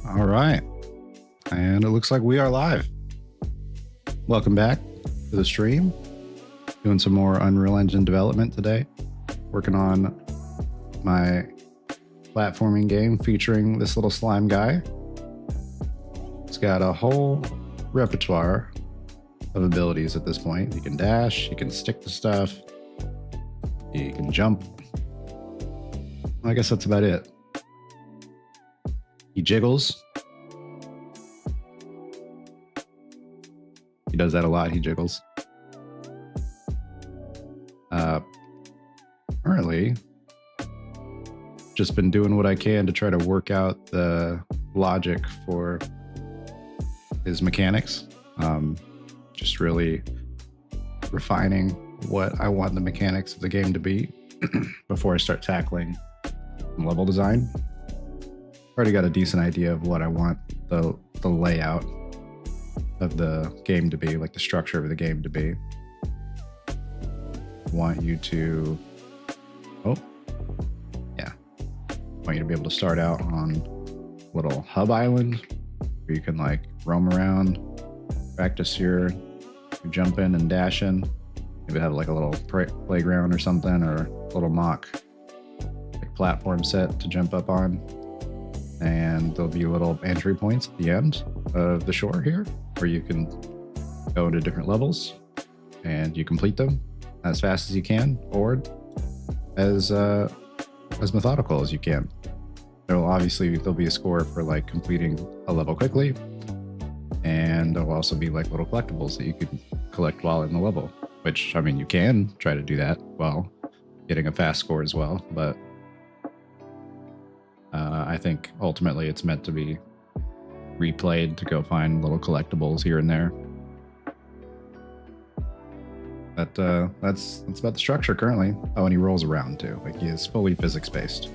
All right. And it looks like we are live. Welcome back to the stream. Doing some more Unreal Engine development today. Working on my platforming game featuring this little slime guy. It's got a whole repertoire of abilities at this point. You can dash, you can stick to stuff, you can jump. I guess that's about it. He jiggles. He does that a lot. He jiggles. Currently, just been doing what I can to try to work out the logic for his mechanics. Just really refining what I want the mechanics of the game to be before I start tackling level design. Already got a decent idea of what I want the layout of the game to be, like the structure of the game to be. Want you to want you to be able to start out on a little hub island where you can like roam around, practice your jumping and dashing. Maybe have like a little playground or something, or a little mock like platform set to jump up on. And there'll be little entry points at the end of the shore here where you can go into different levels and you complete them as fast as you can, or as methodical as you can. There'll be a score for like completing a level quickly, and there'll also be like little collectibles that you can collect while in the level, which, I mean, you can try to do that while getting a fast score as well, but I think ultimately it's meant to be replayed to go find little collectibles here and there. But that's about the structure currently. Oh, and he rolls around too. Like, he is fully physics-based.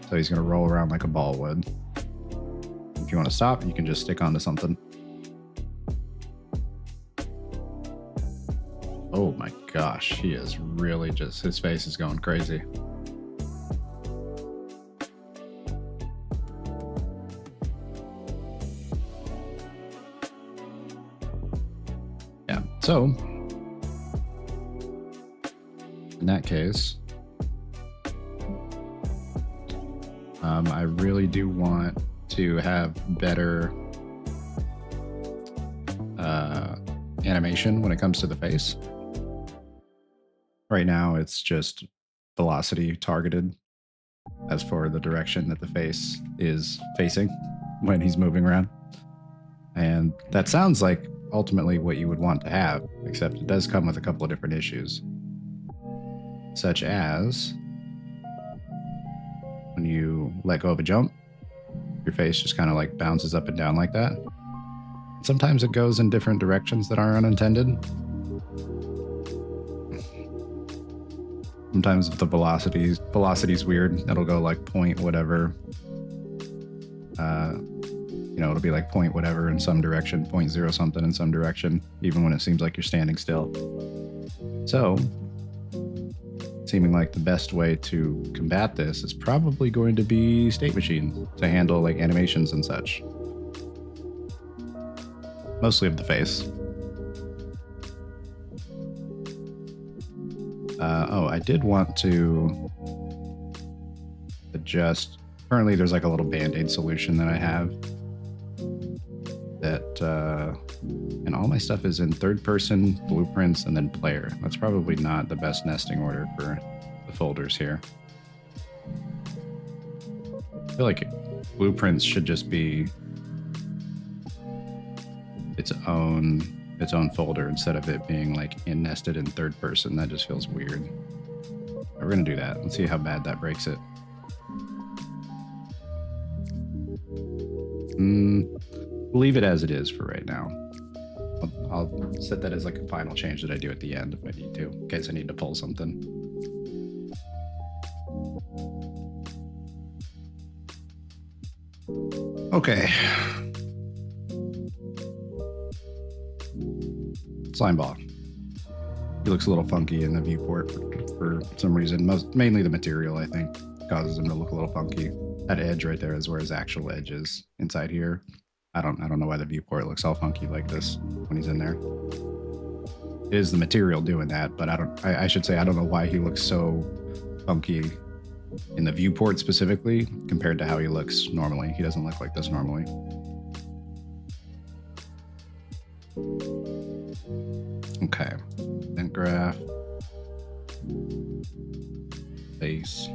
So he's going to roll around like a ball would. If you want to stop, you can just stick onto something. Oh my gosh, he is really just, his face is going crazy. Yeah, so in that case, I really do want to have better animation when it comes to the face. Right now, it's just velocity targeted as for the direction that the face is facing when he's moving around. And that sounds like ultimately what you would want to have, except it does come with a couple of different issues, such as when you let go of a jump, your face just kind of like bounces up and down like that. Sometimes it goes in different directions that are unintended. Sometimes if the velocity's weird, it'll go like point whatever. It'll be like point whatever in some direction, 0.0 something in some direction, even when it seems like you're standing still. So, seeming like the best way to combat this is probably going to be State Machine to handle like animations and such. Mostly of the face. I did want to adjust. Currently there's like a little band-aid solution that I have that, and all my stuff is in third person, blueprints, and then player. That's probably not the best nesting order for the folders here. I feel like blueprints should just be its own folder instead of it being like nested in third person. That just feels weird. We're gonna do that. Let's see how bad that breaks it. Leave it as it is for right now. I'll set that as like a final change that I do at the end if I need to, in case I need to pull something. Okay. Slimeball. He looks a little funky in the viewport for some reason. Mainly the material, I think. causes him to look a little funky. That edge right there is where his actual edge is inside here. I don't know why the viewport looks all funky like this when he's in there. It is the material doing that, but I should say I don't know why he looks so funky in the viewport specifically compared to how he looks normally. He doesn't look like this normally. Okay, vent graph, face.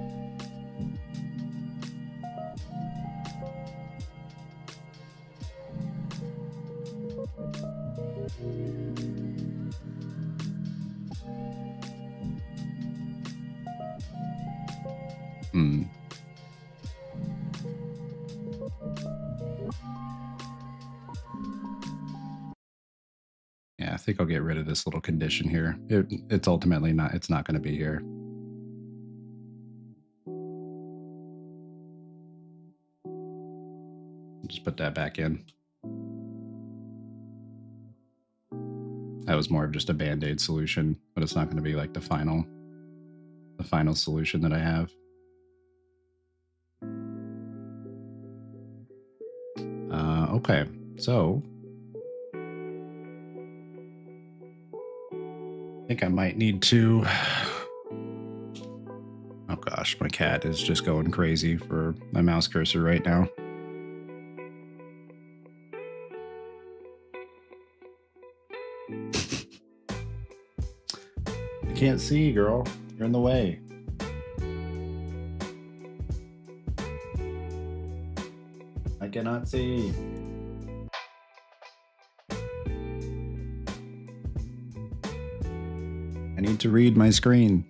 Yeah, I think I'll get rid of this little condition here. It's ultimately not, it's not going to be here. Just put that back in. That was more of just a band-aid solution, but it's not going to be like the final solution that I have. Okay, so I think I might need to. Oh gosh, my cat is just going crazy for my mouse cursor right now. I can't see, girl. You're in the way. I cannot see. I need to read my screen.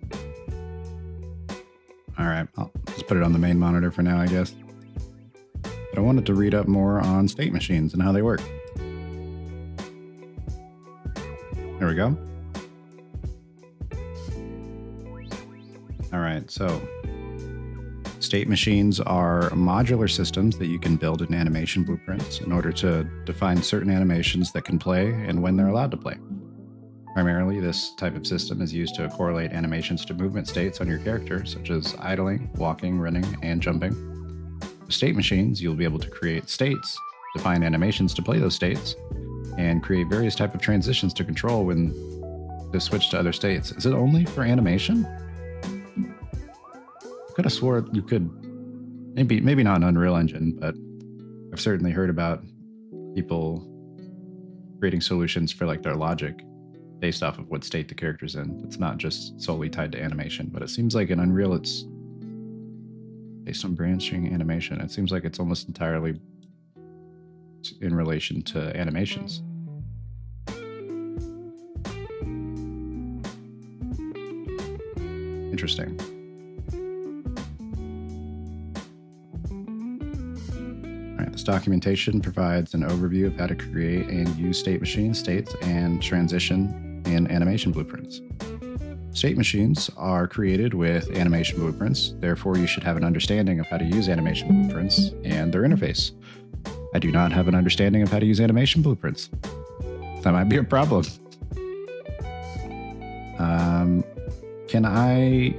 All right, I'll just put it on the main monitor for now, I guess. But I wanted to read up more on state machines and how they work. There we go. All right, so state machines are modular systems that you can build in animation blueprints in order to define certain animations that can play and when they're allowed to play. Primarily, this type of system is used to correlate animations to movement states on your character, such as idling, walking, running, and jumping. With state machines, you'll be able to create states, define animations to play those states, and create various types of transitions to control when to switch to other states. Is it only for animation? I could have swore you could, maybe not an Unreal Engine, but I've certainly heard about people creating solutions for like their logic based off of what state the character's in. It's not just solely tied to animation, but it seems like in Unreal it's based on branching animation. It seems like it's almost entirely in relation to animations. Interesting. All right, this documentation provides an overview of how to create and use state machine states and transition in animation blueprints. State machines are created with animation blueprints, therefore you should have an understanding of how to use animation blueprints and their interface. I do not have an understanding of how to use animation blueprints. That might be a problem. Can I...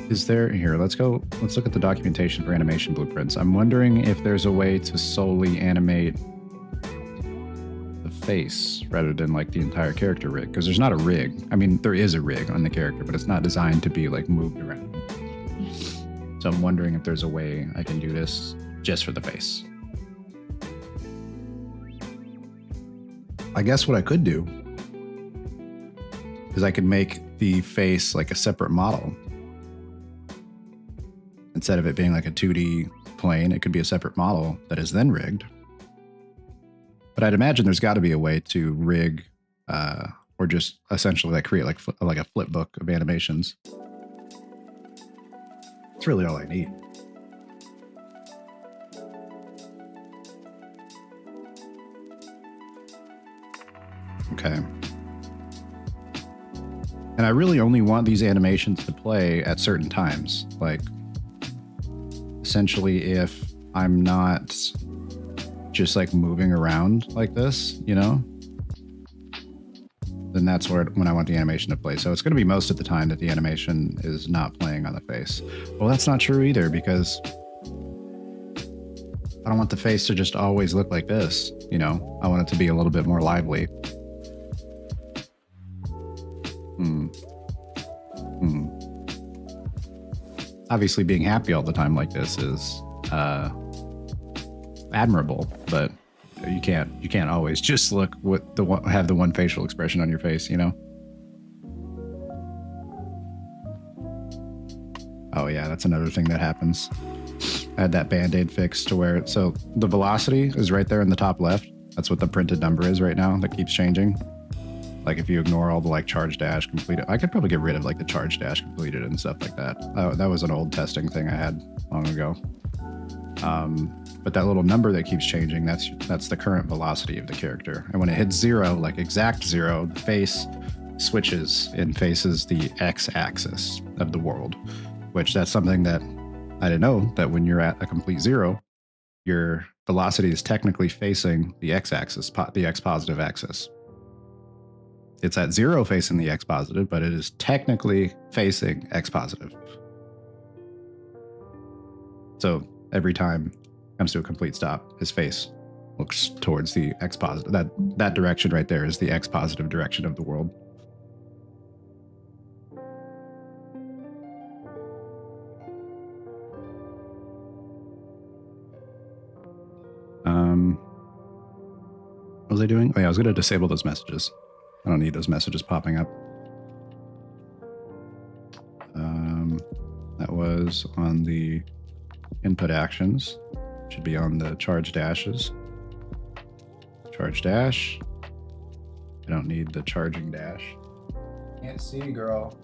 Is there, here, let's look at the documentation for animation blueprints. I'm wondering if there's a way to solely animate the face rather than like the entire character rig, because there's not a rig. I mean, there is a rig on the character, but it's not designed to be like moved around. So I'm wondering if there's a way I can do this just for the face. I guess what I could do is I could make the face like a separate model. Instead of it being like a 2D plane, it could be a separate model that is then rigged. But I'd imagine there's got to be a way to rig or just essentially like create like a flip book of animations. It's really all I need. Okay. And I really only want these animations to play at certain times. Like, essentially, if I'm not just like moving around like this, you know, then that's when I want the animation to play. So it's going to be most of the time that the animation is not playing on the face. Well, that's not true either, because I don't want the face to just always look like this. You know, I want it to be a little bit more lively. Obviously, being happy all the time like this is admirable, but you can't always just look have the one facial expression on your face, you know. Oh yeah, that's another thing that happens. I had that Band-Aid fixed to where so the velocity is right there in the top left. That's what the printed number is right now. That keeps changing. Like if you ignore all the like charge dash completed, I could probably get rid of like the charge dash completed and stuff like that. That was an old testing thing I had long ago. But that little number that keeps changing, that's the current velocity of the character. And when it hits 0, like exact 0, the face switches and faces the x-axis of the world, which that's something that I didn't know, that when you're at a complete 0, your velocity is technically facing the x-axis, the x-positive axis. It's at 0 facing the x-positive, but it is technically facing x-positive. So every time it comes to a complete stop, his face looks towards the x-positive. That direction right there is the x-positive direction of the world. What was I doing? Oh yeah, I was going to disable those messages. I don't need those messages popping up. That was on the input actions. Should be on the charge dashes. Charge dash. I don't need the charging dash. Can't see, girl.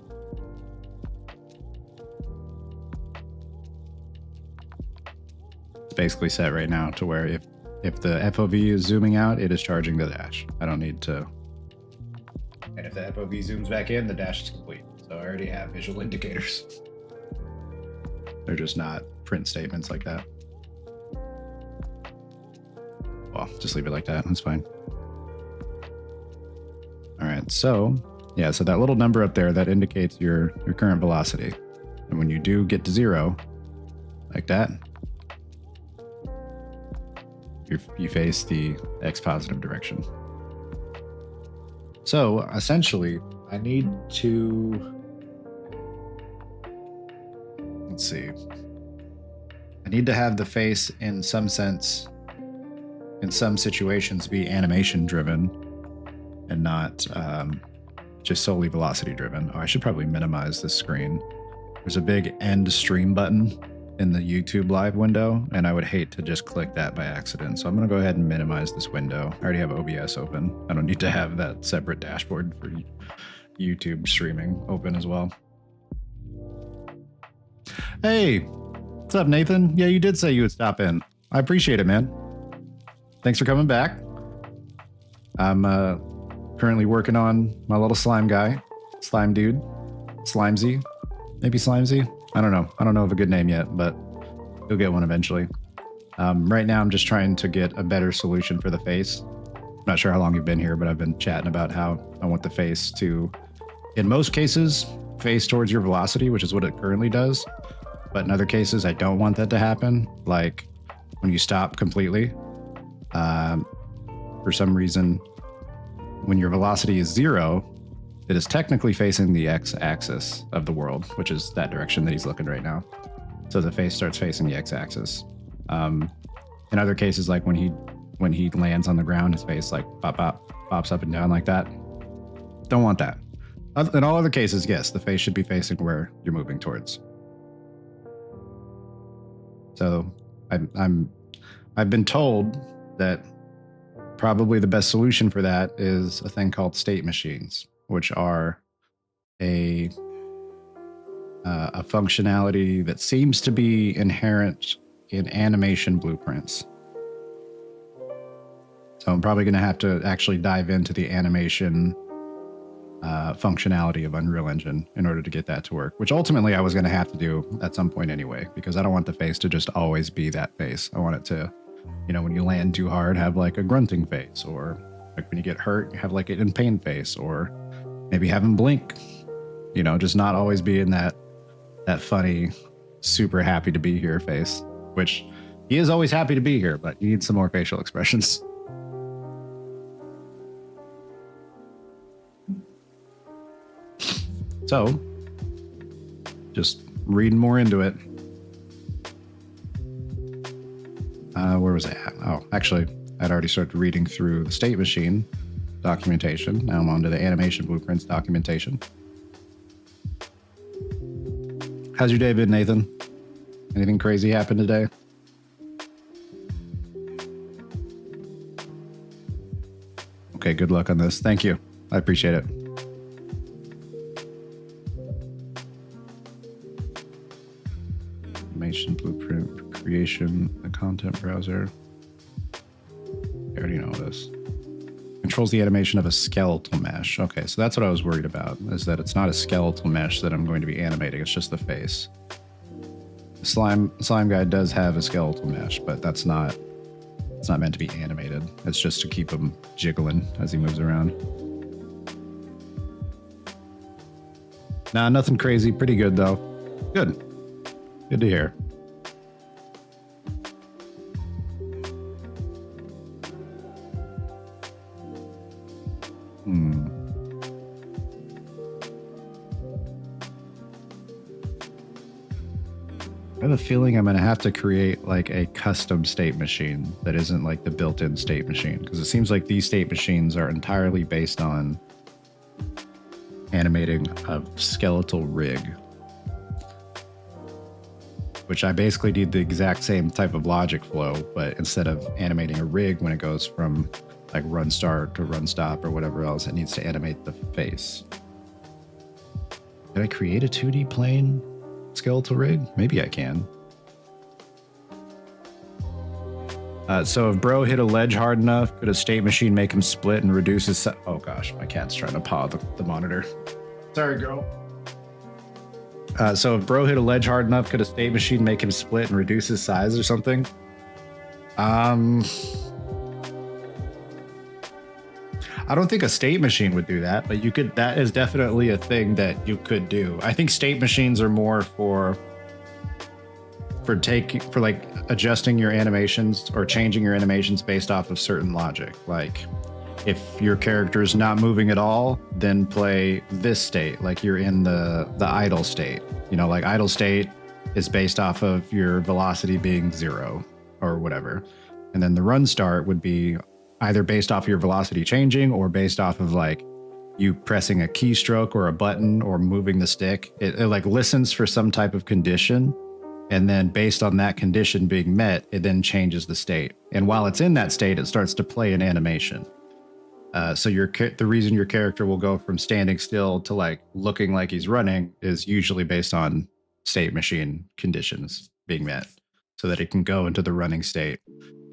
It's basically set right now to where if the FOV is zooming out, it is charging the dash. I don't need to. And if the FOV zooms back in, the dash is complete. So I already have visual indicators. They're just not print statements like that. Well, just leave it like that. That's fine. All right. So yeah, so that little number up there, that indicates your current velocity. And when you do get to 0, like that, you face the x-positive direction. So essentially, I need to, let's see, I need to have the face in some sense, in some situations, be animation driven and not just solely velocity driven. Oh, I should probably minimize this screen. There's a big end stream button in the YouTube live window, and I would hate to just click that by accident. So I'm going to go ahead and minimize this window. I already have OBS open. I don't need to have that separate dashboard for YouTube streaming open as well. Hey, what's up, Nathan? Yeah, you did say you would stop in. I appreciate it, man. Thanks for coming back. I'm currently working on my little slime guy, slime dude, Slimesy, maybe Slimesy. I don't know. I don't know of a good name yet, but you'll get one eventually. Right now, I'm just trying to get a better solution for the face. I'm not sure how long you've been here, but I've been chatting about how I want the face to, in most cases, face towards your velocity, which is what it currently does. But in other cases, I don't want that to happen. Like when you stop completely, for some reason, when your velocity is 0, it is technically facing the x-axis of the world, which is that direction that he's looking right now. So the face starts facing the x-axis. In other cases, like when he lands on the ground, his face like pops up and down like that. Don't want that. In all other cases, yes, the face should be facing where you're moving towards. So I've been told that probably the best solution for that is a thing called state machines, which are a functionality that seems to be inherent in animation blueprints. So I'm probably going to have to actually dive into the animation functionality of Unreal Engine in order to get that to work, which ultimately I was going to have to do at some point anyway, because I don't want the face to just always be that face. I want it to You know, when you land too hard, have like a grunting face, or like when you get hurt, have like an in pain face, or maybe have him blink. You know, just not always be in that funny, super happy to be here face, which he is always happy to be here, but you need some more facial expressions. So, just reading more into it. Where was I at? Oh, actually, I'd already started reading through the State Machine documentation. Now I'm on to the Animation Blueprints documentation. How's your day been, Nathan? Anything crazy happened today? Okay, good luck on this. Thank you. I appreciate it. Animation Blueprint creation, the content browser. I already know this. Controls the animation of a skeletal mesh. Okay, so that's what I was worried about, is that it's not a skeletal mesh that I'm going to be animating, it's just the face. The slime guy does have a skeletal mesh, but it's not meant to be animated. It's just to keep him jiggling as he moves around. Nah, nothing crazy. Pretty good though. Good. Good to hear. I have a feeling I'm going to have to create like a custom state machine that isn't like the built-in state machine, because it seems like these state machines are entirely based on animating a skeletal rig, which I basically need the exact same type of logic flow, but instead of animating a rig when it goes from like run start to run stop or whatever else, it needs to animate the face. Did I create a 2D plane skeletal rig? Maybe I can. So if bro hit a ledge hard enough, could a state machine make him split and reduce his oh gosh, my cat's trying to paw the monitor. Sorry, girl. So if bro hit a ledge hard enough, could a state machine make him split and reduce his size or something? I don't think a state machine would do that, but you could. That is definitely a thing that you could do. I think state machines are more for like adjusting your animations or changing your animations based off of certain logic. Like if your character is not moving at all, then play this state, like you're in the idle state. You know, like idle state is based off of your velocity being 0 or whatever. And then the run start would be either based off your velocity changing or based off of like you pressing a keystroke or a button or moving the stick. It like listens for some type of condition, and then based on that condition being met, it then changes the state. And while it's in that state, it starts to play an animation. So the reason your character will go from standing still to like looking like he's running is usually based on state machine conditions being met, so that it can go into the running state.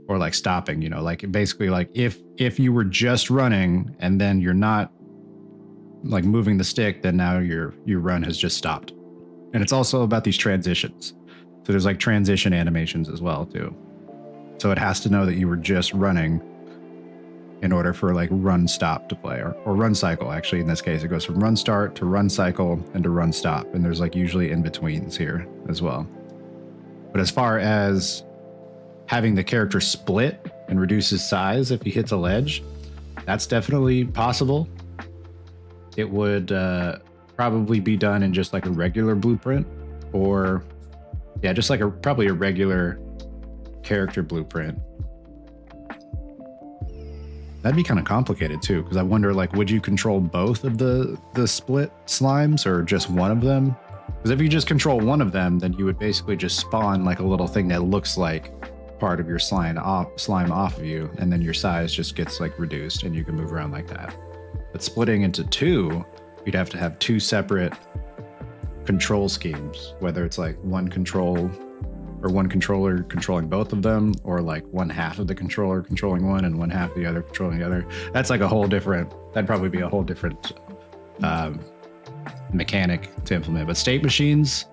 Or like stopping, you know, like basically like if you were just running and then you're not like moving the stick, then now your run has just stopped. And it's also about these transitions. So there's like transition animations as well too. So it has to know that you were just running in order for like run stop to play, or run cycle. Actually, in this case, it goes from run start to run cycle and to run stop. And there's like usually in betweens here as well. But as far as having the character split and reduce his size if he hits a ledge, that's definitely possible. It would probably be done in just like a regular blueprint, or yeah, just like probably a regular character blueprint. That'd be kind of complicated too, because I wonder, like, would you control both of the split slimes or just one of them? Because if you just control one of them, then you would basically just spawn like a little thing that looks like part of your slime off of you, and then your size just gets like reduced and you can move around like that. But splitting into two, you'd have to have two separate control schemes, whether it's like one controller controlling both of them, or like one half of the controller controlling one and one half of the other controlling the other. That's like that'd probably be a whole different mechanic to implement. But state machines,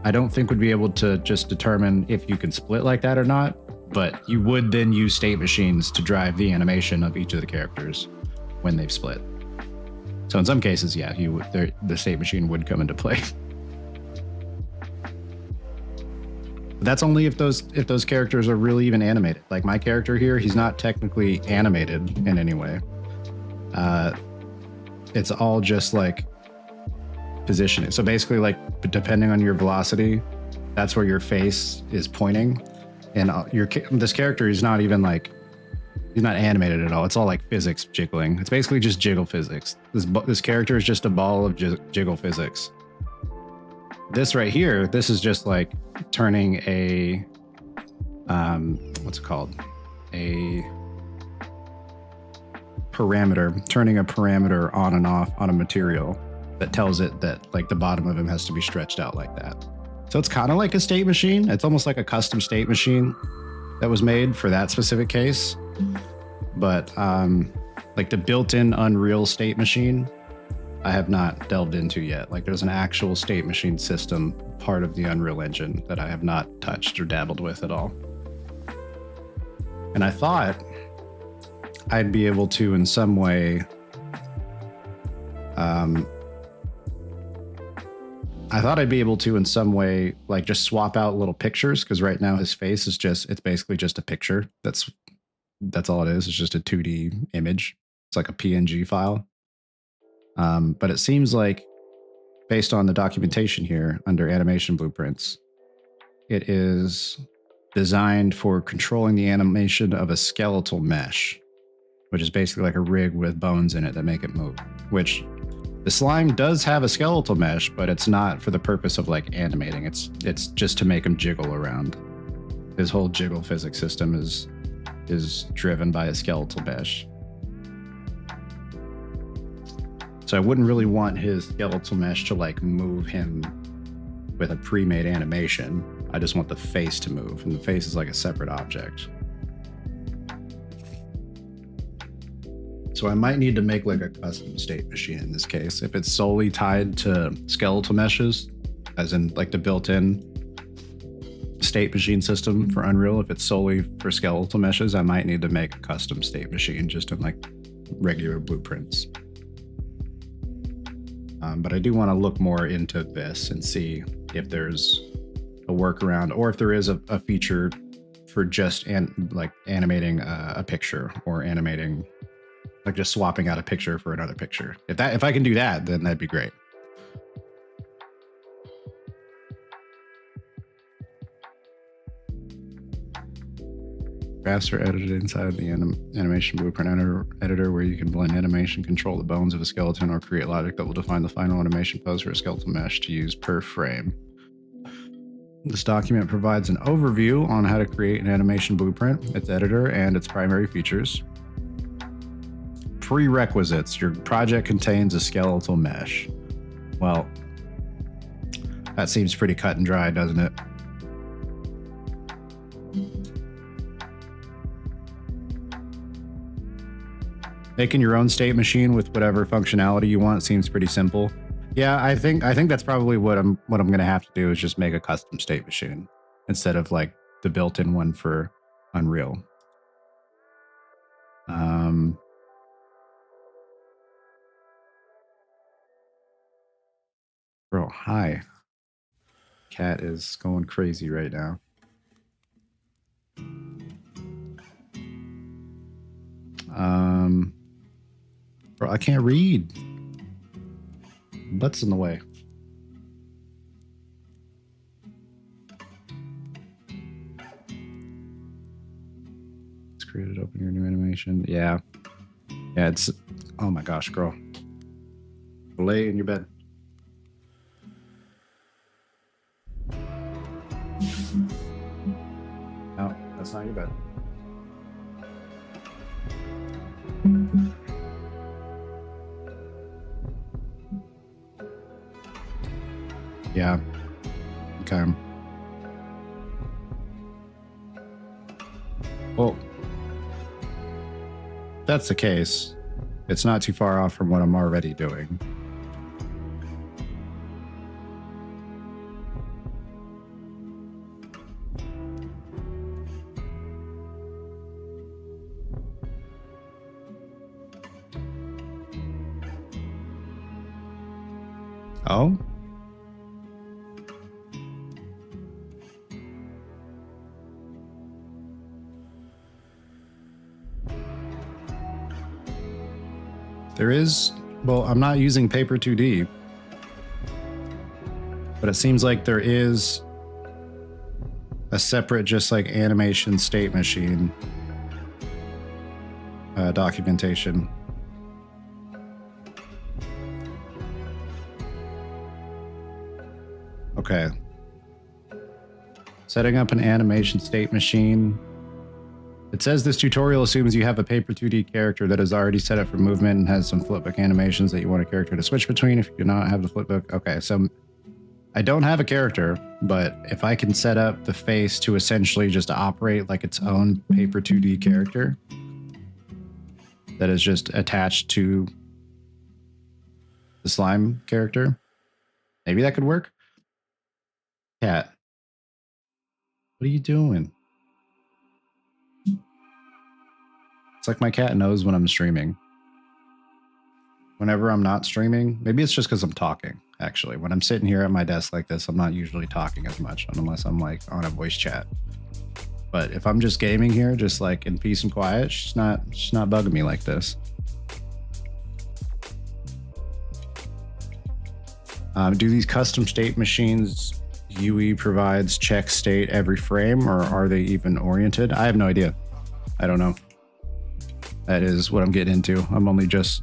I don't think would be able to just determine if you can split like that or not, but you would then use state machines to drive the animation of each of the characters when they've split. So in some cases, yeah, the state machine would come into play. But that's only if those characters are really even animated. Like my character here, he's not technically animated in any way. It's all just like positioning. So basically, like depending on your velocity, that's where your face is pointing. And this character is not even like, he's not animated at all. It's all like physics jiggling. It's basically just jiggle physics. This character is just a ball of jiggle physics. This right here, this is just like turning a, what's it called? A parameter, turning a parameter on and off on a material that tells it that like the bottom of him has to be stretched out like that. So it's kind of like a state machine. It's almost like a custom state machine that was made for that specific case. But like the built-in Unreal state machine, I have not delved into yet. Like there's an actual state machine system part of the Unreal Engine that I have not touched or dabbled with at all. And I thought I'd be able to in some way, like just swap out little pictures, because right now his face is it's basically just a picture. That's all it is. It's just a 2D image. It's like a PNG file. But it seems like, based on the documentation here under animation blueprints, it is designed for controlling the animation of a skeletal mesh, which is basically like a rig with bones in it that make it move, which the slime does have a skeletal mesh, but it's not for the purpose of like animating. It's just to make him jiggle around. His whole jiggle physics system is driven by a skeletal mesh. So I wouldn't really want his skeletal mesh to like move him with a pre-made animation. I just want the face to move, and the face is like a separate object. So I might need to make like a custom state machine in this case. If it's solely tied to skeletal meshes, as in like the built-in state machine system for Unreal, if it's solely for skeletal meshes, I might need to make a custom state machine just in like regular blueprints. But I do want to look more into this and see if there's a workaround, or if there is a feature for just animating a picture, or animating like just swapping out a picture for another picture. If I can do that, then that'd be great. Graphs are edited inside the animation blueprint editor, where you can blend animation, control the bones of a skeleton, or create logic that will define the final animation pose for a skeletal mesh to use per frame. This document provides an overview on how to create an animation blueprint, its editor, and its primary features. Prerequisites: your project contains a skeletal mesh. Well, that seems pretty cut and dry, doesn't it? Making your own state machine with whatever functionality you want seems pretty simple. Yeah, I think that's probably what I'm gonna have to do, is just make a custom state machine instead of like the built-in one for Unreal. Bro, hi. Cat is going crazy right now. Bro, I can't read. Butts in the way. It's created, open your new animation. Yeah. Yeah, it's, oh my gosh, girl. Lay in your bed. No, that's not your bed. Yeah. Okay. Well, if that's the case, it's not too far off from what I'm already doing. Oh? There is, well, I'm not using Paper 2D, but it seems like there is a separate, just like animation state machine documentation. Okay. Setting up an animation state machine. It says this tutorial assumes you have a Paper 2D character that is already set up for movement and has some flipbook animations that you want a character to switch between if you do not have the flipbook. Okay, so I don't have a character, but if I can set up the face to essentially just operate like its own Paper 2D character that is just attached to the slime character, maybe that could work. Cat, what are you doing? It's like my cat knows when I'm streaming. Whenever I'm not streaming, maybe it's just because I'm talking, actually. When I'm sitting here at my desk like this, I'm not usually talking as much unless I'm like on a voice chat. But if I'm just gaming here, just like in peace and quiet, she's not bugging me like this. Do these custom state machines UE provides check state every frame, or are they even oriented? I have no idea. I don't know. That is what I'm getting into. I'm only just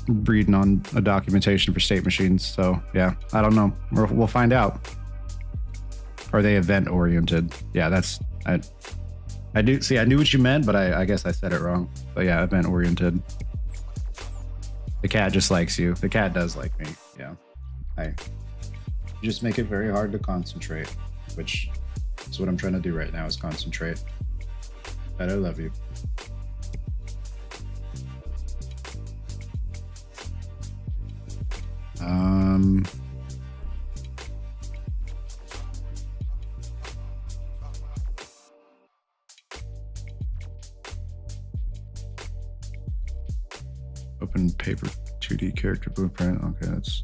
reading on a documentation for state machines. So yeah, I don't know. We'll find out. Are they event oriented? Yeah, that's, I do see, I knew what you meant, but I guess I said it wrong. But yeah, event oriented. The cat just likes you. The cat does like me. Yeah. I just make it very hard to concentrate, which is what I'm trying to do right now, is concentrate. But I love you. Open Paper 2D character blueprint. Okay, that's,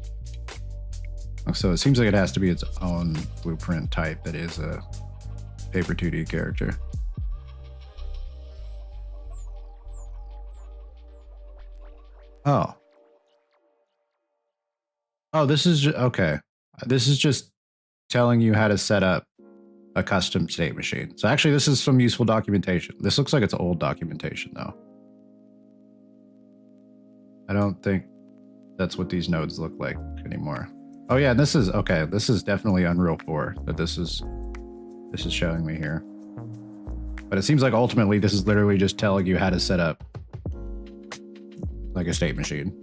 so it seems like it has to be its own blueprint type that is a Paper 2D character. Oh. Oh, this is just, okay. This is just telling you how to set up a custom state machine. So actually, this is some useful documentation. This looks like it's old documentation, though. I don't think that's what these nodes look like anymore. Oh yeah, this is, okay, this is definitely Unreal 4 that this is showing me here. But it seems like ultimately this is literally just telling you how to set up like a state machine.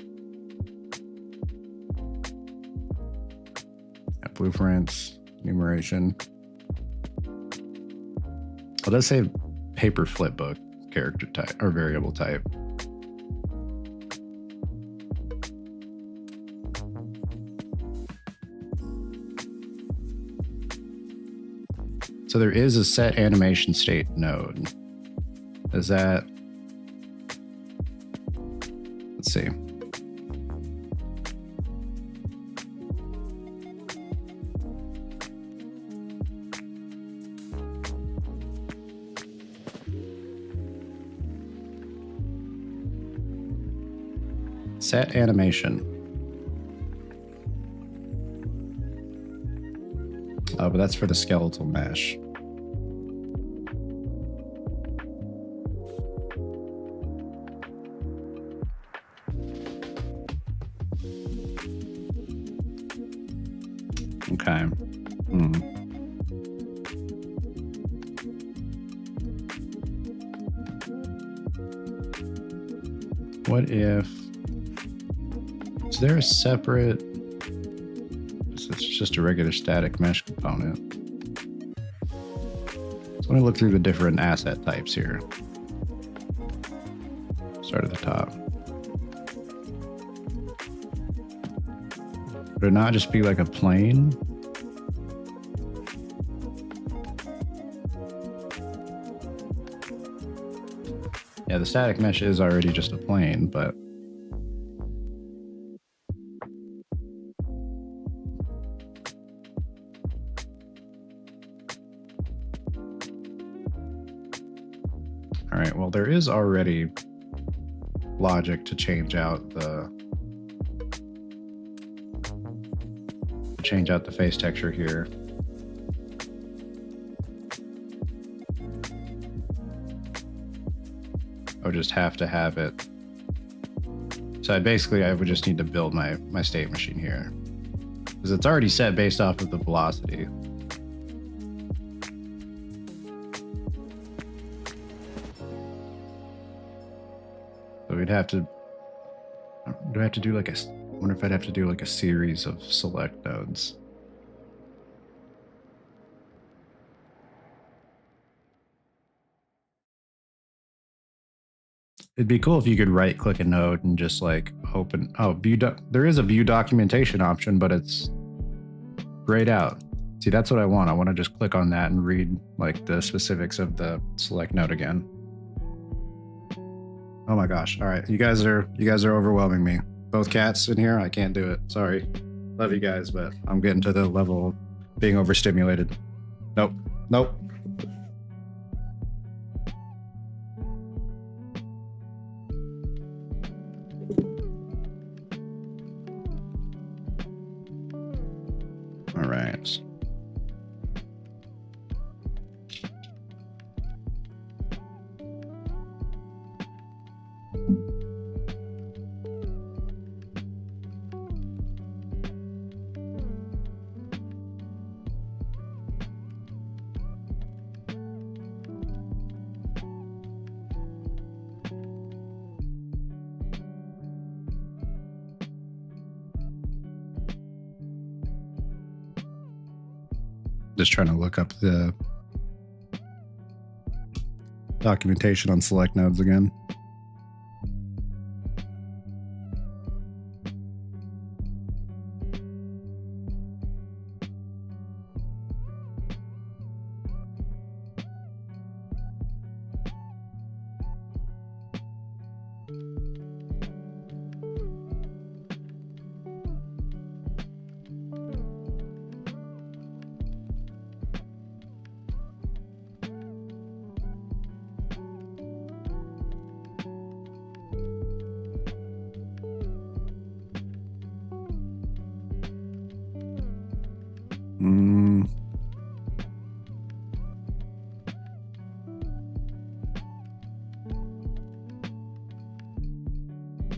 Yeah, blueprints, enumeration. Well, let's say paper flipbook character type or variable type. So there is a set animation state node. Is that, let's see. Set animation. Oh, but that's for the skeletal mesh. Okay. What if, is there a separate, it's just a regular static mesh component. So let me look through the different asset types here. Start at the top. Would it not just be like a plane? Yeah, the static mesh is already just a plane, but All right, well, there is already logic to change out the face texture here. I would just have to have it. So I would just need to build my state machine here, because it's already set based off of the velocity. So we'd have to, do I have to do like I wonder if I'd have to do like a series of select nodes. It'd be cool if you could right click a node and just like open, there is a view documentation option, but it's grayed out. See, that's what I want. I want to just click on that and read like the specifics of the select node again. Oh my gosh. All right. You guys are overwhelming me. Both cats in here. I can't do it. Sorry. Love you guys, but I'm getting to the level of being overstimulated. Nope. Nope. All right. Just trying to look up the documentation on select nodes again.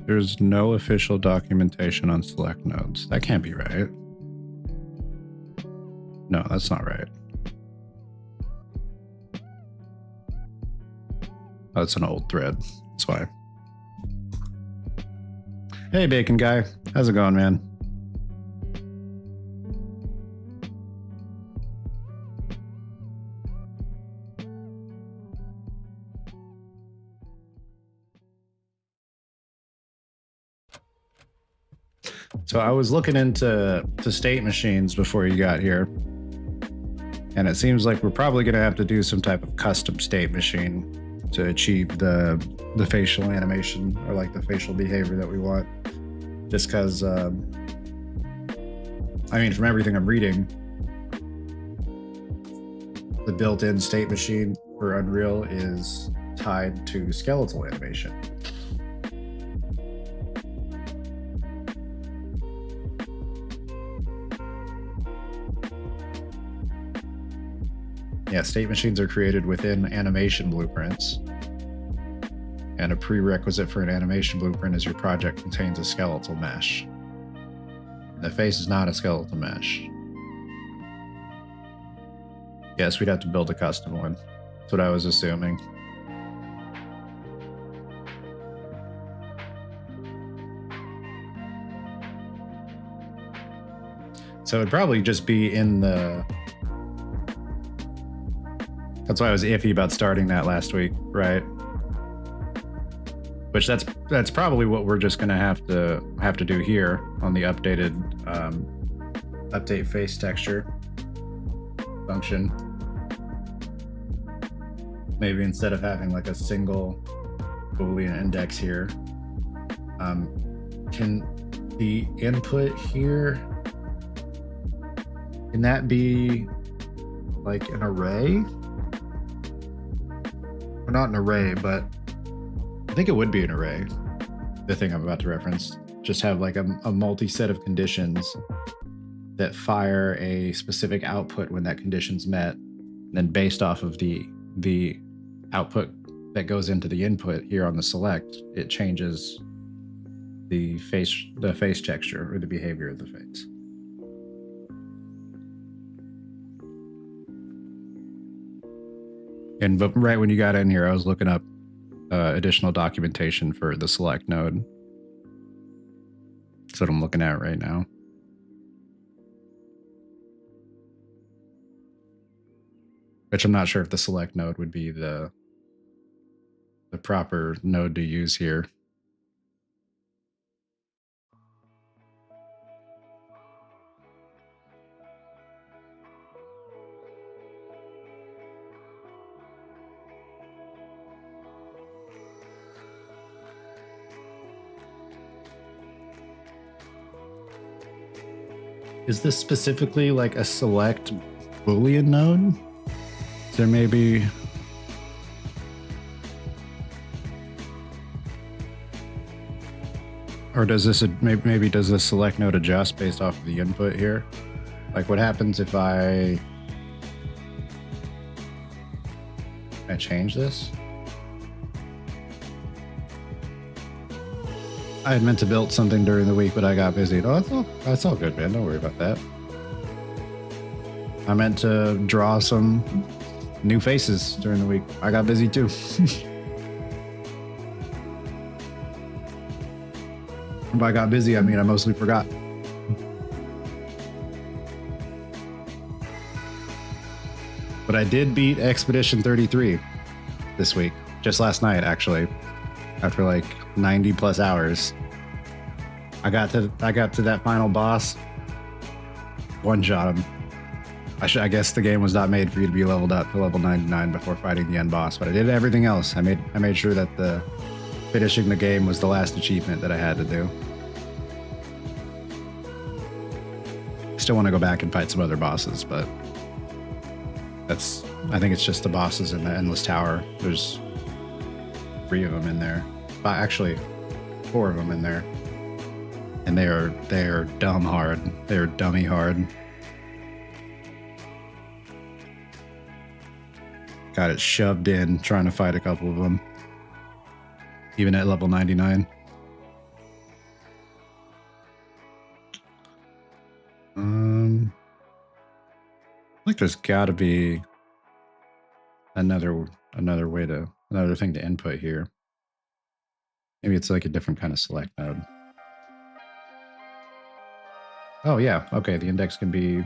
There's no official documentation on select nodes. That can't be right. No, that's not right. Oh, it's an old thread. That's why. Hey, Bacon Guy. How's it going, man? So I was looking into state machines before you got here, and it seems like we're probably going to have to do some type of custom state machine to achieve the facial animation or like the facial behavior that we want. Just because, I mean, from everything I'm reading, the built-in state machine for Unreal is tied to skeletal animation. Yeah, state machines are created within animation blueprints. And a prerequisite for an animation blueprint is your project contains a skeletal mesh. The face is not a skeletal mesh. Yes, we'd have to build a custom one. That's what I was assuming. So it'd probably just be in the... That's why I was iffy about starting that last week, right? Which that's probably what we're just gonna have to do here on the updated update face texture function. Maybe instead of having like a single Boolean index here, can the input here, can that be like an array? well, not an array, but I think it would be an array. The thing I'm about to reference, just have like a multi-set of conditions that fire a specific output when that condition's met. And then based off of the output that goes into the input here on the select, it changes the face texture or the behavior of the face. But right when you got in here, I was looking up additional documentation for the select node. That's what I'm looking at right now. Which I'm not sure if the select node would be the proper node to use here. Is this specifically like a select Boolean node? There may be. Or does this maybe does the select node adjust based off of the input here? Like what happens if I change this? I had meant to build something during the week, but I got busy. Oh, that's all good, man. Don't worry about that. I meant to draw some new faces during the week. I got busy too. By I got busy, I mean I mostly forgot. But I did beat Expedition 33 this week, just last night actually, after like 90 plus hours. I got to that final boss, one shot him. I guess the game was not made for you to be leveled up to level 99 before fighting the end boss, but I did everything else. I made sure that the finishing the game was the last achievement that I had to do. Still want to go back and fight some other bosses, but I think it's just the bosses in the Endless Tower. There's 3 of them in there. Actually, 4 of them in there. And they are dumb hard. They are dummy hard. Got it shoved in trying to fight a couple of them. Even at level 99. I think there's got to be another thing to input here. Maybe it's like a different kind of select node. Oh yeah, okay, the index can be.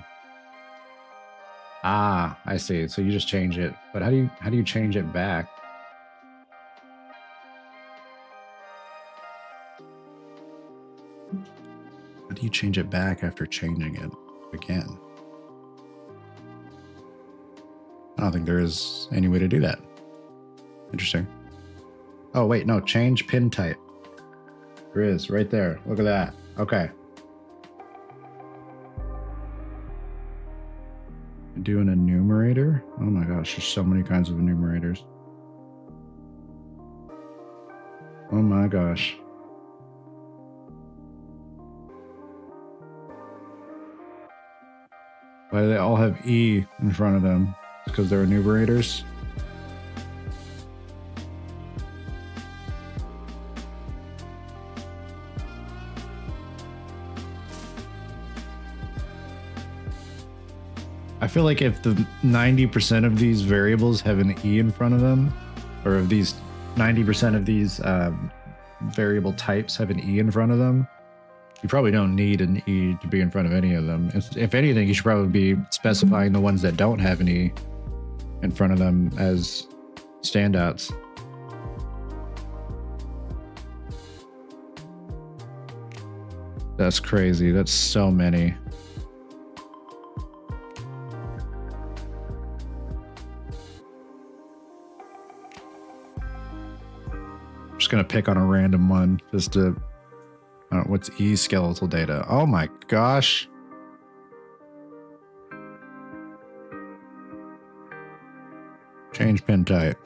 Ah, I see. So you just change it, but how do you change it back? How do you change it back after changing it again? I don't think there is any way to do that. Interesting. Oh, wait, no, change pin type. There is, right there. Look at that. Okay. Do an enumerator? Oh my gosh, there's so many kinds of enumerators. Oh my gosh. Why do they all have E in front of them? Because they're enumerators? I feel like if the 90% of these variables have an E in front of them, or if these 90% of these variable types have an E in front of them, you probably don't need an E to be in front of any of them. If anything, you should probably be specifying the ones that don't have an E in front of them as standouts. That's crazy. That's so many. I'm just gonna pick on a random one just to. What's E skeletal data? Oh my gosh. Change pin type.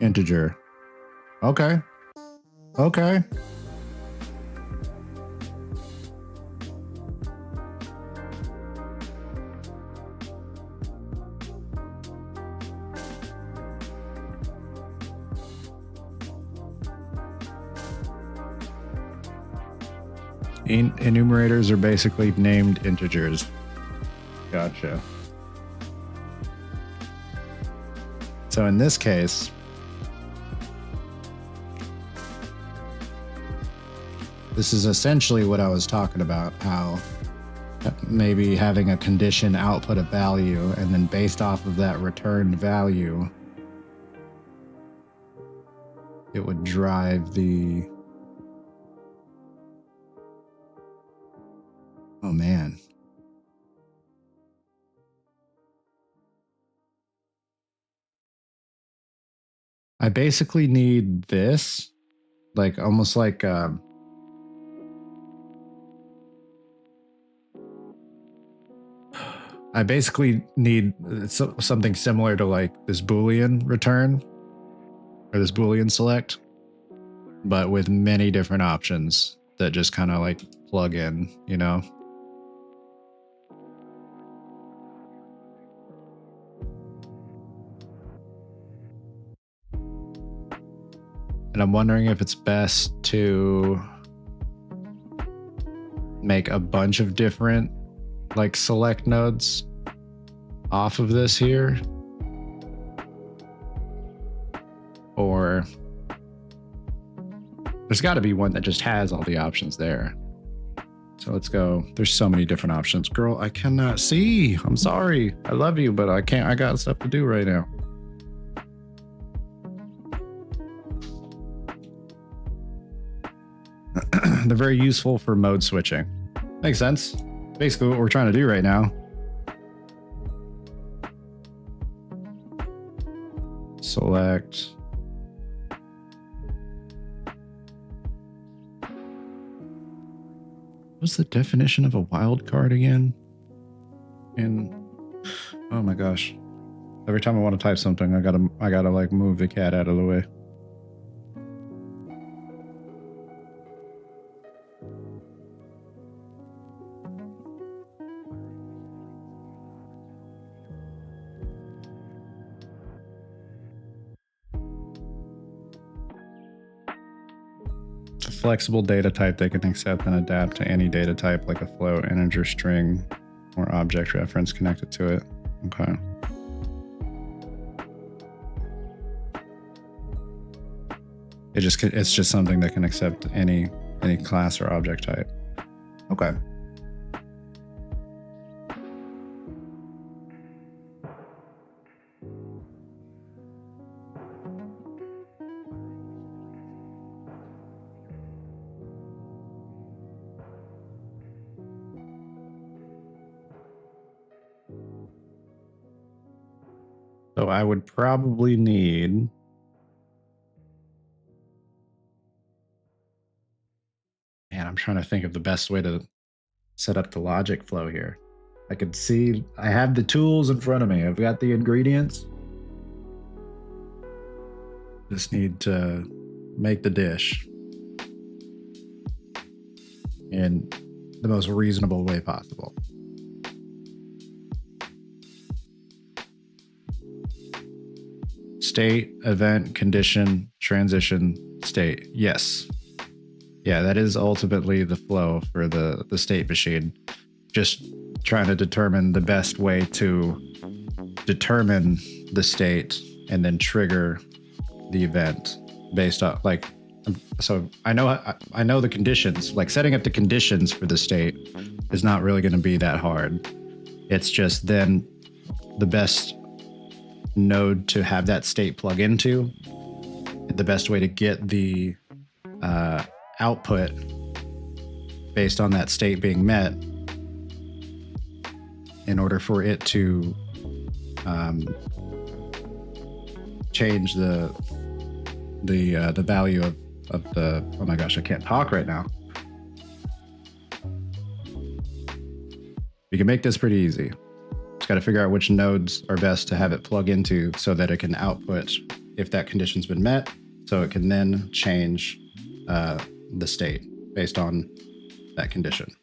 Integer. Okay. Okay. Enumerators are basically named integers. Gotcha. So in this case, this is essentially what I was talking about, how maybe having a condition output a value, and then based off of that returned value, it would drive the... Oh man. I basically need this, like almost like I basically need something similar to like this Boolean return or this Boolean select, but with many different options that just kind of like plug in, you know? And I'm wondering if it's best to make a bunch of different like select nodes off of this here, or there's got to be one that just has all the options there. So let's go. There's so many different options. Girl, I cannot see. I'm sorry. I love you, but I can't. I got stuff to do right now. They're very useful for mode switching. Makes sense. Basically what we're trying to do right now. Select. What's the definition of a wildcard again? And oh my gosh. Every time I want to type something, I gotta like move the cat out of the way. Flexible data type they can accept and adapt to any data type like a float, integer, string, or object reference connected to it. Okay. It's just something that can accept any class or object type. Okay. So I would probably need I'm trying to think of the best way to set up the logic flow here. I could see I have the tools in front of me. I've got the ingredients. Just need to make the dish in the most reasonable way possible. State, event, condition, transition, state. Yes. Yeah, that is ultimately the flow for the state machine. Just trying to determine the best way to determine the state and then trigger the event based off like, so I know the conditions, like setting up the conditions for the state is not really going to be that hard. It's just then the best node to have that state plug into, the best way to get the output based on that state being met in order for it to change the value of the, oh my gosh, I can't talk right now. You can make this pretty easy. Just got to figure out which nodes are best to have it plug into so that it can output if that condition's been met, so it can then change the state based on that condition.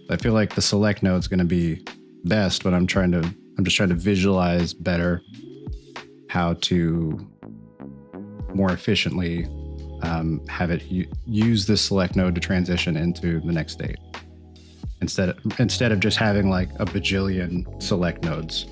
I feel like the select node is going to be best, but I'm just trying to visualize better how to more efficiently have it use the select node to transition into the next state instead of just having like a bajillion select nodes.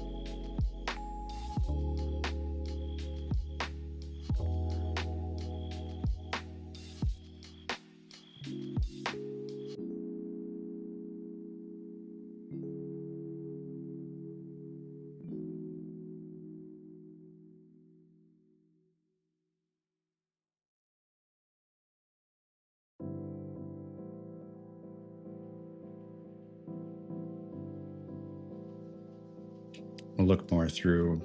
I'll look more through.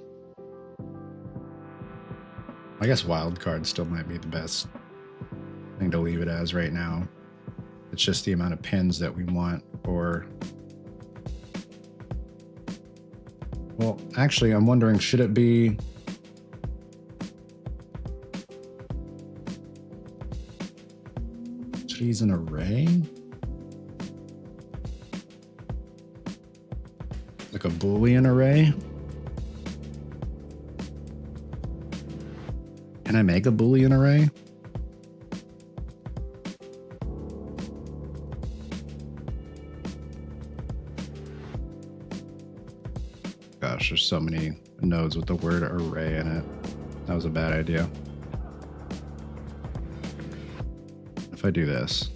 I guess wildcard still might be the best thing to leave it as right now. It's just the amount of pins that we want for. Well, actually, I'm wondering, should it be use an array? Like a Boolean array? Can I make a Boolean array? Gosh, there's so many nodes with the word array in it. That was a bad idea. If I do this.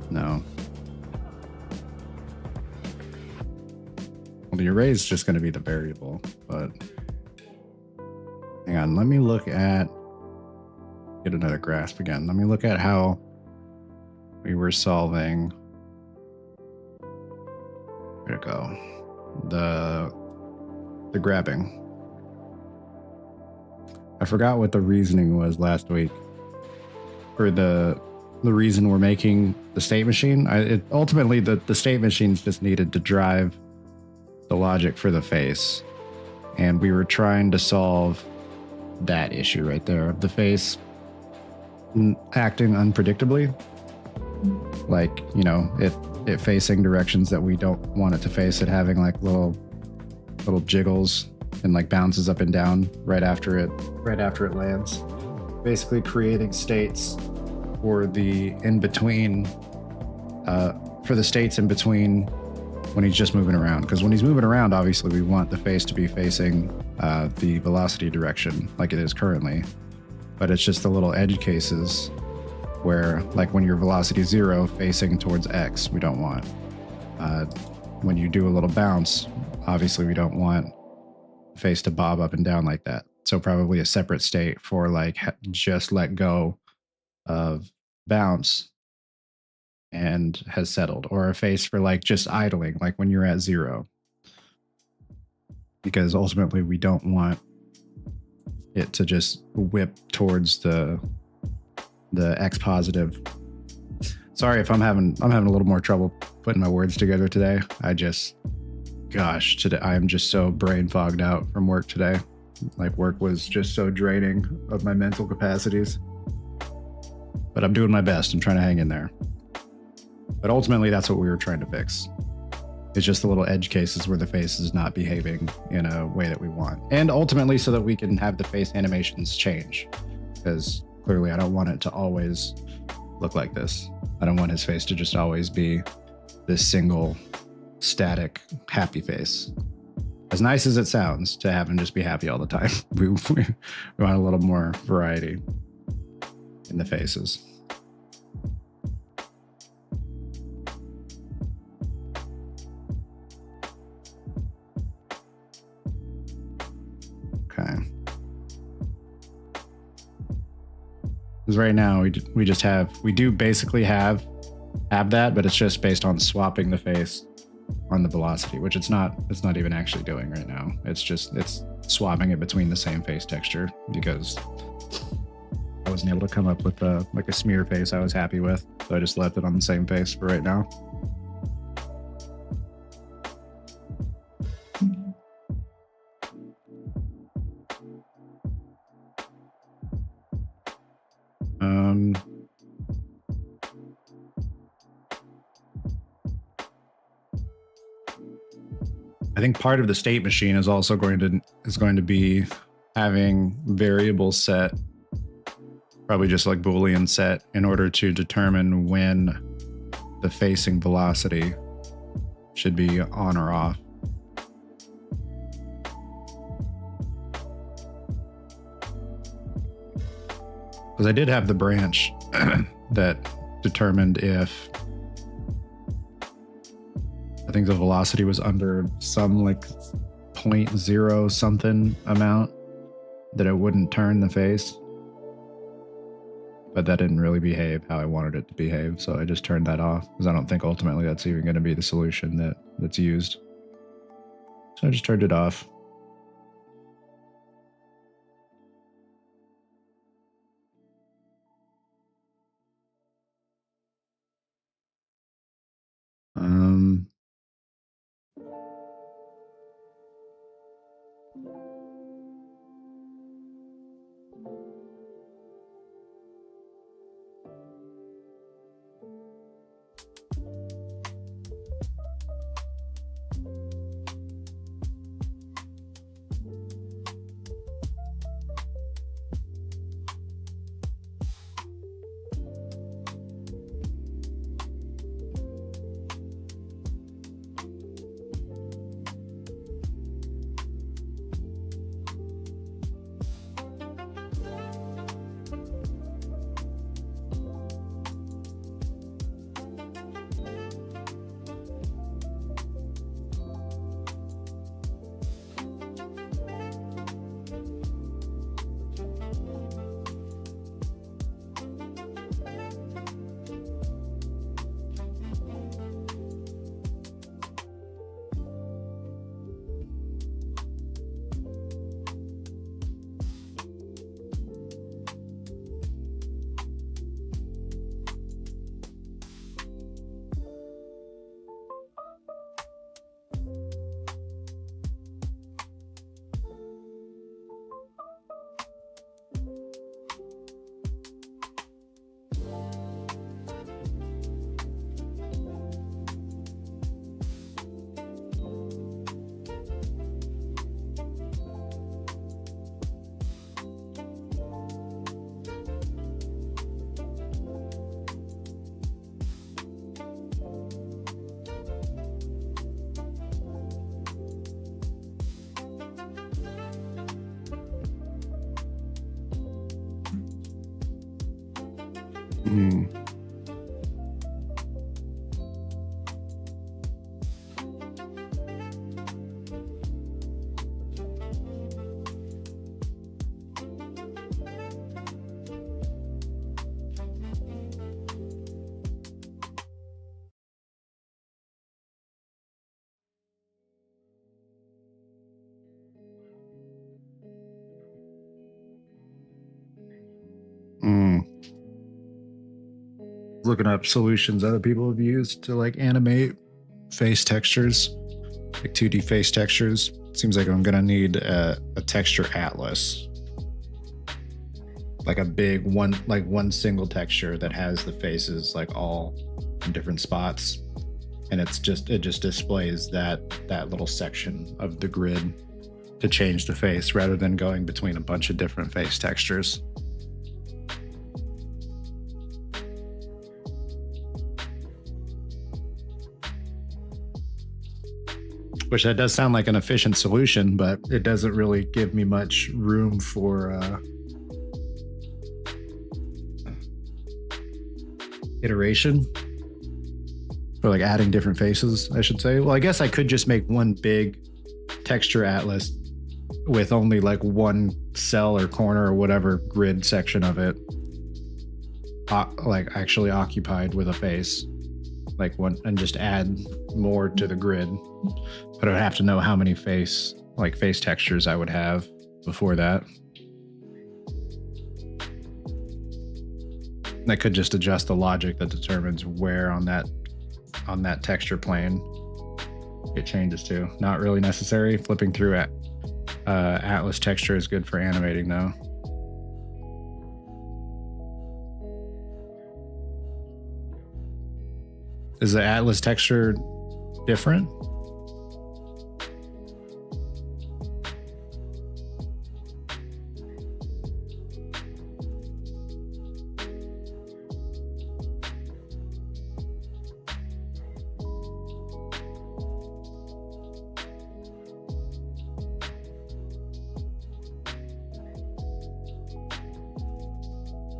No. Well, the array is just going to be the variable, but hang on, let me look at, get another grasp again. Let me look at how we were solving, where'd it go? The grabbing. I forgot what the reasoning was last week for the reason we're making the state machine. Ultimately, the state machines just needed to drive the logic for the face. And we were trying to solve that issue right there of the face acting unpredictably. Like, you know, it facing directions that we don't want it to face, it having like little jiggles and like bounces up and down right after it lands. Basically creating states for the in-between, for the states in between when he's just moving around. Because when he's moving around, obviously we want the face to be facing the velocity direction like it is currently. But it's just the little edge cases where, like when your velocity is 0 facing towards X, we don't want. When you do a little bounce, obviously we don't want the face to bob up and down like that. So probably a separate state for like just let go of bounce and has settled, or a face for like just idling, like when you're at 0. Because ultimately we don't want it to just whip towards the X positive. Sorry if I'm having a little more trouble putting my words together today. Today I am just so brain fogged out from work today. Like work was just so draining of my mental capacities. But I'm doing my best. I'm trying to hang in there. But ultimately, that's what we were trying to fix. It's just the little edge cases where the face is not behaving in a way that we want. And ultimately, so that we can have the face animations change. Because clearly, I don't want it to always look like this. I don't want his face to just always be this single, static, happy face. As nice as it sounds to have him just be happy all the time, we want a little more variety in the faces. Okay. Because right now we do basically have that, but it's just based on swapping the face on the velocity, which it's not even actually doing right now. It's swapping it between the same face texture, because I wasn't able to come up with a smear face I was happy with, so I just left it on the same face for right now. I think part of the state machine is also going to be having variables set, probably just like Boolean set, in order to determine when the facing velocity should be on or off. Because I did have the branch that determined if I think the velocity was under some like 0.0 something amount, that it wouldn't turn the face. But that didn't really behave how I wanted it to behave, so I just turned that off because I don't think ultimately that's even going to be the solution that's used. So I just turned it off. Looking up solutions other people have used to like animate face textures, like 2D face textures. Seems like I'm gonna need a texture atlas, like a big one single texture that has the faces like all in different spots, and it just displays that little section of the grid to change the face rather than going between a bunch of different face textures. Which that does sound like an efficient solution, but it doesn't really give me much room for iteration, or like adding different faces, I should say. Well, I guess I could just make one big texture atlas with only like one cell or corner or whatever grid section of it like actually occupied with a face, like one, and just add more to the grid. But I would have to know how many face textures I would have before that. And I could just adjust the logic that determines where on that texture plane it changes to. Not really necessary. Flipping through Atlas texture is good for animating though. Is the Atlas texture different?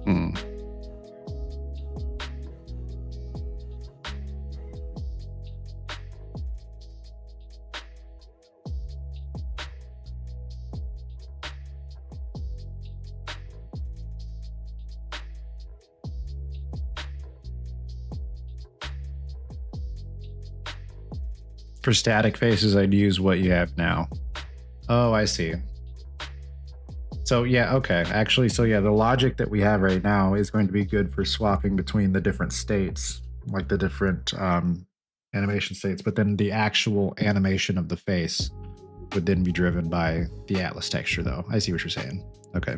Hmm. For static faces, I'd use what you have now. Oh, I see. So yeah, okay. Actually, so yeah, the logic that we have right now is going to be good for swapping between the different states, like the different animation states. But then the actual animation of the face would then be driven by the Atlas texture, though. I see what you're saying. Okay.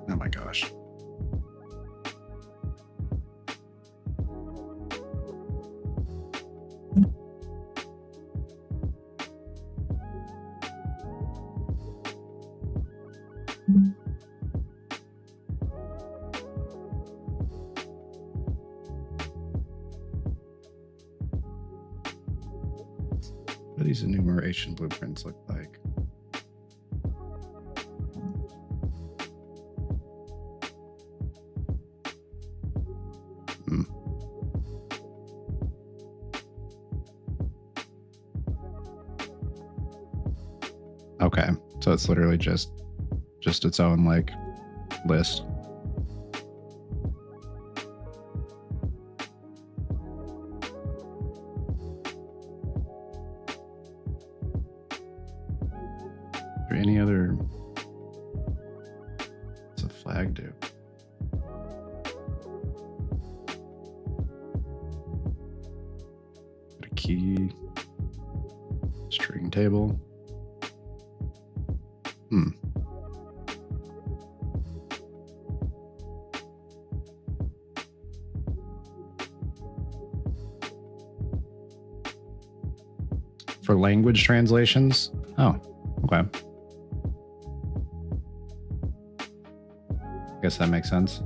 Oh my gosh. What do these enumeration blueprints look like? Okay, so it's literally just its own like list. Is there any other? What's a flag do? Got a key, string table. For language translations? Oh, okay. I guess that makes sense.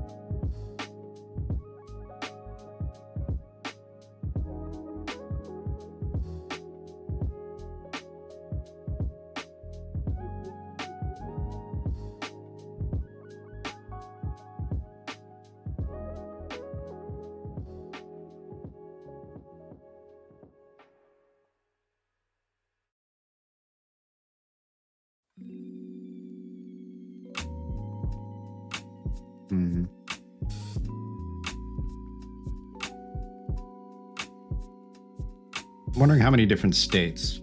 Mm-hmm. I'm wondering how many different states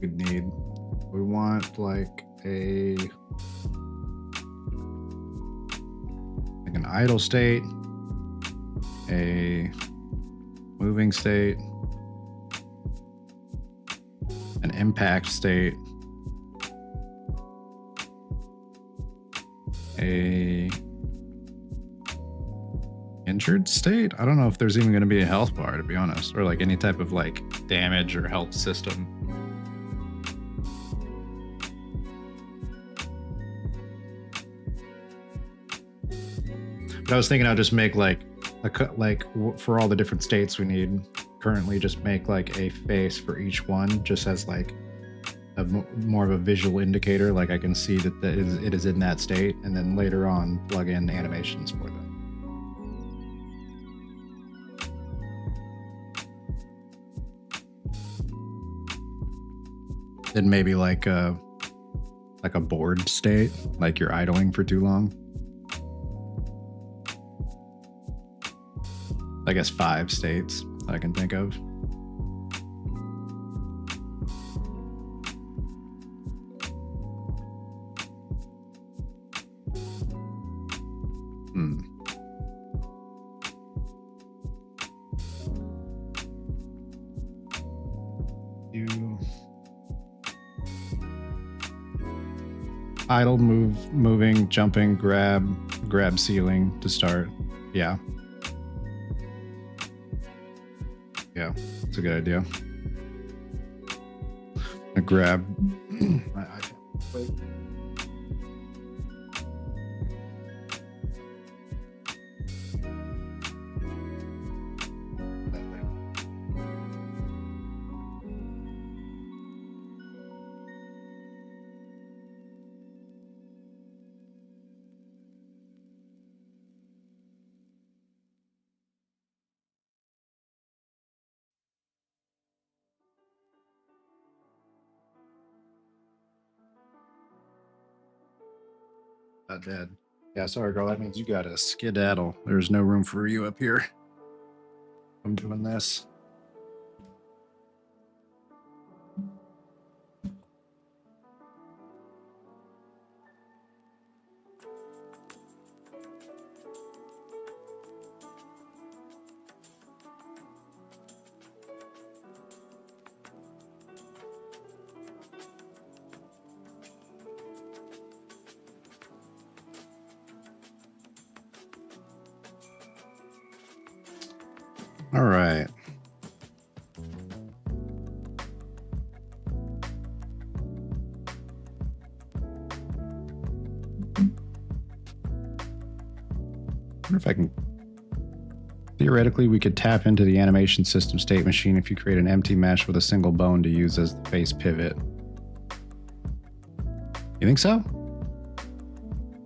we'd need. We want like an idle state, a moving state, an impact state, a injured state. I don't know if there's even going to be a health bar, to be honest, or like any type of like damage or health system. But I was thinking I'll just make like for all the different states we need currently, just make like a face for each one, just as like more of a visual indicator, like I can see that it is in that state, and then later on plug in animations for them. Then maybe like a bored state, like you're idling for too long. I guess 5 states I can think of. idle, moving, jumping, grab ceiling to start. Yeah. Yeah, it's a good idea. I grab. Wait. Not dead. Yeah, sorry, girl. That means you got to skedaddle. There's no room for you up here. I'm doing this. All right. I wonder if I can. Theoretically, we could tap into the animation system state machine if you create an empty mesh with a single bone to use as the face pivot. You think so?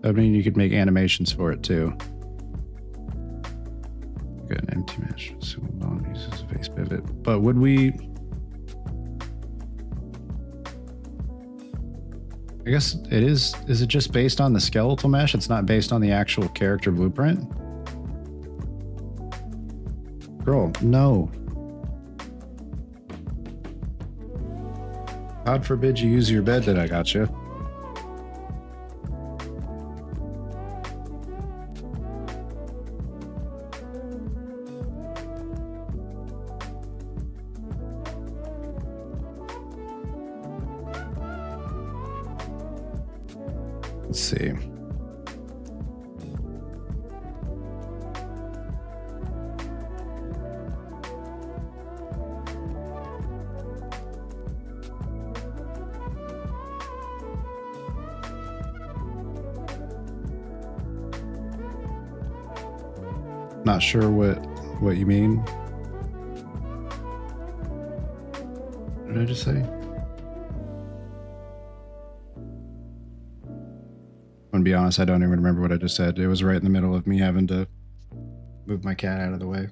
I mean, you could make animations for it too. Got an empty mesh with a single bone to use as a face pivot. But would we? I guess it is. Is it just based on the skeletal mesh? It's not based on the actual character blueprint? Girl, no. God forbid you use your bed that I got you. Let's see. Not sure what you mean. What did I just say? I'm gonna be honest, I don't even remember what I just said. It was right in the middle of me having to move my cat out of the way.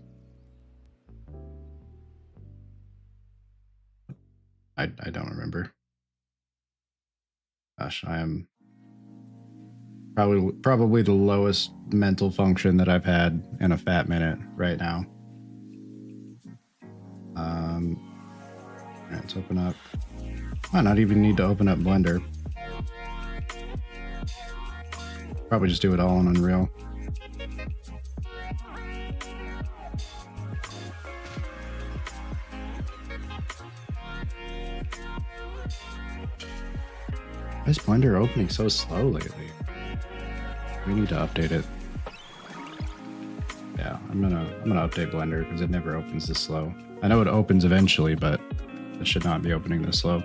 I don't remember. Gosh, I am probably the lowest mental function that I've had in a fat minute right now. All right, let's open up. Might not even need to open up Blender. Probably just do it all in Unreal. Why is Blender opening so slow lately? We need to update it. Yeah, I'm gonna update Blender because it never opens this slow. I know it opens eventually, but it should not be opening this slow.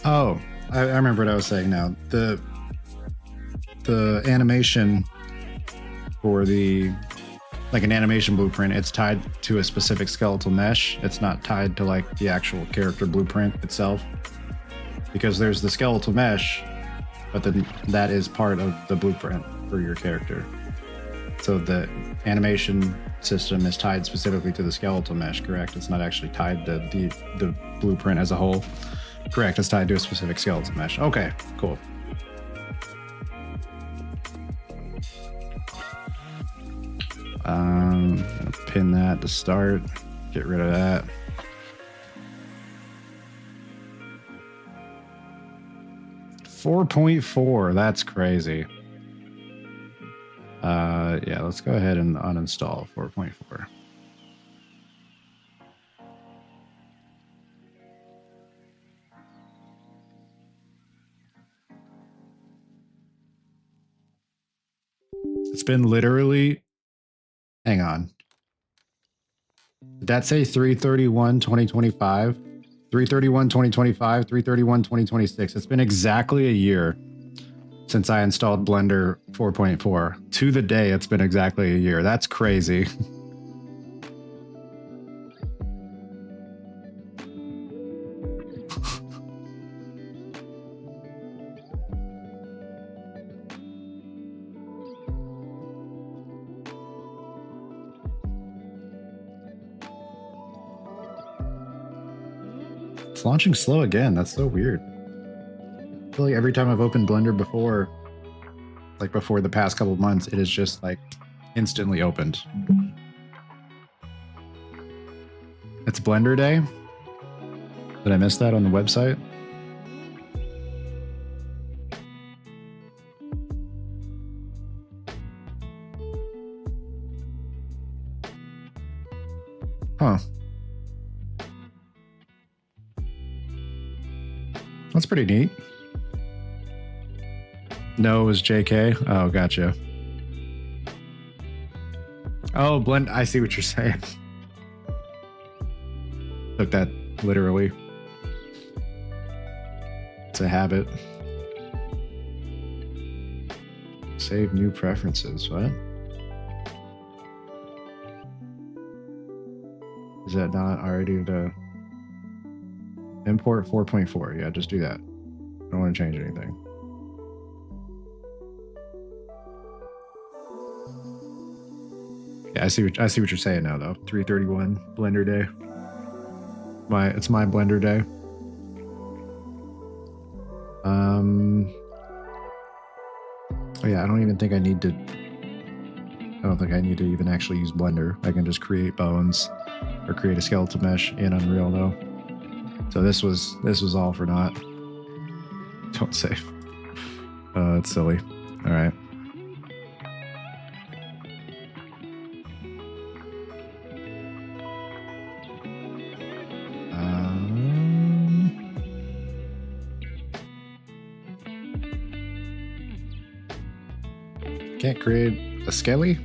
Oh, I remember what I was saying now. The animation for the, like an animation blueprint, it's tied to a specific skeletal mesh. It's not tied to like the actual character blueprint itself. Because there's the skeletal mesh, but then that is part of the blueprint. for your character. So the animation system is tied specifically to the skeletal mesh, correct? It's not actually tied to the blueprint as a whole. Correct, it's tied to a specific skeletal mesh. Okay, cool. I'm gonna pin that to start. Get rid of that. .4, that's crazy. Yeah, let's go ahead and uninstall 4.4. It's been literally, hang on. Did that say 3/31/2025? 3/31/2025, 3/31/2026. It's been exactly a year since I installed Blender 4.4. To the day, it's been exactly a year. That's crazy. It's launching slow again. That's so weird. I feel like every time I've opened Blender before, like before the past couple of months, it is just like instantly opened. It's Blender Day. Did I miss that on the website? Huh. That's pretty neat. No, it was JK. Oh, gotcha. Oh, Blend. I see what you're saying. Took that literally. It's a habit. Save new preferences. What? Is that not already the import 4.4? Yeah, just do that. I don't want to change anything. Yeah, I see what you're saying now though. 3/31 Blender Day. It's my Blender Day. Oh yeah, I don't think I need to even actually use Blender. I can just create bones or create a skeletal mesh in Unreal though. So this was all for naught. Don't save. It's silly. All right. Can't create a skelly?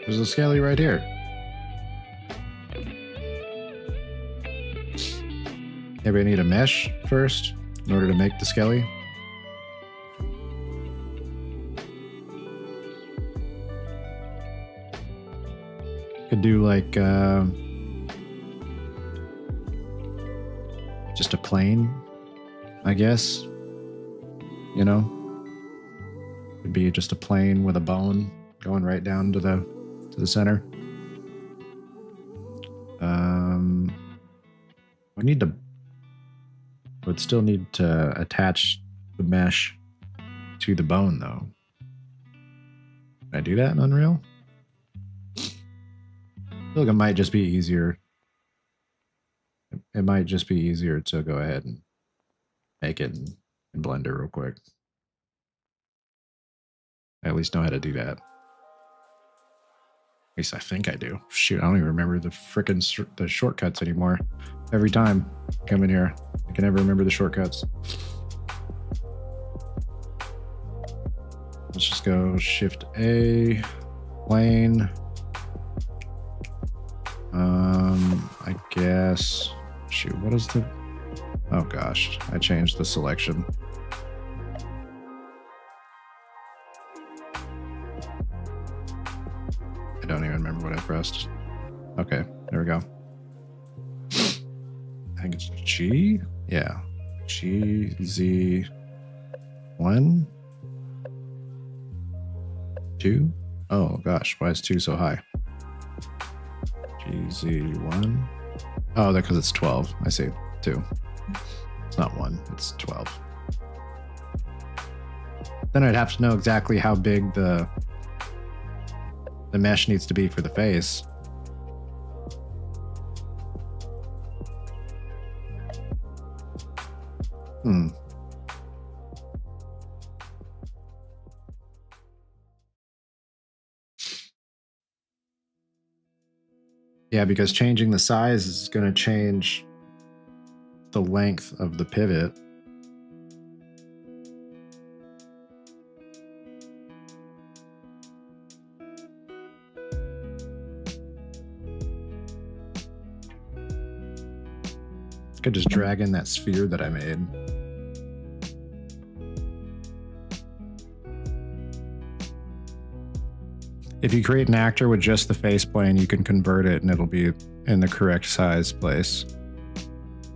There's a skelly right here. Maybe I need a mesh first in order to make the skelly. Could do like just a plane, I guess. You know, it'd be just a plane with a bone going right down to the center. Would still need to attach the mesh to the bone though. Can I do that in Unreal? I feel like it might just be easier. It might just be easier to go ahead and make it in Blender real quick. I at least know how to do that. At least I think I do. Shoot, I don't even remember the frickin' the shortcuts anymore. Every time I come in here, I can never remember the shortcuts. Let's just go Shift A, plane. I guess. Shoot, what is the? Oh gosh, I changed the selection. I don't even remember what I pressed. Okay, there we go. think it's G. Yeah. GZ1. 2. Oh gosh, why is 2 so high? GZ1. Oh, that's because it's 12. I see. 2. It's not 1, it's 12. Then I'd have to know exactly how big the mesh needs to be for the face. Yeah, because changing the size is going to change the length of the pivot. I could just drag in that sphere that I made. If you create an actor with just the face plane, you can convert it and it'll be in the correct size place.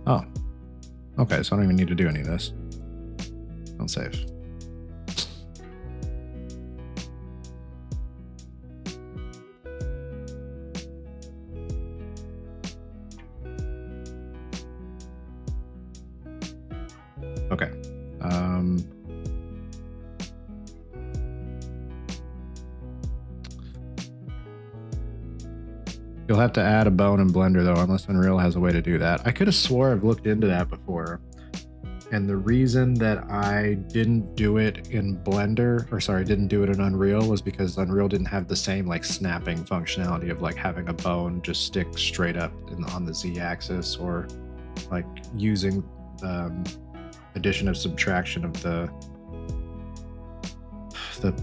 Oh, okay, so I don't even need to do any of this. Don't save. Okay. You'll have to add a bone in Blender though, unless Unreal has a way to do that. I could have swore I've looked into that before. And the reason that I didn't do it in Blender, or sorry, didn't do it in Unreal, was because Unreal didn't have the same like snapping functionality of like having a bone just stick straight up on the Z-axis, or like using addition of subtraction of the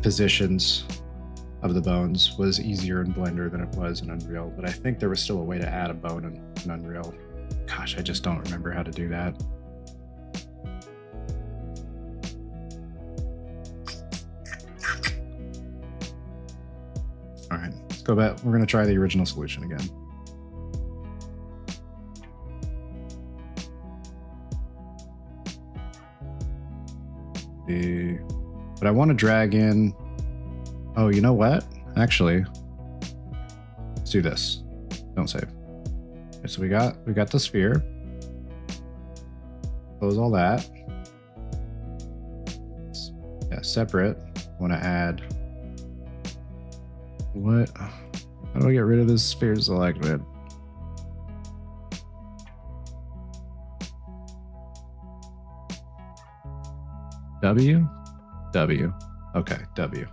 positions of the bones was easier in Blender than it was in Unreal, but I think there was still a way to add a bone in Unreal. Gosh, I just don't remember how to do that. All right, let's go back. We're going to try the original solution again. But I want to drag in. Oh, you know what? Actually, let's do this. Don't save. Okay, so we got the sphere. Close all that. Yeah, separate. I want to add. What? How do I get rid of this sphere selected? W? W. Okay, W.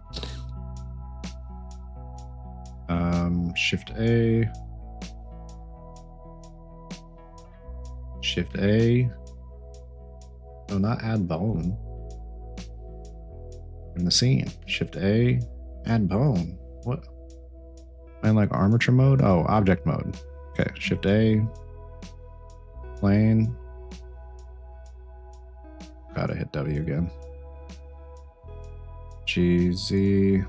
Shift A. Shift A. No, not add bone. In the scene. Shift A. Add bone. What? And like armature mode? Oh, object mode. Okay, Shift A. Plane. Gotta hit W again. GZ.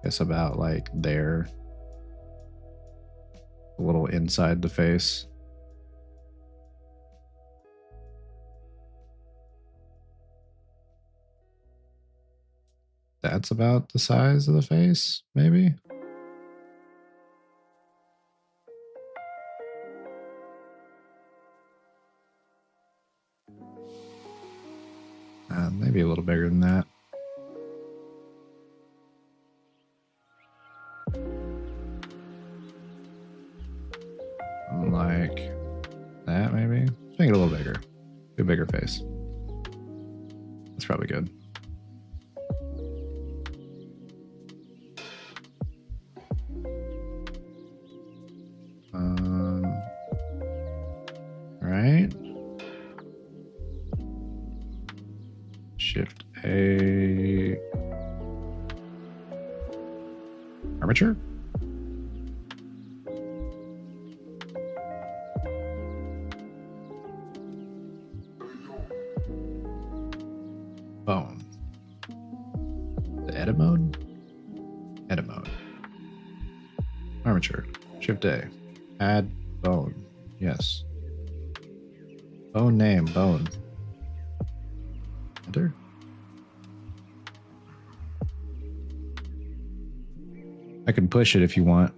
Guess about like there. A little inside the face. That's about the size of the face, maybe? Maybe a little bigger than that. Like that, maybe? Make it a little bigger. Do a bigger face. That's probably good. Right. Shift A. Armature? Bone. The edit mode? Edit mode. Armature. Shift A. Add Bone. Yes. Bone name. Bone. Enter. I can push it if you want.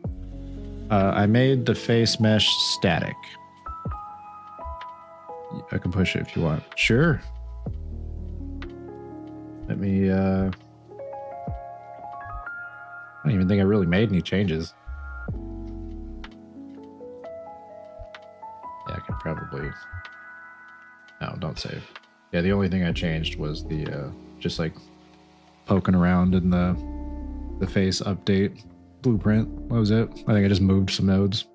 I made the face mesh static. I can push it if you want. Sure. Let me, I don't even think I really made any changes. Yeah, I can probably, no, don't save. Yeah, the only thing I changed was the, just like poking around in the face update blueprint. What was it? I think I just moved some nodes.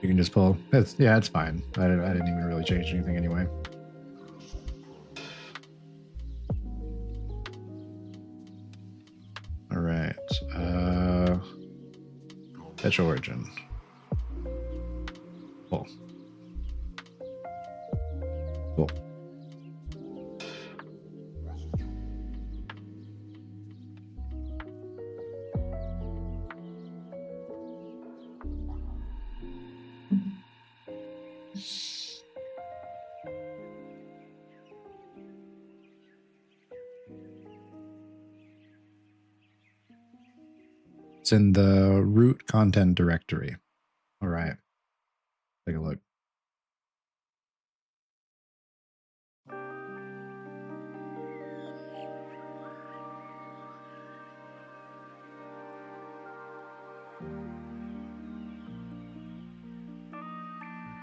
You can just pull. Yeah, it's fine. I didn't even really change anything anyway. All right. Fetch origin. Cool. Cool. It's in the root content directory. All right. Take a look.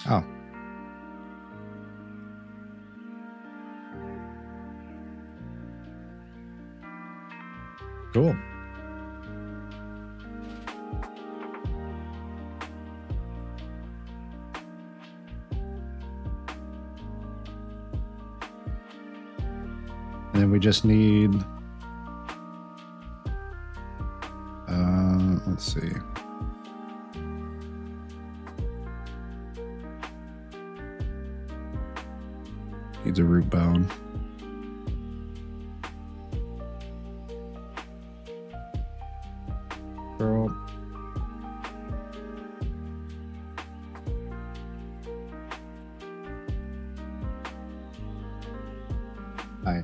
Oh. Cool. And then we just need, let's see. Needs a root bone. Girl. Hi.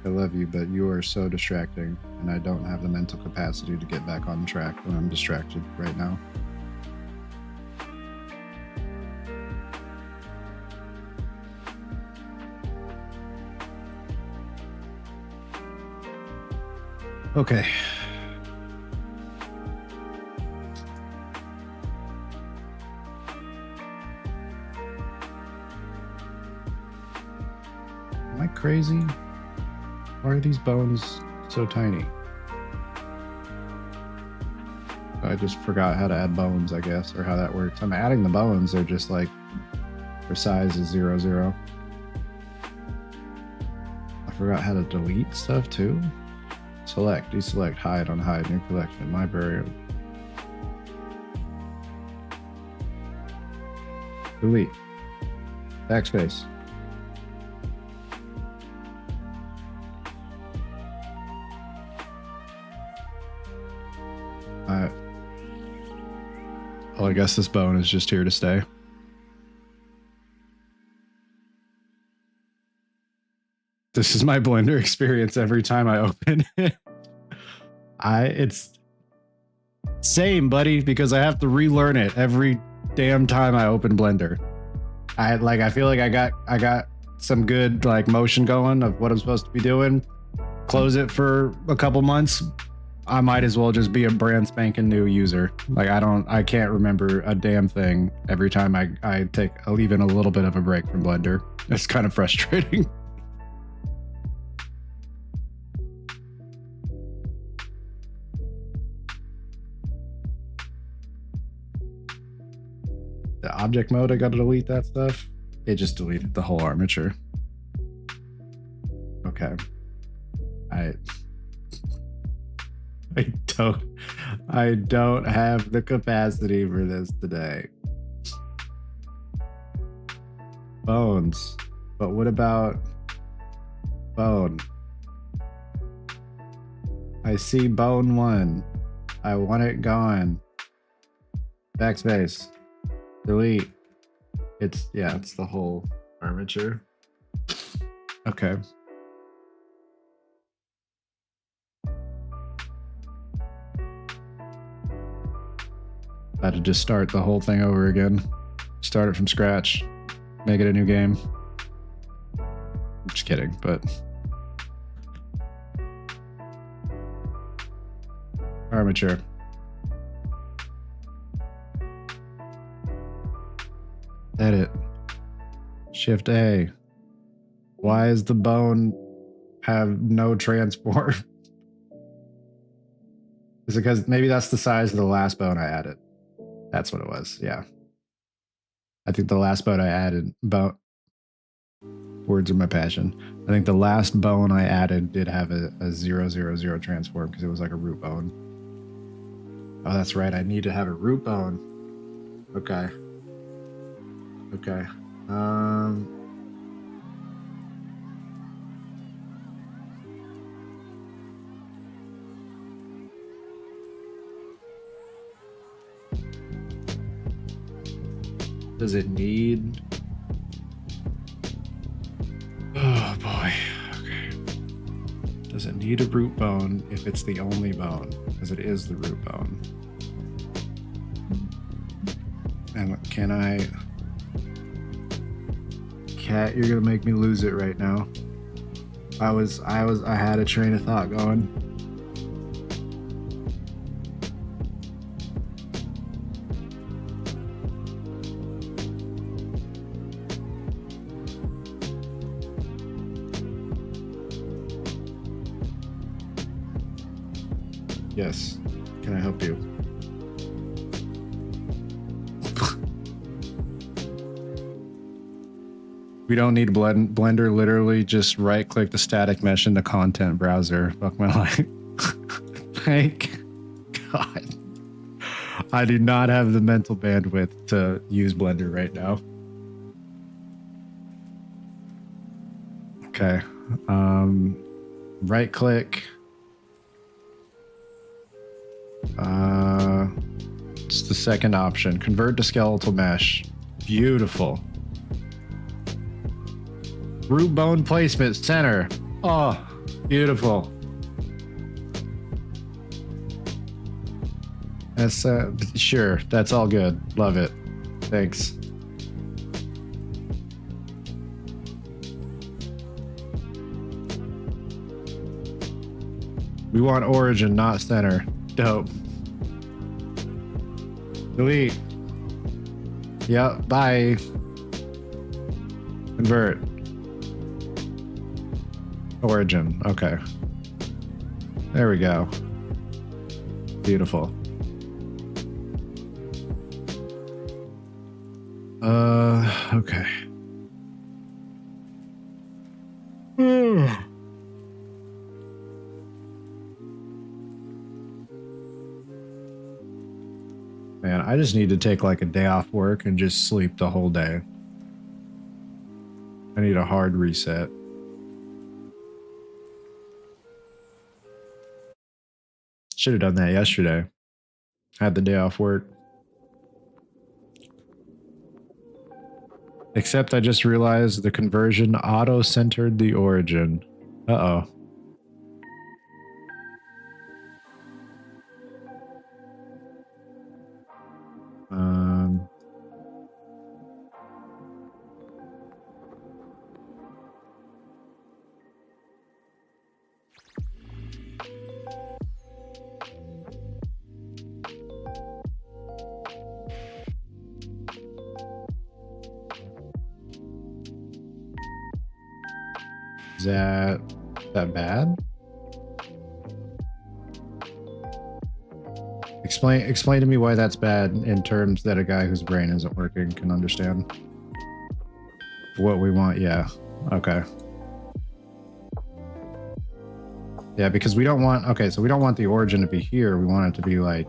I love you, but you are so distracting, and I don't have the mental capacity to get back on track when I'm distracted right now. Okay. Am I crazy? Why are these bones so tiny? I just forgot how to add bones, I guess, or how that works. I'm adding the bones, they're just like, their size is 0, 0. I forgot how to delete stuff too. Select, deselect, hide, unhide, new collection, library. Delete. Backspace. Well, I guess this bone is just here to stay. This is my Blender experience every time I open it. It's same, buddy, because I have to relearn it every damn time I open Blender. I feel like I got some good like motion going of what I'm supposed to be doing. Close it for a couple months. I might as well just be a brand spanking new user. Like I can't remember a damn thing every time I take even a little bit of a break from Blender. It's kind of frustrating. The object mode, I gotta delete that stuff. It just deleted the whole armature. Okay. I don't have the capacity for this today. Bones. But what about bone? I see bone 1. I want it gone. Backspace. Delete. It's the whole armature. Okay. I had to just start the whole thing over again. Start it from scratch. Make it a new game. I'm just kidding, but... Armature. Edit. Shift A. Why is the bone have no transport? Is it because maybe that's the size of the last bone I added? That's what it was. Yeah. I think the last bone I added, words are my passion. I think the last bone I added did have a 0, 0, 0 transform because it was like a root bone. Oh, that's right. I need to have a root bone. Okay. Okay. Does it need... Oh boy. Okay. Does it need a root bone if it's the only bone? Because it is the root bone. And can I... Cat, you're gonna make me lose it right now. I had a train of thought going. Yes. Can I help you? We don't need Blender. Literally just right click the static mesh in the content browser. Fuck my life. Thank God. I do not have the mental bandwidth to use Blender right now. Okay. Right click. It's the second option. Convert to skeletal mesh. Beautiful. Root bone placement center. Oh, beautiful. That's sure. That's all good. Love it. Thanks. We want origin, not center. Dope. Delete. Yep. Bye. Convert. Origin. Okay. There we go. Beautiful. Okay. Man, I just need to take like a day off work and just sleep the whole day. I need a hard reset. Should have done that yesterday. Had the day off work. Except I just realized the conversion auto-centered the origin. Uh-oh. Is that bad? Explain to me why that's bad in terms that a guy whose brain isn't working can understand. What we want, yeah. Okay. Yeah, because we don't want, okay, so we don't want the origin to be here. We want it to be like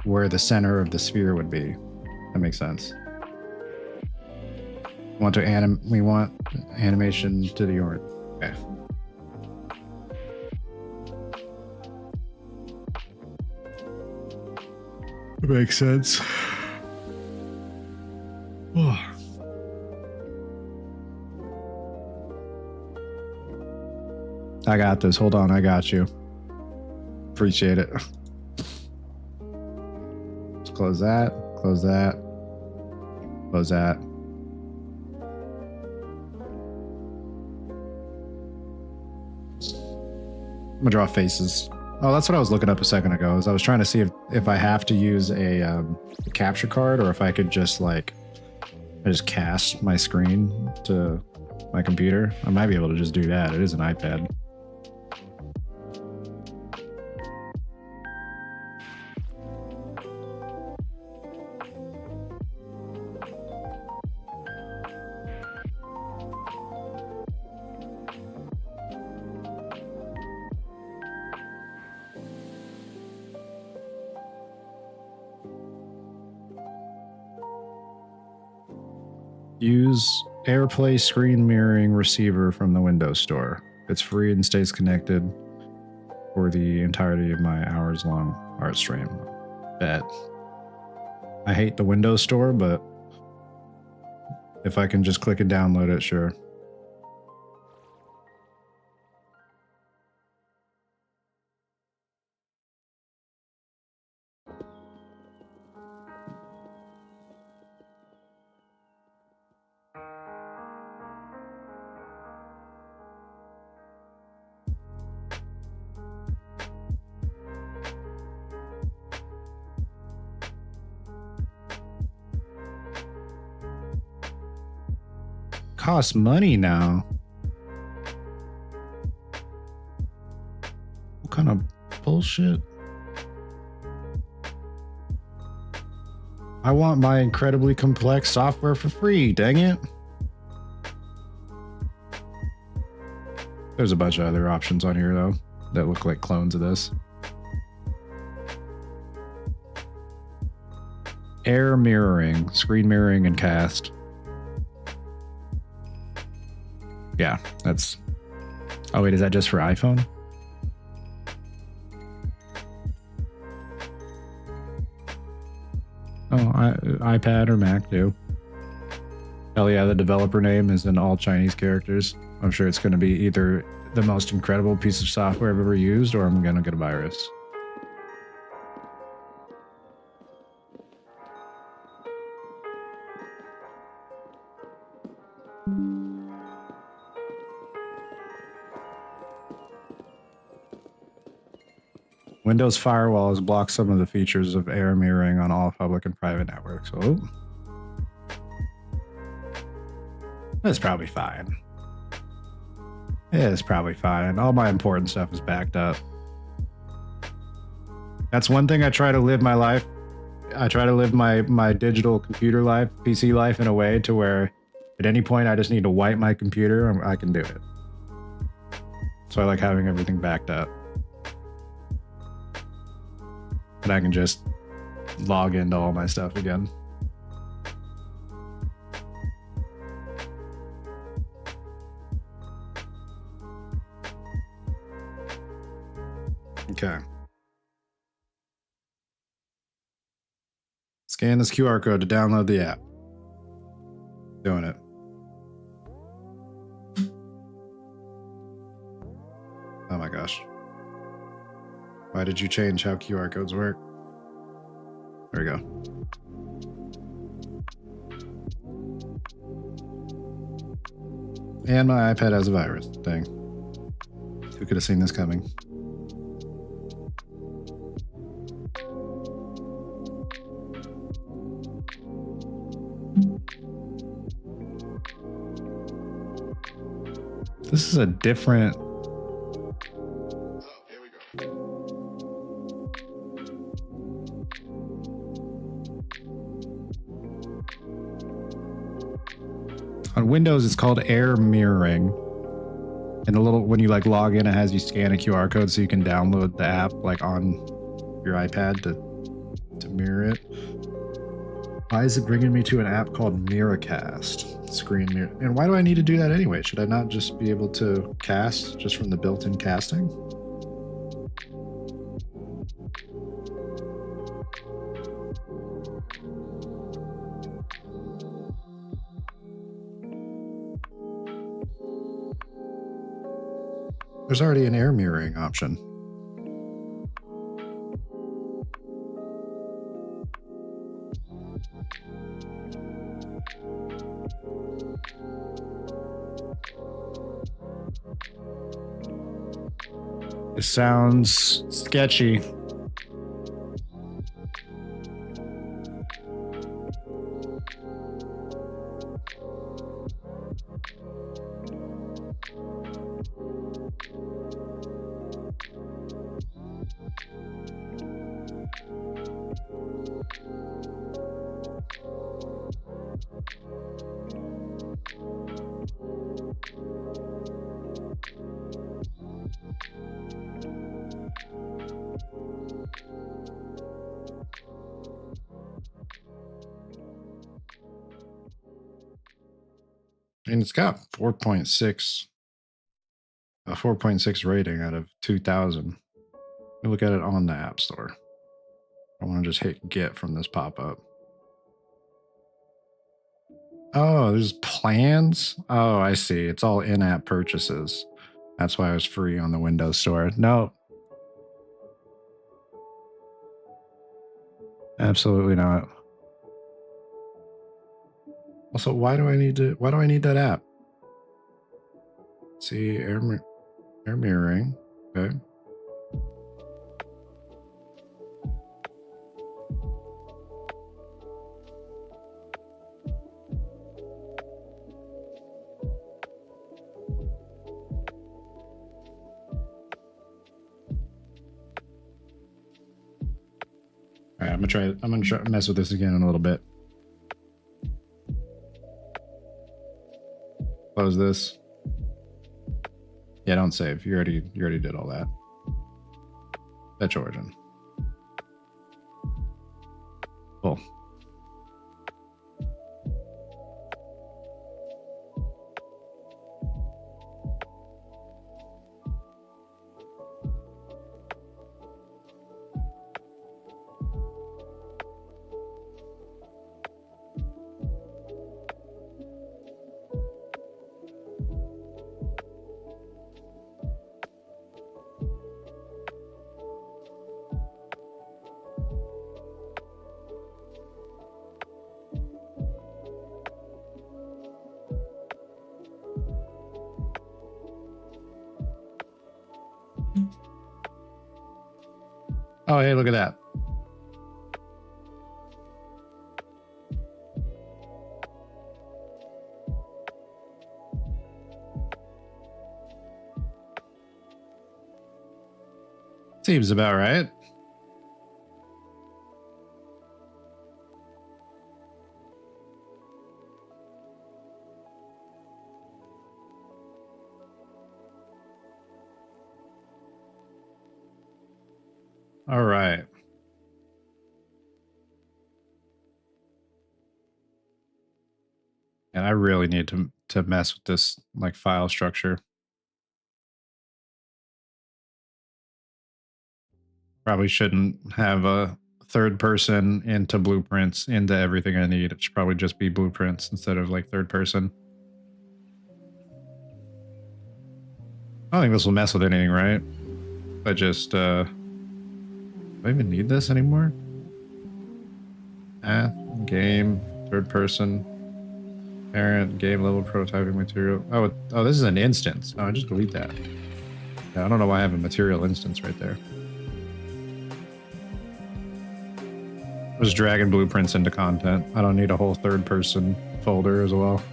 where the center of the sphere would be. That makes sense. We want animation to the origin. Okay. Makes sense. I got this. Hold on, I got you. Appreciate it. Let's close that. Close that. Close that. I'm gonna draw faces. Oh, that's what I was looking up a second ago. Is I was trying to see if I have to use a capture card or if I could just like I just cast my screen to my computer. I might be able to just do that. It is an iPad. Use AirPlay screen mirroring receiver from the Windows Store. It's free and stays connected for the entirety of my hours-long art stream. Bet. I hate the Windows Store, but if I can just click and download it, sure. Costs money now. What kind of bullshit? I want my incredibly complex software for free, dang it. There's a bunch of other options on here though that look like clones of this. Air mirroring, screen mirroring, and cast. Yeah, that's... Oh wait, is that just for iPhone? Oh, iPad or Mac too. Hell yeah, the developer name is in all Chinese characters. I'm sure it's going to be either the most incredible piece of software I've ever used or I'm going to get a virus. Windows firewalls block some of the features of air mirroring on all public and private networks. Oh. That's probably fine. Yeah, it's probably fine. All my important stuff is backed up. That's one thing I try to live my life. I try to live my digital computer life, PC life in a way to where at any point I just need to wipe my computer and I can do it. So I like having everything backed up. And I can just log into all my stuff again. Okay. Scan this QR code to download the app. Doing it. Oh my gosh. Why did you change how QR codes work? There we go. And my iPad has a virus. Dang. Who could have seen this coming? This is a different... On Windows, it's called air mirroring. And the little, when you like log in, it has you scan a QR code so you can download the app like on your iPad to mirror it. Why is it bringing me to an app called Miracast? Screen mirror. And why do I need to do that anyway? Should I not just be able to cast just from the built-in casting? There's already an air mirroring option. It sounds sketchy. And it's got 4.6, a 4.6 rating out of 2000. We look at it on the App Store. I want to just hit get from this pop-up. Oh, there's plans? Oh, I see. It's all in-app purchases. That's why it was free on the Windows Store. No. Absolutely not. Also, why do I need that app? See, air mirroring. Okay. All right, I'm gonna try mess with this again in a little bit. Close this. Yeah, don't save. You already did all that. Fetch origin. Cool. Oh, hey, look at that. Seems about right. All right. And I really need to mess with this like file structure. Probably shouldn't have a third person into blueprints into everything I need. It should probably just be blueprints instead of like third person. I don't think this will mess with anything, right? I just do I even need this anymore? Game, third person, parent, game level prototyping material. Oh, this is an instance. Oh, I just delete that. Yeah, I don't know why I have a material instance right there. I was dragging blueprints into content. I don't need a whole third person folder as well.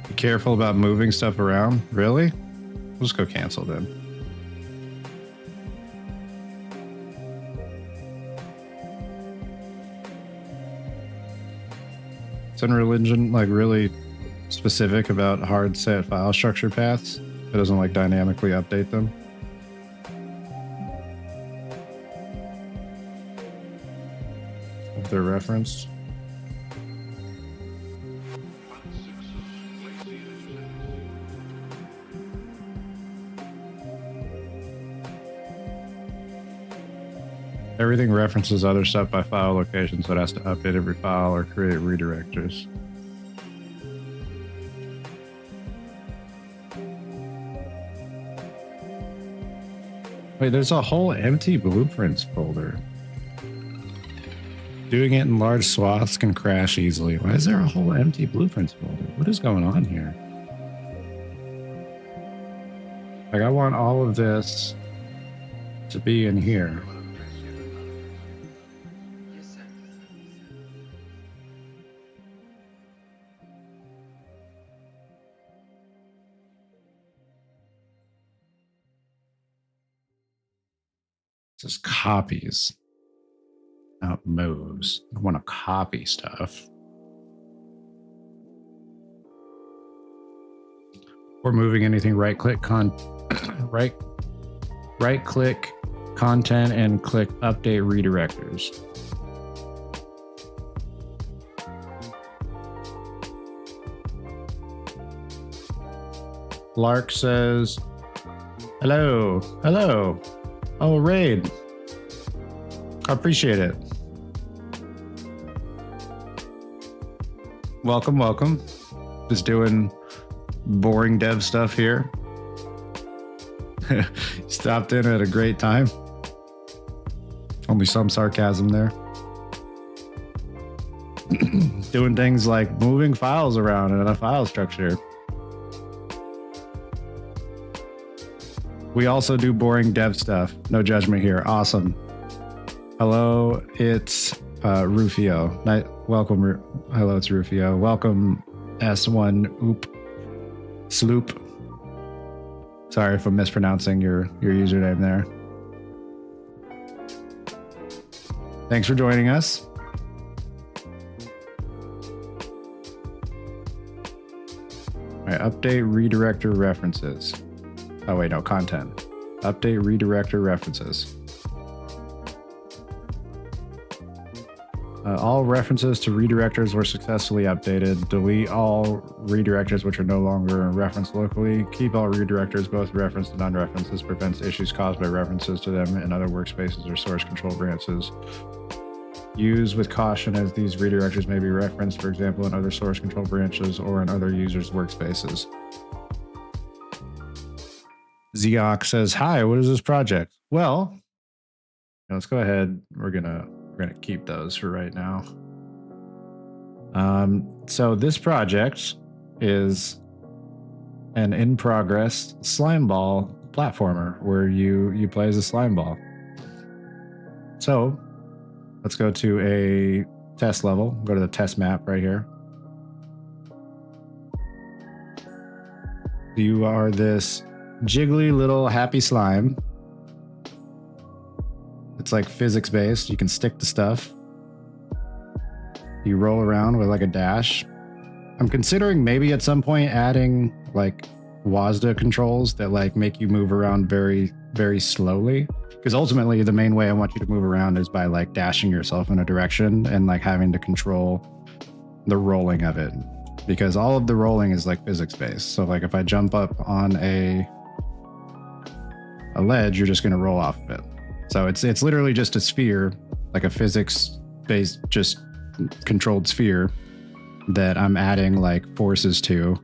Be careful about moving stuff around. Really? We'll just go cancel then. Is Unreal like really specific about hard set file structure paths? It doesn't like dynamically update them. If they're referenced. Everything references other stuff by file location, so it has to update every file or create redirectors. Wait, there's a whole empty blueprints folder. Doing it in large swaths can crash easily. Why is there a whole empty blueprints folder? What is going on here? Like, I want all of this to be in here. This is copies, not moves. I want to copy stuff. Or moving anything, right-click right-click content and click update redirectors. Lark says, hello, hello. Oh, raid. I appreciate it. Welcome, welcome. Just doing boring dev stuff here. Stopped in at a great time. Only some sarcasm there. Doing things like moving files around in a file structure. We also do boring dev stuff. No judgment here. Awesome. Hello, it's Rufio. Welcome. Hello, it's Rufio. Welcome, S1 Oop Sloop. Sorry if I'm mispronouncing your username there. Thanks for joining us. All right, update redirector references. Oh, wait, no, content. Update redirector references. All references to redirectors were successfully updated. Delete all redirectors which are no longer referenced locally. Keep all redirectors, both referenced and unreferenced. This prevents issues caused by references to them in other workspaces or source control branches. Use with caution, as these redirectors may be referenced, for example, in other source control branches or in other users' workspaces. Zeok says, hi, what is this project? Well, let's go ahead. We're gonna keep those for right now. So this project is an in-progress slime ball platformer where you play as a slime ball. So let's go to a test level. Go to the test map right here. You are this jiggly little happy slime. It's like physics based. You can stick to stuff. You roll around with like a dash. I'm considering maybe at some point adding like WASD controls that like make you move around very, very slowly. Because ultimately the main way I want you to move around is by like dashing yourself in a direction and like having to control the rolling of it. Because all of the rolling is like physics based. So like if I jump up on a ledge, you're just going to roll off of it. So it's literally just a sphere, like a physics-based, just controlled sphere that I'm adding like forces to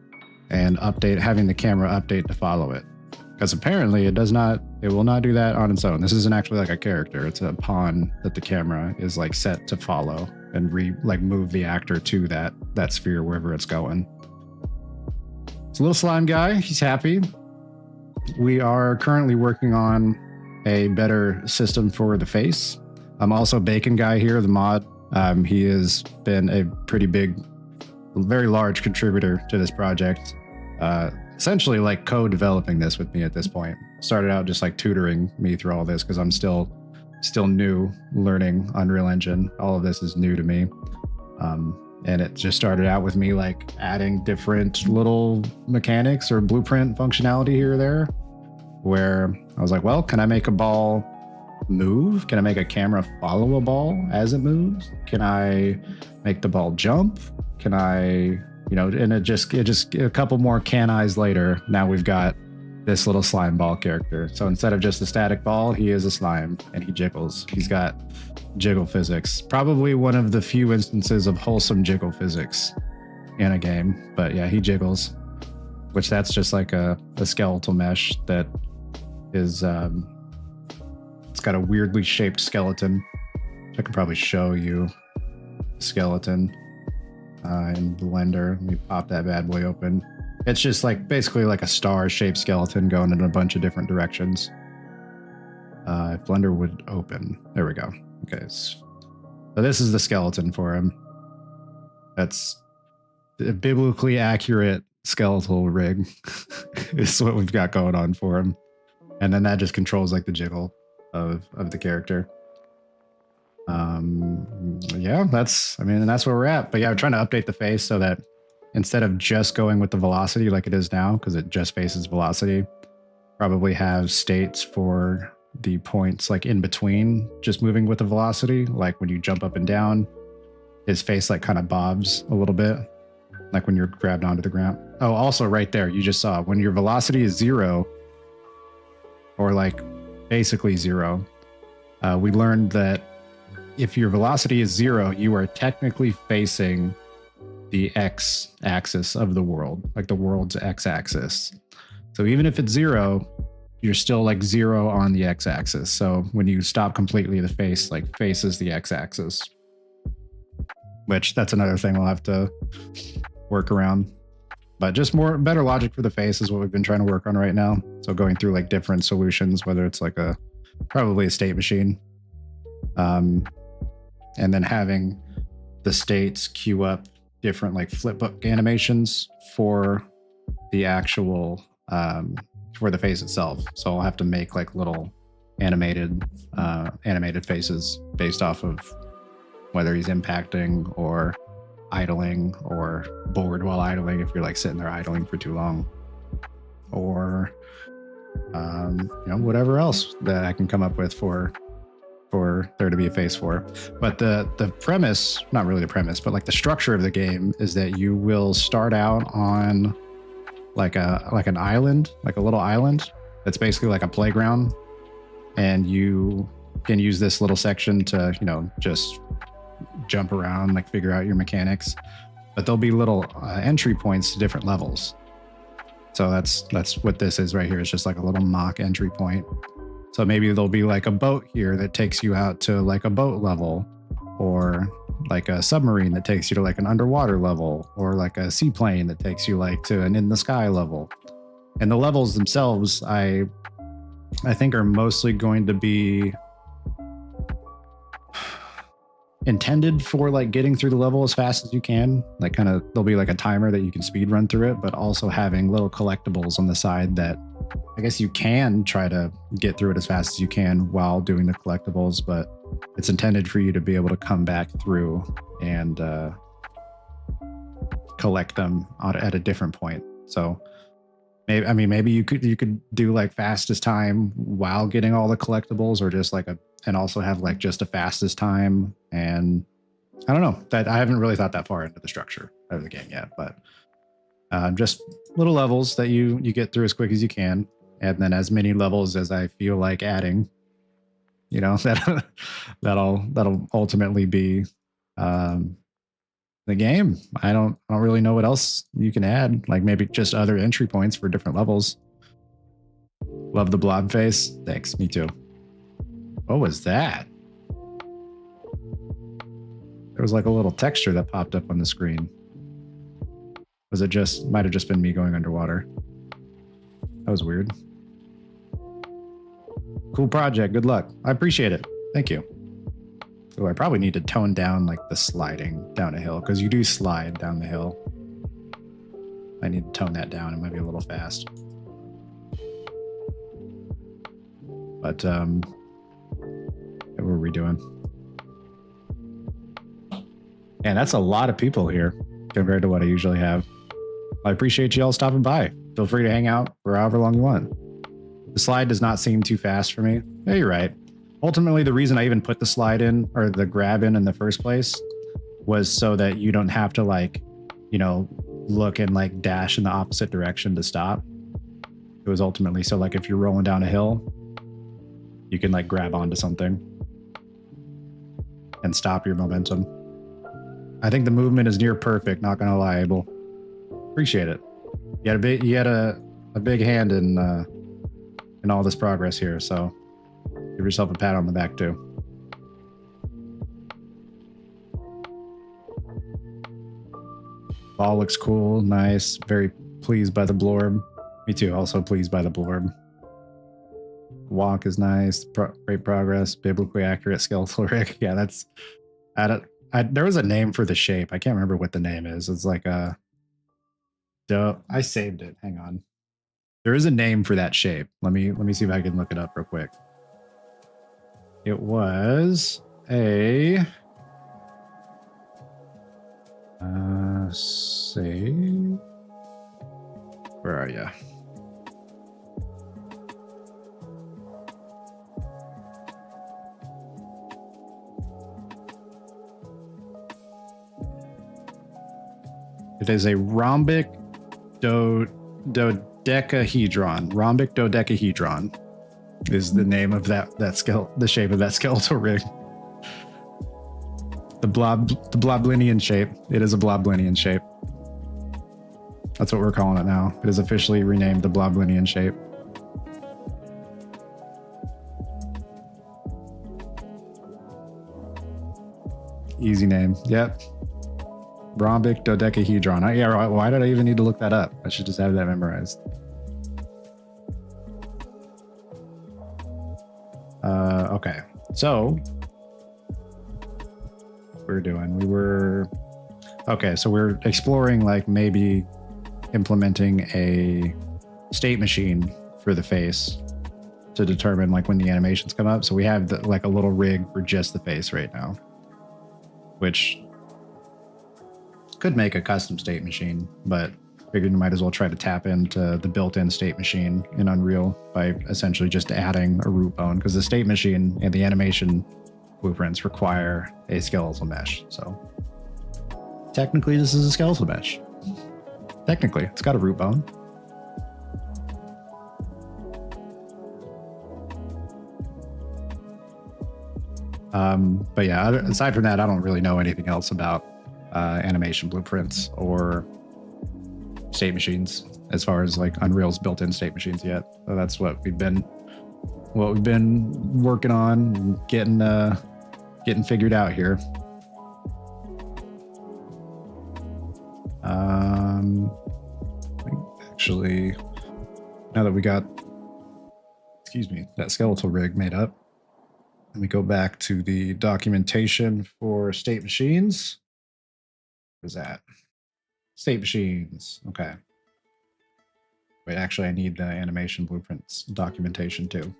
and having the camera update to follow it. Because apparently it will not do that on its own. This isn't actually like a character. It's a pawn that the camera is like set to follow and move the actor to that sphere wherever it's going. It's a little slime guy. He's happy. We are currently working on a better system for the face. I'm also Bacon Guy here, the mod. He has been a pretty big, very large contributor to this project. Essentially like co-developing this with me at this point. Started out just like tutoring me through all this because I'm still new learning Unreal Engine. All of this is new to me. And it just started out with me like adding different little mechanics or blueprint functionality here or there, where I was like, well, can I make a ball move? Can I make a camera follow a ball as it moves? Can I make the ball jump? Can I, and it just a couple more can I's later. Now we've got this little slime ball character. So instead of just a static ball, he is a slime and he jiggles. He's got jiggle physics. Probably one of the few instances of wholesome jiggle physics in a game. But yeah, he jiggles, which that's just like a skeletal mesh that is, it's got a weirdly shaped skeleton. I can probably show you the skeleton in Blender. Let me pop that bad boy open. It's just like basically like a star-shaped skeleton going in a bunch of different directions. If Blender would open, there we go. Okay, so this is the skeleton for him. That's a biblically accurate skeletal rig. Is what we've got going on for him, and then that just controls like the jiggle of the character. Yeah, that's that's where we're at. But yeah, we're trying to update the face so that instead of just going with the velocity like it is now, because it just faces velocity, probably have states for the points like in between just moving with the velocity. Like when you jump up and down, his face like kind of bobs a little bit, like when you're grabbed onto the ground. Oh, also right there, you just saw when your velocity is 0, or like basically 0, we learned that if your velocity is 0, you are technically facing the x-axis of the world, like the world's x-axis. So even if it's 0, you're still like 0 on the x-axis. So when you stop completely, the face like faces the x-axis, which that's another thing we'll have to work around. But just better logic for the face is what we've been trying to work on right now. So going through like different solutions, whether it's like probably a state machine, and then having the states queue up different like flipbook animations for the actual for the face itself. So I'll have to make like little animated faces based off of whether he's impacting or idling or bored while idling, if you're like sitting there idling for too long, or whatever else that I can come up with for there to be a face for. But the premise, not really the premise, but like the structure of the game is that you will start out on like an island, like a little island that's basically like a playground, and you can use this little section to just jump around, like figure out your mechanics. But there'll be little entry points to different levels. So that's what this is right here. It's just like a little mock entry point. So maybe there'll be like a boat here that takes you out to like a boat level, or like a submarine that takes you to like an underwater level, or like a seaplane that takes you like to an in the sky level. And the levels themselves, I think are mostly going to be intended for like getting through the level as fast as you can. Like there'll be like a timer that you can speed run through it, but also having little collectibles on the side that I guess you can try to get through it as fast as you can while doing the collectibles, but it's intended for you to be able to come back through and collect them at a different point. So maybe you could do like fastest time while getting all the collectibles, or just like and also have like just a fastest time. And I don't know, that I haven't really thought that far into the structure of the game yet, but just little levels that you get through as quick as you can, and then as many levels as I feel like adding, that'll ultimately be the game. I don't really know what else you can add, like maybe just other entry points for different levels. Love the blob face. Thanks, me too. What was that? There was like a little texture that popped up on the screen. Was it might have just been me going underwater? That was weird. Cool project. Good luck. I appreciate it. Thank you. Oh, I probably need to tone down like the sliding down a hill, because you do slide down the hill. I need to tone that down. It might be a little fast. But what were we doing? And that's a lot of people here compared to what I usually have. I appreciate you all stopping by. Feel free to hang out for however long you want. The slide does not seem too fast for me. Yeah, you're right. Ultimately, the reason I even put the slide in, or the grab in the first place, was so that you don't have to like, look and like dash in the opposite direction to stop. It was ultimately so like if you're rolling down a hill, you can like grab onto something and stop your momentum. I think the movement is near perfect, not gonna lie, Abel. Appreciate it. You had a big hand in all this progress here, so give yourself a pat on the back too. Ball looks cool, nice, very pleased by the blorb. Me too, also pleased by the blorb. Walk is nice, great progress, biblically accurate skeletal rig. Yeah, that's, there was a name for the shape. I can't remember what the name is. It's like a, I saved it, hang on. There is a name for that shape. Let me see if I can look it up real quick. It was a, save. Where are you? It is a rhombic dodecahedron. Rhombic dodecahedron is the name of that the shape of that skeletal rig. The bloblinian shape. It is a bloblinian shape. That's what we're calling it now. It is officially renamed the bloblinian shape. Easy name. Yep. Rhombic dodecahedron. Yeah, why did I even need to look that up? I should just have that memorized. Okay, so we're exploring like maybe implementing a state machine for the face to determine like when the animations come up. So we have like a little rig for just the face right now, which could make a custom state machine, but figured you might as well try to tap into the built-in state machine in Unreal by essentially just adding a root bone, because the state machine and the animation blueprints require a skeletal mesh. So technically this is a skeletal mesh. Technically, it's got a root bone. But yeah, aside from that, I don't really know anything else about animation blueprints or state machines as far as like Unreal's built-in state machines yet. So that's what we've been working on, getting figured out here. Actually, now that we got, that skeletal rig made up, let me go back to the documentation for state machines. Where's that? State machines. Okay. Wait, actually, I need the animation blueprints documentation too.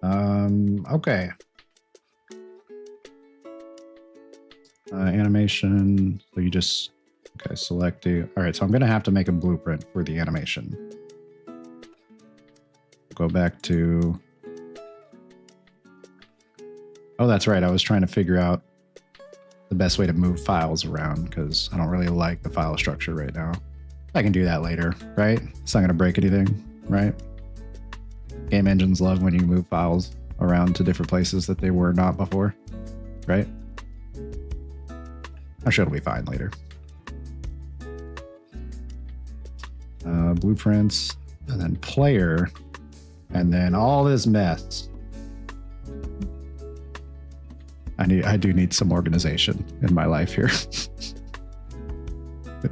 Okay. Animation. So you just, okay, select the, all right, so I'm going to have to make a blueprint for the animation. Go back to, oh, that's right. I was trying to figure out the best way to move files around because I don't really like the file structure right now. I can do that later, right? It's not going to break anything, right? Game engines love when you move files around to different places that they were not before, right? I'm sure it'll be fine later. Blueprints, and then player, and then all this mess. I do need some organization in my life here.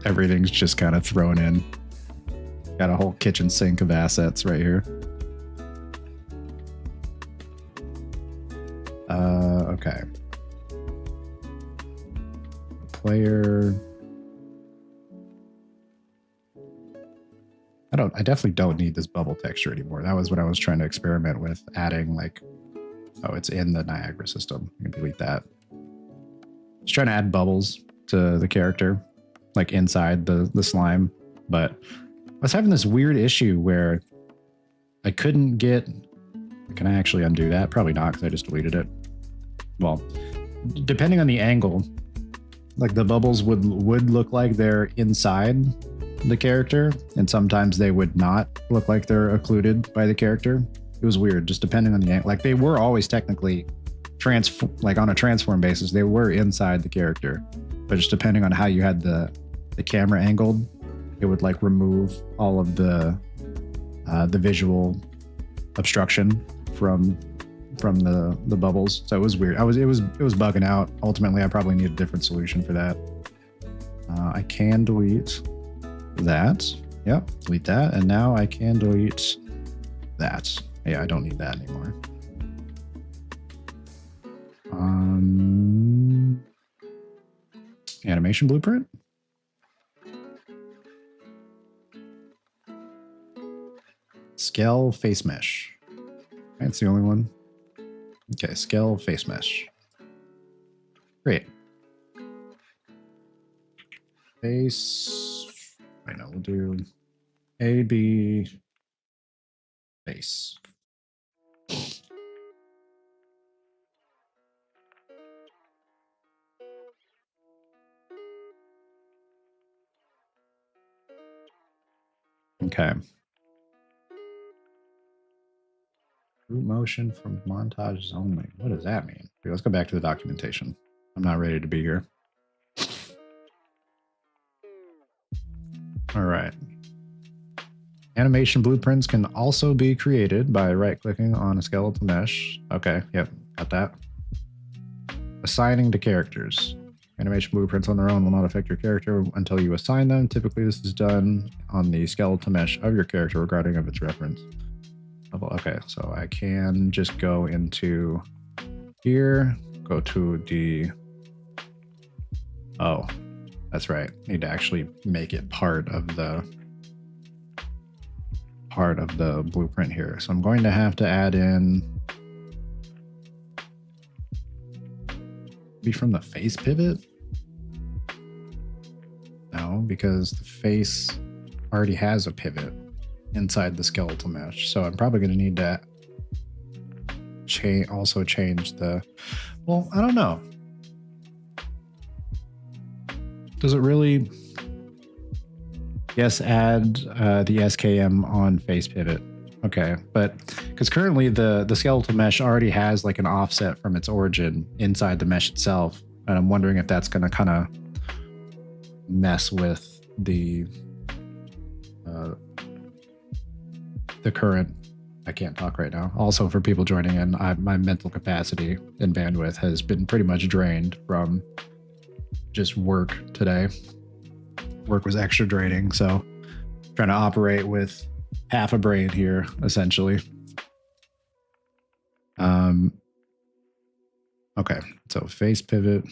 Everything's just kind of thrown in. Got a whole kitchen sink of assets right here. Okay. Player. I definitely don't need this bubble texture anymore. That was what I was trying to experiment with, adding like, oh, it's in the Niagara system. You can delete that. Just trying to add bubbles to the character, like inside the slime. But I was having this weird issue where I couldn't get, can I actually undo that? Probably not, because I just deleted it. Well, depending on the angle, like the bubbles would look like they're inside the character, and sometimes they would not look like they're occluded by the character. It was weird, just depending on the angle. Like they were always technically like on a transform basis, they were inside the character, but just depending on how you had the camera angled, it would like remove all of the visual obstruction from the bubbles. So it was weird. It was bugging out. Ultimately, I probably need a different solution for that. I can delete that. Yep, delete that. And now I can delete that. Yeah, I don't need that anymore. Animation blueprint. Scale face mesh. That's the only one. Okay, scale face mesh. Great. Face. I know, we'll do A, B, face. Okay. Root motion from montages only. What does that mean? Okay, let's go back to the documentation. I'm not ready to be here. All right. Animation blueprints can also be created by right-clicking on a skeletal mesh. Okay, yep, got that. Assigning to characters. Animation blueprints on their own will not affect your character until you assign them. Typically, this is done on the skeletal mesh of your character regarding of its reference. Okay, so I can just go into here, go to the... Oh, that's right. Need to actually make it part of the blueprint here. So I'm going to have to add in... Be from the face pivot? No, because the face already has a pivot inside the skeletal mesh. So I'm probably going to need to also change the... Well, I don't know. Does it really... Yes, add the SKM on face pivot. Okay, but because currently the skeletal mesh already has like an offset from its origin inside the mesh itself, and I'm wondering if that's going to kind of mess with the current... I can't talk right now. Also, for people joining in, my mental capacity and bandwidth has been pretty much drained from just work today. Work was extra draining, so trying to operate with half a brain here, essentially. Okay, so face pivot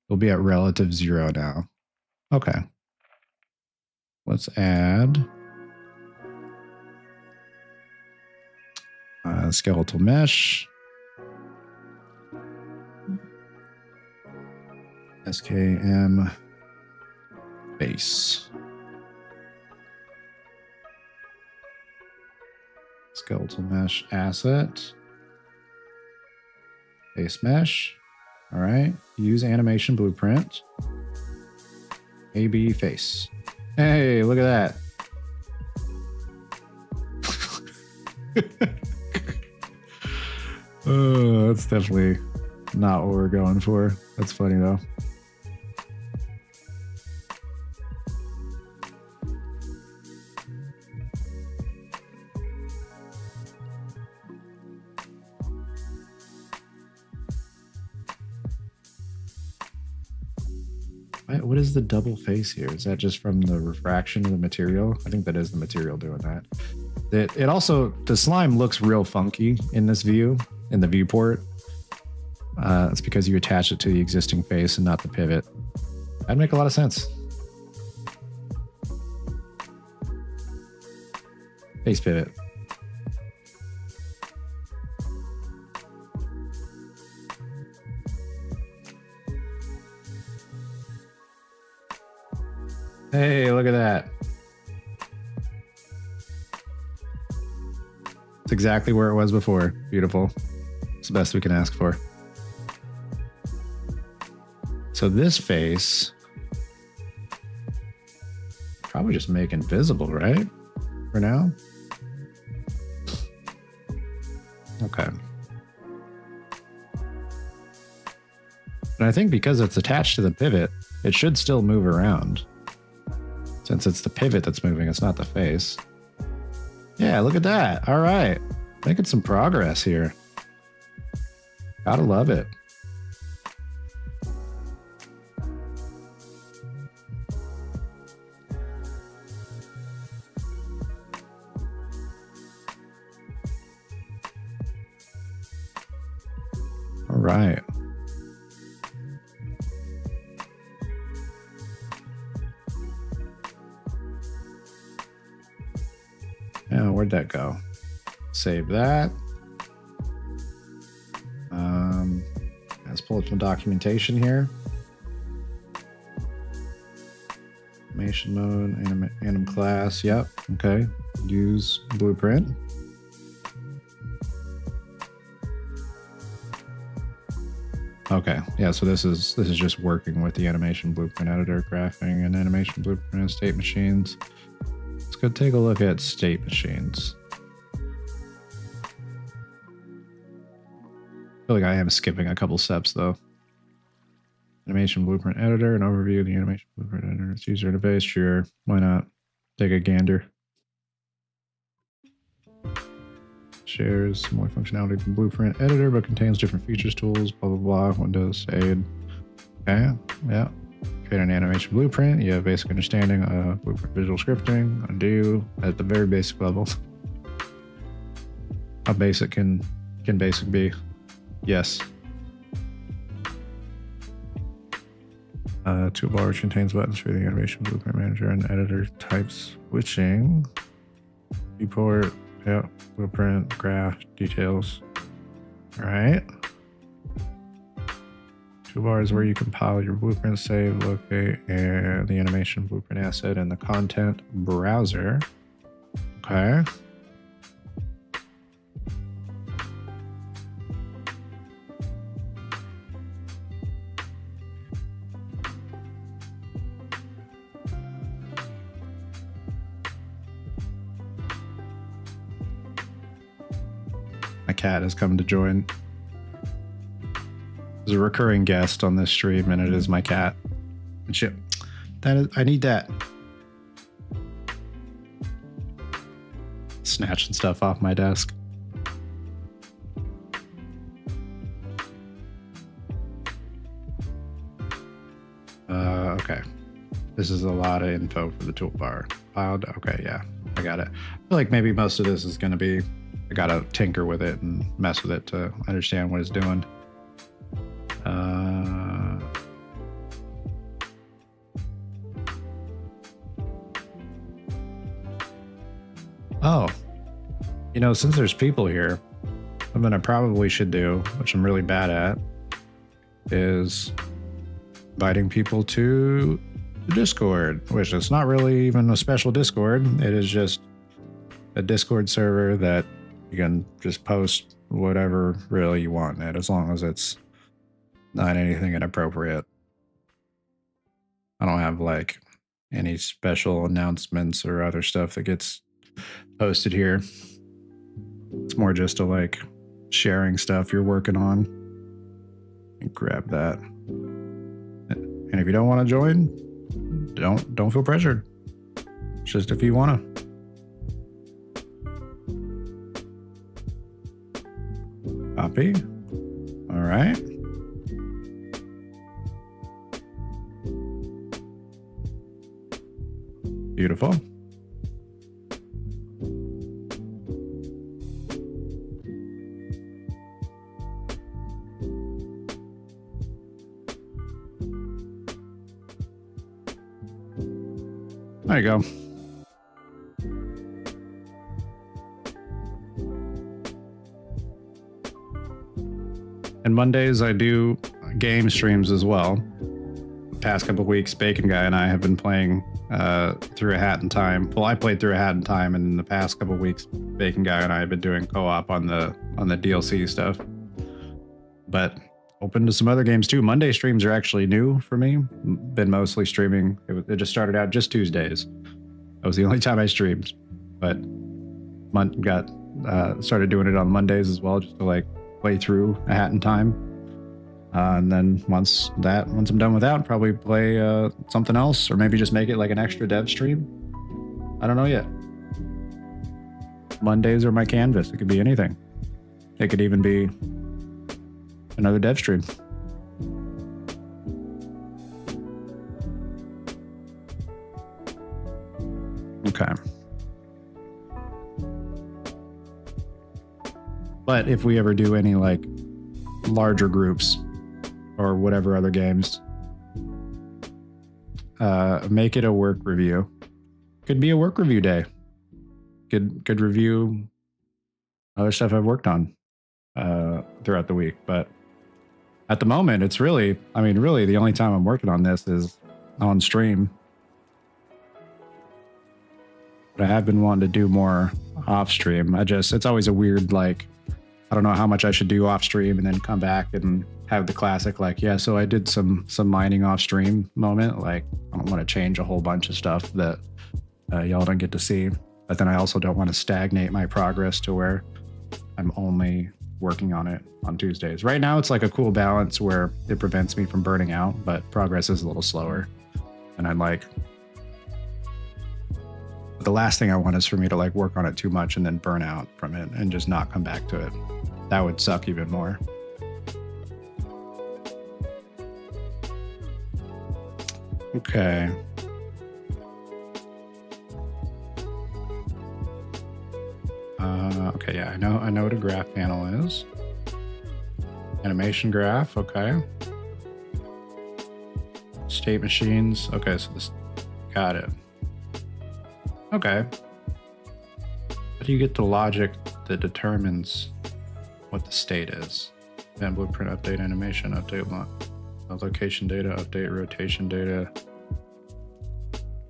will be at relative 0 now. Okay. Let's add skeletal mesh. SKM base. Skeletal mesh asset. Base mesh. All right. Use animation blueprint. AB face. Hey, look at that. Oh, that's definitely not what we're going for. That's funny though. What is the double face here? Is that just from the refraction of the material? I think that is the material doing that. It also, the slime looks real funky in this view, in the viewport. It's because you attach it to the existing face and not the pivot. That'd make a lot of sense. Face pivot. Hey, look at that. It's exactly where it was before. Beautiful. It's the best we can ask for. So this face probably just make invisible, right? For now. Okay. And I think because it's attached to the pivot, it should still move around. Since it's the pivot that's moving, it's not the face. Yeah, look at that. All right. Making some progress here. Gotta love it. All right. Yeah, where'd that go? Save that. Let's pull up some documentation here. Animation mode, anim class. Yep. Okay. Use blueprint. Okay. Yeah. So this is just working with the animation blueprint editor, graphing, and animation blueprint and state machines. Let's go take a look at state machines. I feel like I am skipping a couple steps though. Animation blueprint editor, an overview of the animation blueprint editor. Its user interface. Sure. Why not? Take a gander. Shares more functionality than blueprint editor, but contains different features, tools, blah, blah, blah. Windows, aid. Okay. Yeah. Create an animation blueprint. You have basic understanding of blueprint visual scripting. Undo at the very basic level. How basic can basic be? Yes. Toolbar, which contains buttons for the animation blueprint manager and editor type switching. Viewport, yeah, blueprint, graph, details. All right. Toolbar is where you compile your blueprint, save, locate, and the animation blueprint asset in the content browser. Okay. My cat has come to join. There's a recurring guest on this stream, and it is my cat. And shit, I need that. Snatching stuff off my desk. Okay. This is a lot of info for the toolbar. Filed. Okay, yeah, I got it. I feel like maybe most of this is going to be, I got to tinker with it and mess with it to understand what it's doing. Oh, you know, since there's people here, something I probably should do, which I'm really bad at, is inviting people to the Discord, which is not really even a special Discord. It is just a Discord server that you can just post whatever really you want in it, as long as it's not anything inappropriate. I don't have like any special announcements or other stuff that gets posted here. It's more just a like sharing stuff you're working on. And grab that. And if you don't want to join, don't feel pressured. It's just if you want to. Copy. All right. Beautiful. There you go. And Mondays I do game streams as well. The past couple of weeks, Bacon Guy and I have been playing Through a Hat in Time. Well, I played Through a Hat in Time, and in the past couple of weeks, Bacon Guy and I have been doing co-op on the DLC stuff. But open to some other games too. Monday streams are actually new for me. Been mostly streaming. It just started out just Tuesdays. That was the only time I streamed, but started doing it on Mondays as well, just to like play through A Hat in Time. And then once I'm done with that, probably play something else, or maybe just make it like an extra dev stream. I don't know yet. Mondays are my canvas. It could be anything. It could even be another dev stream. Okay. But if we ever do any like larger groups or whatever other games, make it a work review. Could be a work review day. Could review other stuff I've worked on throughout the week. But at the moment, it's really the only time I'm working on this is on stream. But I have been wanting to do more off stream. It's always a weird, like, I don't know how much I should do off stream and then come back and have the classic, like, yeah, so I did some mining off stream moment. Like, I don't want to change a whole bunch of stuff that y'all don't get to see. But then I also don't want to stagnate my progress to where I'm only working on it on Tuesdays. Right now, it's like a cool balance where it prevents me from burning out, but progress is a little slower. And I'm like, the last thing I want is for me to like work on it too much and then burn out from it and just not come back to it. That would suck even more. Okay. Okay, yeah, I know what a graph panel is. Animation graph, okay. State machines, okay, so this, got it. Okay. How do you get the logic that determines what the state is? Then blueprint, update, animation, update, location data, update, rotation data.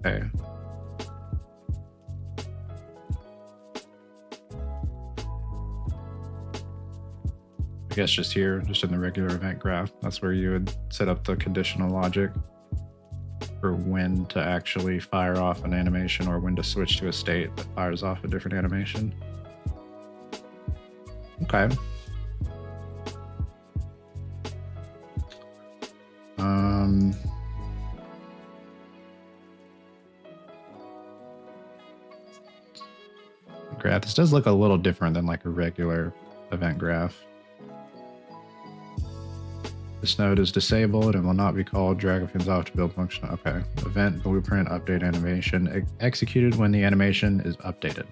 Okay. I guess just here, just in the regular event graph, that's where you would set up the conditional logic for when to actually fire off an animation or when to switch to a state that fires off a different animation. Okay. Graph. This does look a little different than like a regular event graph. This node is disabled and will not be called drag pins off to build function. Okay. Event blueprint update animation executed when the animation is updated.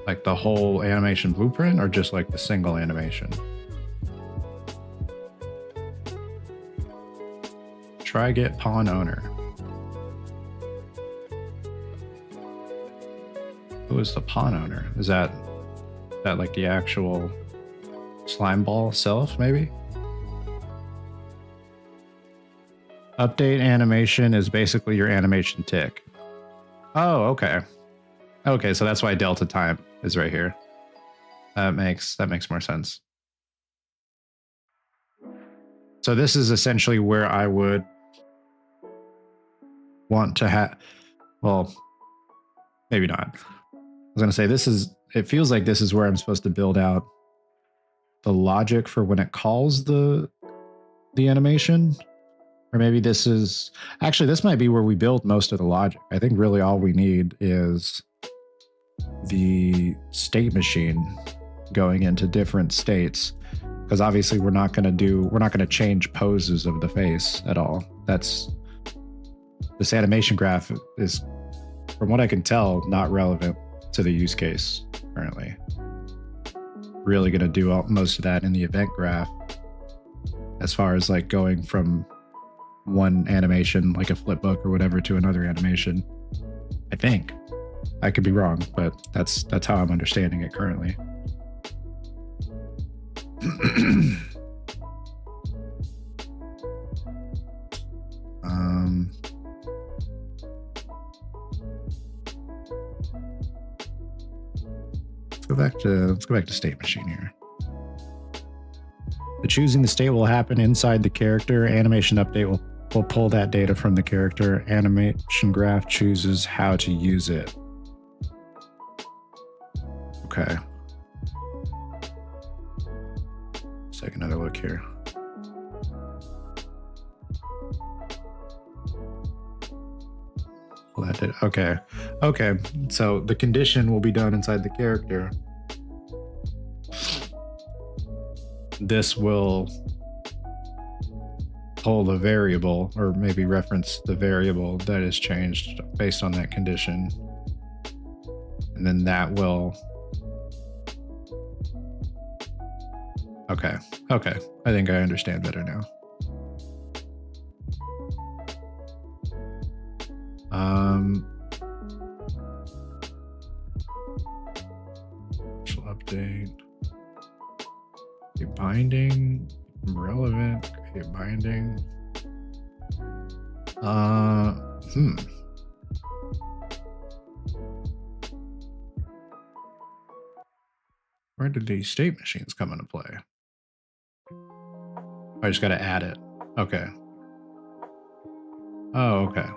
Like the whole animation blueprint or just like the single animation? Try get pawn owner. Who is the pawn owner? Is that like the actual slime ball self, maybe? Update animation is basically your animation tick. Oh, okay. Okay, so that's why delta time is right here. That makes more sense. So this is essentially where I would want to have, well, maybe not. I was going to say it feels like this is where I'm supposed to build out the logic for when it calls the animation. Or maybe this might be where we build most of the logic. I think really all we need is the state machine going into different states, because obviously we're not going to change poses of the face at all. This animation graph is, from what I can tell, not relevant to the use case currently. Really going to do most of that in the event graph, as far as like going from one animation, like a flip book or whatever, to another animation. I think. I could be wrong, but that's how I'm understanding it currently. Let's go back to state machine here. The choosing the state will happen inside the character. Animation update will We'll pull that data from the character. Animation graph chooses how to use it. Okay. Let's take another look here. Well, that did. Okay. Okay. So the condition will be done inside the character. This will pull the variable, or maybe reference the variable that is changed based on that condition. And then that will. Okay. Okay. I think I understand better now. Update. Create binding. Relevant. Create binding. Where did these state machines come into play? I just got to add it. Okay. Oh, okay.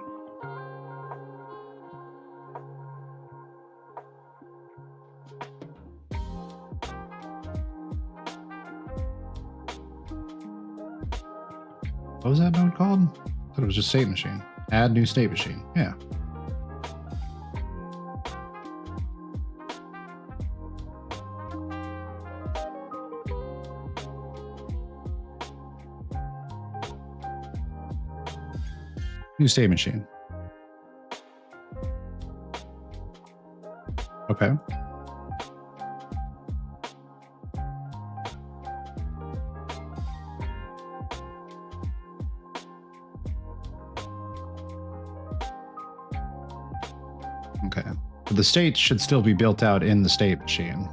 What was that node called? I thought it was just state machine. Add new state machine. Yeah. New state machine. Okay. Okay. The state should still be built out in the state machine.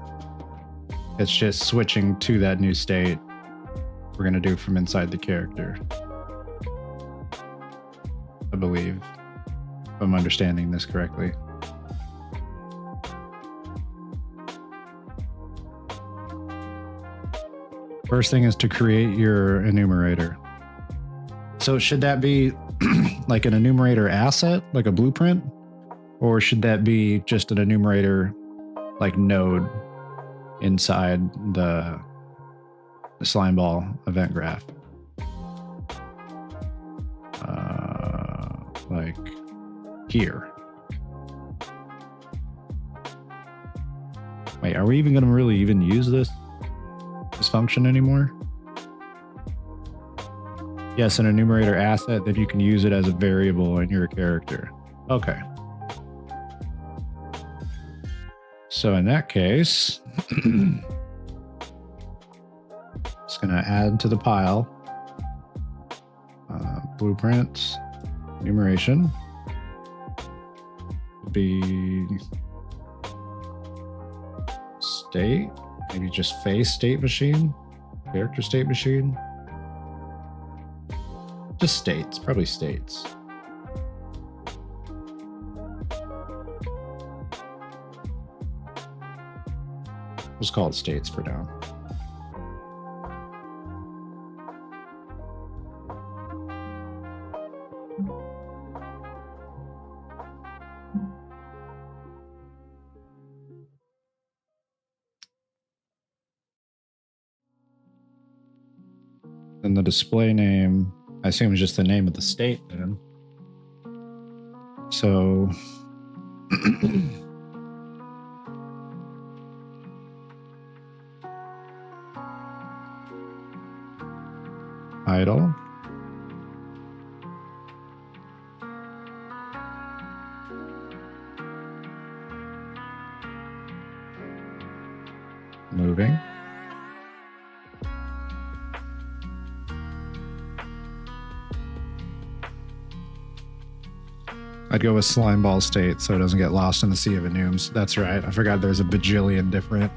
It's just switching to that new state we're going to do from inside the character. I believe, if I'm understanding this correctly. First thing is to create your enumerator. So should that be like an enumerator asset, like a blueprint? Or should that be just an enumerator like node inside the Slimeball event graph? Like here. Wait, are we even going to really even use this function anymore? Yes, an enumerator asset that you can use it as a variable in your character. Okay. So in that case, just going to add to the pile blueprints. Enumeration would be state, maybe just face state machine, character state machine, just states, probably states. Let's call it states for now. And the display name, I assume, is just the name of the state then. So idle. Moving. I'd go with Slimeball state so it doesn't get lost in the sea of enums. That's right. I forgot there's a bajillion different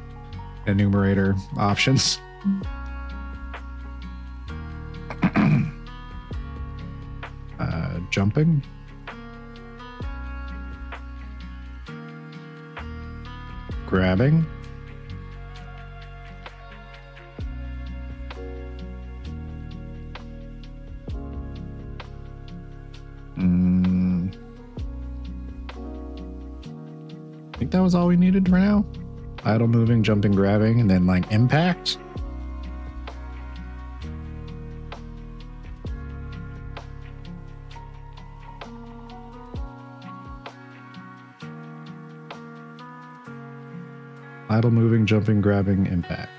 enumerator options. Jumping. Grabbing. that was all we needed for now. Idle, moving, jumping, grabbing, and then like impact. Idle, moving, jumping, grabbing, impact.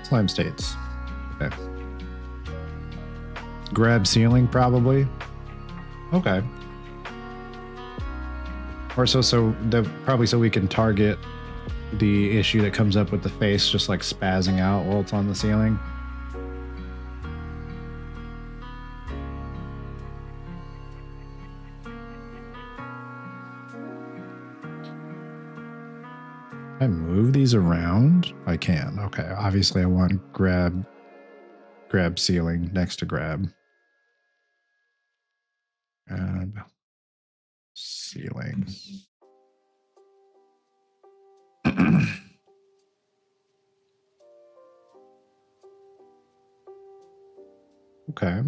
Slime states. Okay. Grab ceiling, probably. Okay. Or probably so we can target the issue that comes up with the face just like spazzing out while it's on the ceiling. Can I move these around? I can. Okay. Obviously I want grab ceiling next to grab. Grab ceiling. Okay.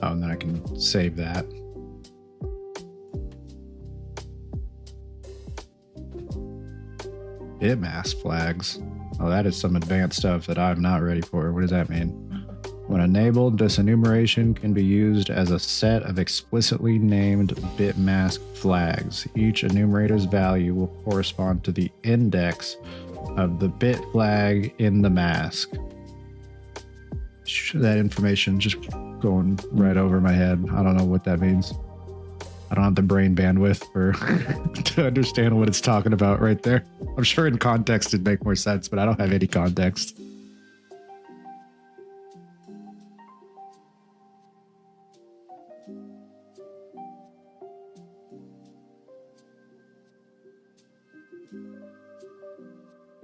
Oh, and then I can save that. Bit mask flags. Oh, that is some advanced stuff that I'm not ready for. What does that mean? When enabled, this enumeration can be used as a set of explicitly named bit mask flags. Each enumerator's value will correspond to the index of the bit flag in the mask. That information just going right over my head. I don't know what that means. I don't have the brain bandwidth to understand what it's talking about right there. I'm sure in context it'd make more sense, but I don't have any context.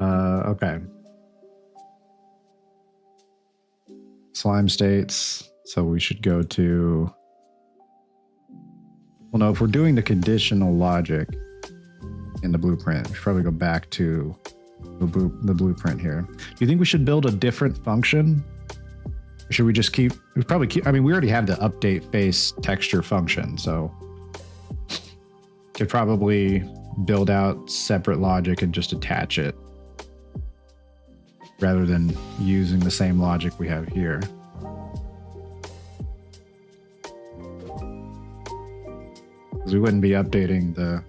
Okay. Slime states. So we should go to... Well, no, if we're doing the conditional logic in the blueprint, we should probably go back to the blueprint here. Do you think we should build a different function? Or should we just keep... I mean, we already have the update face texture function, so... Could probably build out separate logic and just attach it, rather than using the same logic we have here. Because we wouldn't be updating the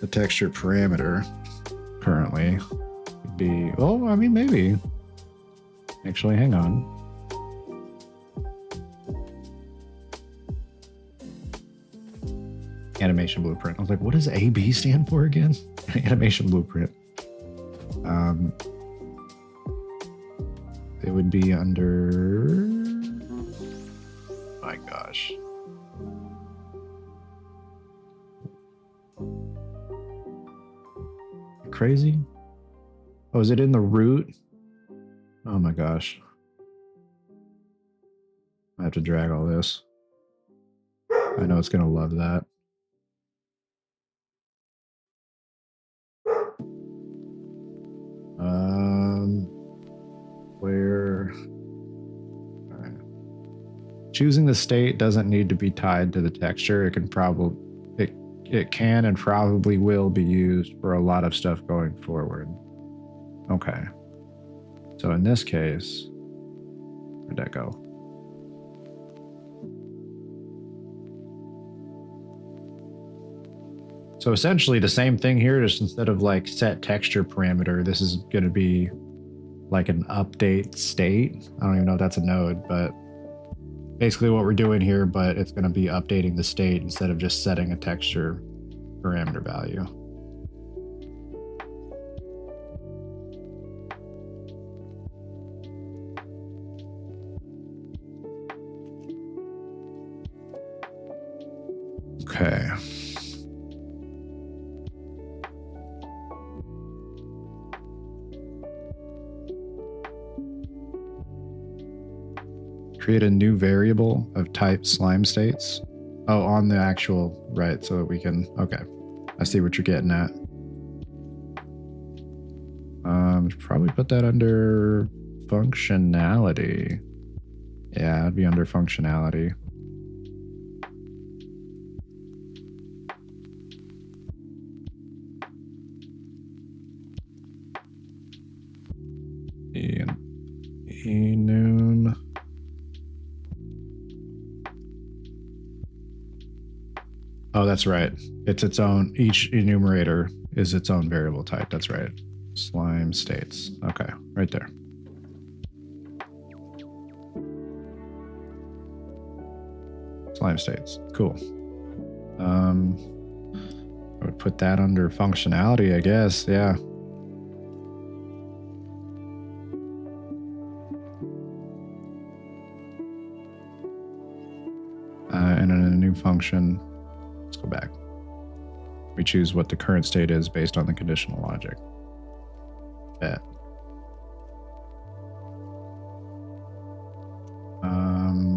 texture parameter currently. It'd be, oh, I mean, maybe. Actually, hang on. Animation blueprint. I was like, what does AB stand for again? Animation blueprint. It would be under... My gosh. Crazy? Oh, is it in the root? Oh my gosh. I have to drag all this. I know it's gonna love that. Where... All right. Choosing the state doesn't need to be tied to the texture. It can probably... It can and probably will be used for a lot of stuff going forward. Okay. So in this case, where'd that go? So essentially the same thing here, just instead of like set texture parameter, this is going to be like an update state. I don't even know if that's a node, but basically what we're doing here, but it's going to be updating the state instead of just setting a texture parameter value. Okay. Create a new variable of type slime states. Oh, on the actual, right, so that we can, okay. I see what you're getting at. Probably put that under functionality. Yeah, it'd be under functionality. Enum. Oh, that's right. It's its own, each enumerator is its own variable type. That's right. Slime states. Okay, right there. Slime states. Cool. I would put that under functionality, I guess. Yeah. And in a new function, let's go back. We choose what the current state is based on the conditional logic. Bet.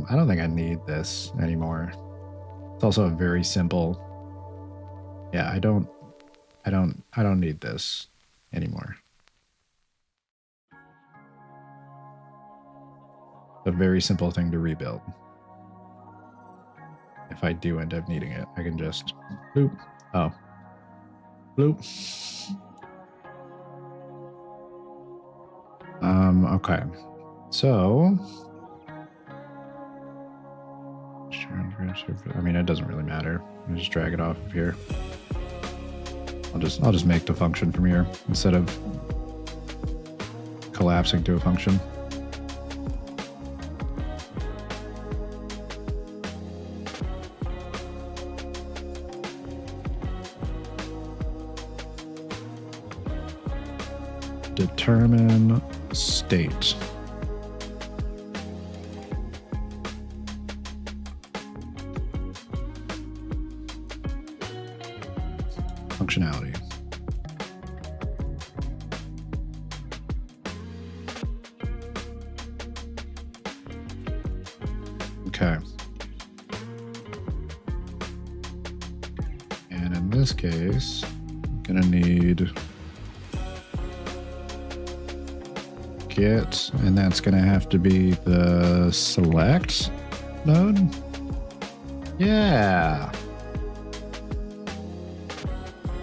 I don't think I need this anymore. It's also a very simple. Yeah, I don't need this anymore. It's a very simple thing to rebuild. If I do end up needing it, I can just bloop. Oh. Bloop. Okay. So I mean, it doesn't really matter. I just drag it off of here. I'll just make the function from here instead of collapsing to a function. Determine state. Functionality. Okay. And in this case, I'm gonna need get, and that's gonna have to be the select node. Yeah.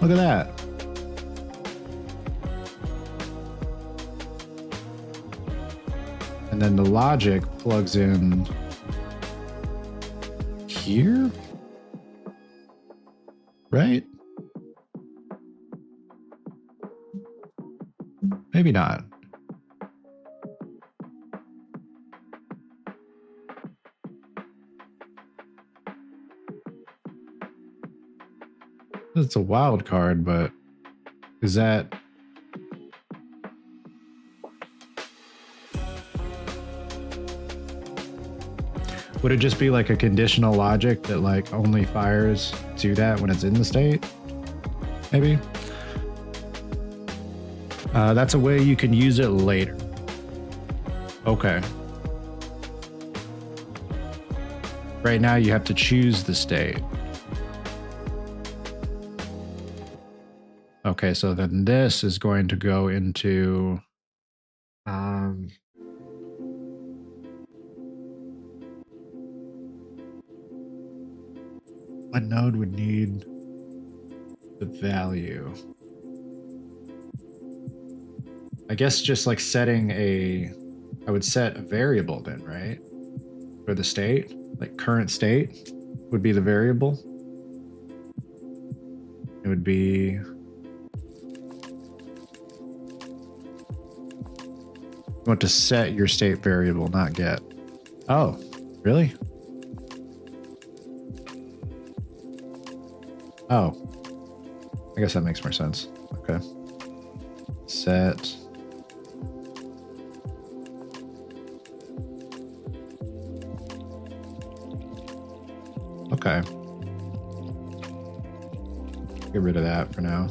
Look at that. And then the logic plugs in here, right? Maybe not. It's a wild card, but is that... Would it just be like a conditional logic that like only fires to that when it's in the state? Maybe. That's a way you can use it later. Okay. Right now you have to choose the state. Okay, so then this is going to go into what node would need the value? I guess just like setting I would set a variable then, right? For the state, like current state would be the variable. It would be you want to set your state variable, not get. Oh, really? Oh, I guess that makes more sense. Okay. Set. Okay. Get rid of that for now.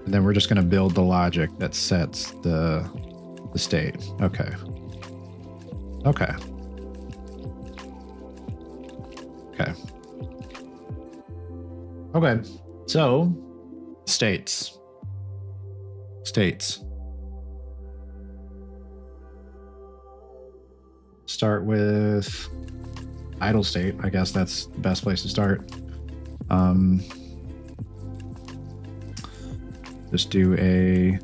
And then we're just going to build the logic that sets the the state. Okay. Okay. Okay. Okay. So, states. States. Start with idle state. I guess that's the best place to start. Just do a...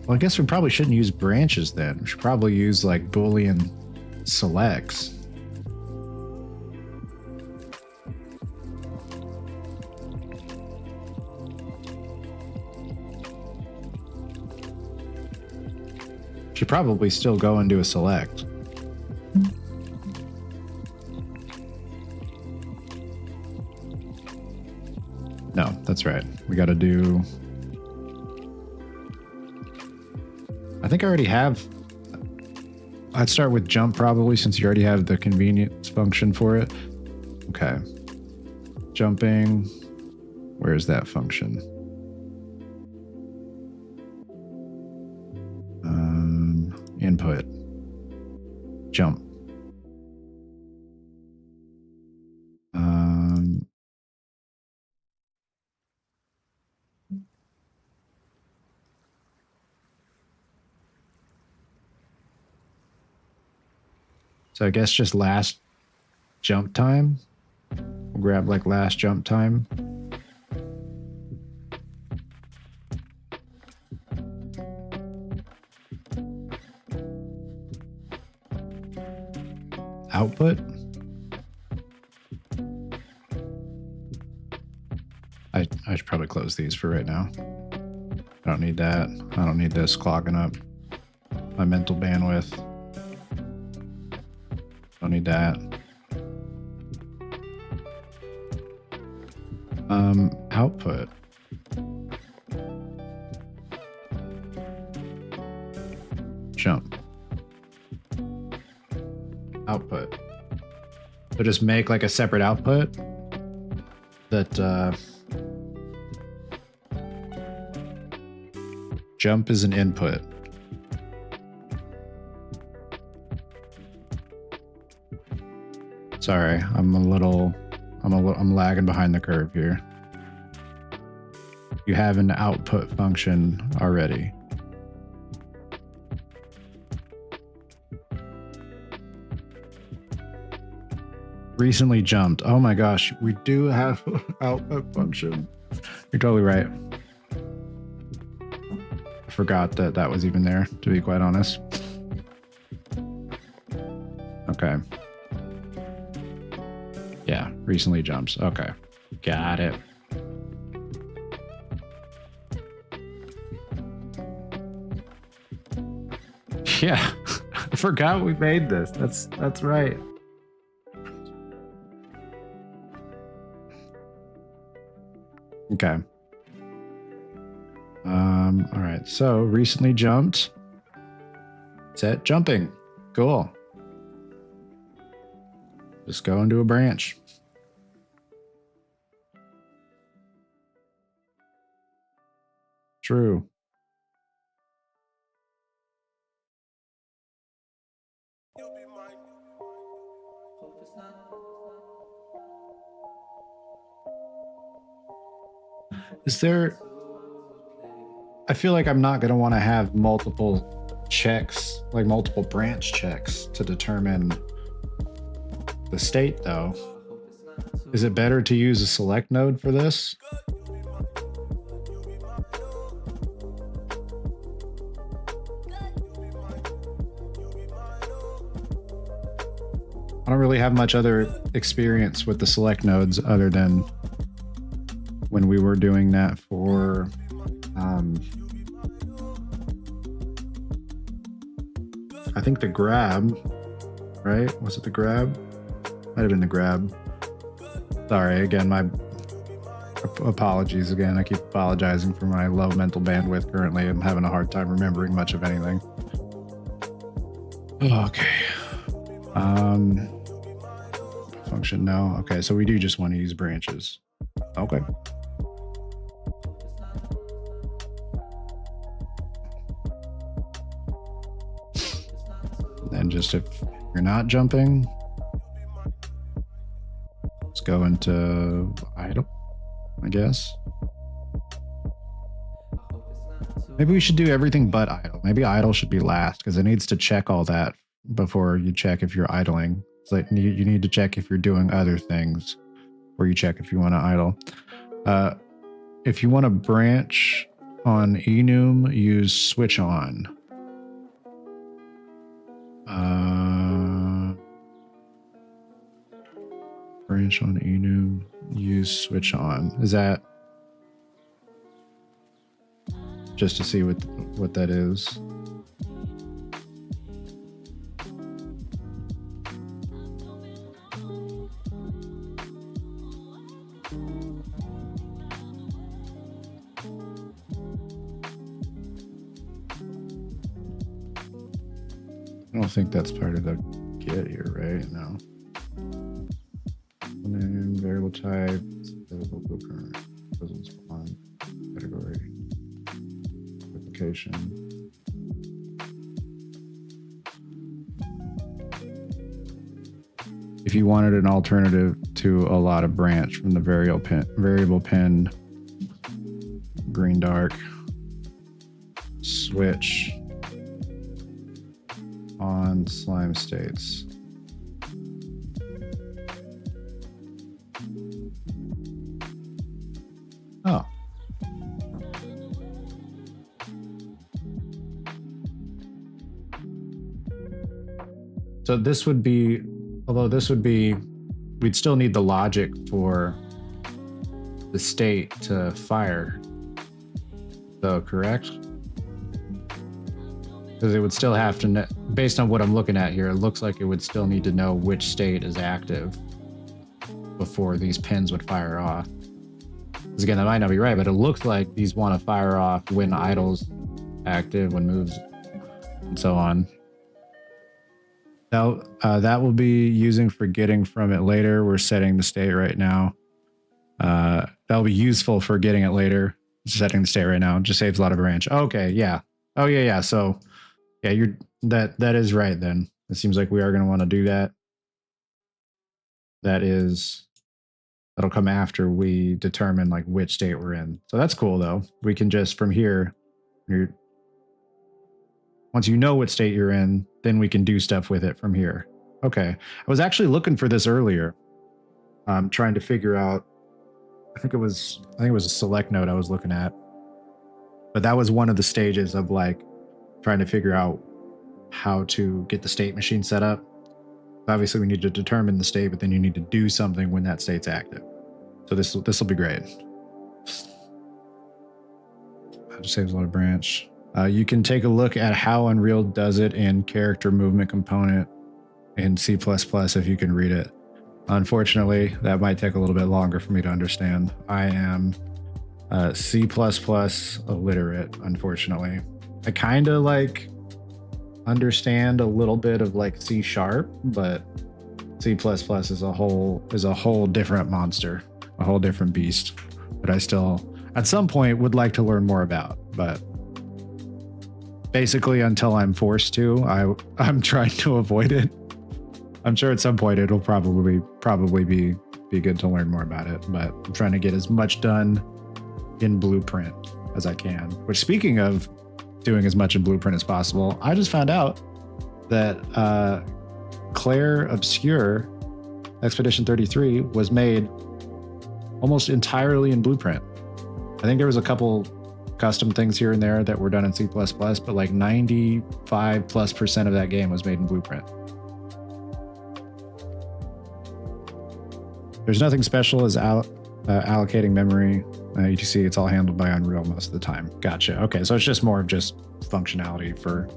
Well, I guess we probably shouldn't use branches then. We should probably use like Boolean selects. Should probably still go and do a select. No, that's right. We got to do... I think I already have... I'd start with jump probably, since you already have the convenience function for it. Okay. Jumping. Where's that function? Input. Jump. So I guess just last jump time. We'll grab like last jump time. Output. I should probably close these for right now. I don't need that. I don't need this clogging up my mental bandwidth. Don't need that. Output. Jump. Output. So just make like a separate output that jump is an input. Sorry, I'm lagging behind the curve here. You have an output function already. Recently jumped. Oh my gosh, we do have an output function. You're totally right. I forgot that that was even there, to be quite honest. Okay. Yeah, recently jumps. Okay. Got it. Yeah, I forgot we made this. That's right. Okay. All right. So recently jumped. Set jumping. Cool. Just go into a branch. True. Is there... I feel like I'm not going to want to have multiple checks, like multiple branch checks to determine the state, though. Is it better to use a select node for this? I don't really have much other experience with the select nodes other than when we were doing that for I think the grab, right? Was it the grab? Might have been the grab. Sorry, again, my apologies again. I keep apologizing for my low mental bandwidth currently. I'm having a hard time remembering much of anything. Okay. Function, no. Okay, so we do just want to use branches. Okay. then just if you're not jumping, let's go into idle, I guess. Maybe we should do everything but idle. Maybe idle should be last because it needs to check all that before you check if you're idling. It's like you need to check if you're doing other things before you check if you want to idle. If you want to branch on enum, use switch on. Branch on enum, use switch on. Is that just to see what that is? I don't think that's part of the kit here, right? No. Name, variable type, variable blueprint, puzzle spawn, category, application. If you wanted an alternative to a lot of branch from the variable pin, green dark, switch on slime states. Oh. So this would be, although this would be, we'd still need the logic for the state to fire, though, correct? Because it would still have to, based on what I'm looking at here, it looks like it would still need to know which state is active before these pins would fire off. Because again, that might not be right, but it looks like these want to fire off when idle's active, when moves, and so on. Now, that will be using for getting from it later. We're setting the state right now. That'll be useful for getting it later. Setting the state right now just saves a lot of branch. Okay, yeah. Oh yeah. So yeah, that is right then. It seems like we are going to want to do that. That'll come after we determine like which state we're in. So that's cool though. We can just from here, once you know what state you're in, then we can do stuff with it from here. Okay. I was actually looking for this earlier. Trying to figure out, I think it was a select node I was looking at, but that was one of the stages of like trying to figure out how to get the state machine set up. Obviously we need to determine the state, but then you need to do something when that state's active. So this will be great. That just saves a lot of branch. You can take a look at how Unreal does it in character movement component in C++ if you can read it. Unfortunately, that might take a little bit longer for me to understand. I am C++ illiterate, unfortunately. I kind of like understand a little bit of like C#, but C++ is a whole different monster, a whole different beast that I still at some point would like to learn more about, but basically until I'm forced to, I'm trying to avoid it. I'm sure at some point it'll probably be good to learn more about it, but I'm trying to get as much done in Blueprint as I can. Which, speaking of doing as much in Blueprint as possible, I just found out that Claire Obscure Expedition 33 was made almost entirely in Blueprint. I think there was a couple custom things here and there that were done in C++, but like 95+% of that game was made in Blueprint. There's nothing special as allocating memory. You can see it's all handled by Unreal most of the time. Gotcha. Okay, so it's just more of just functionality for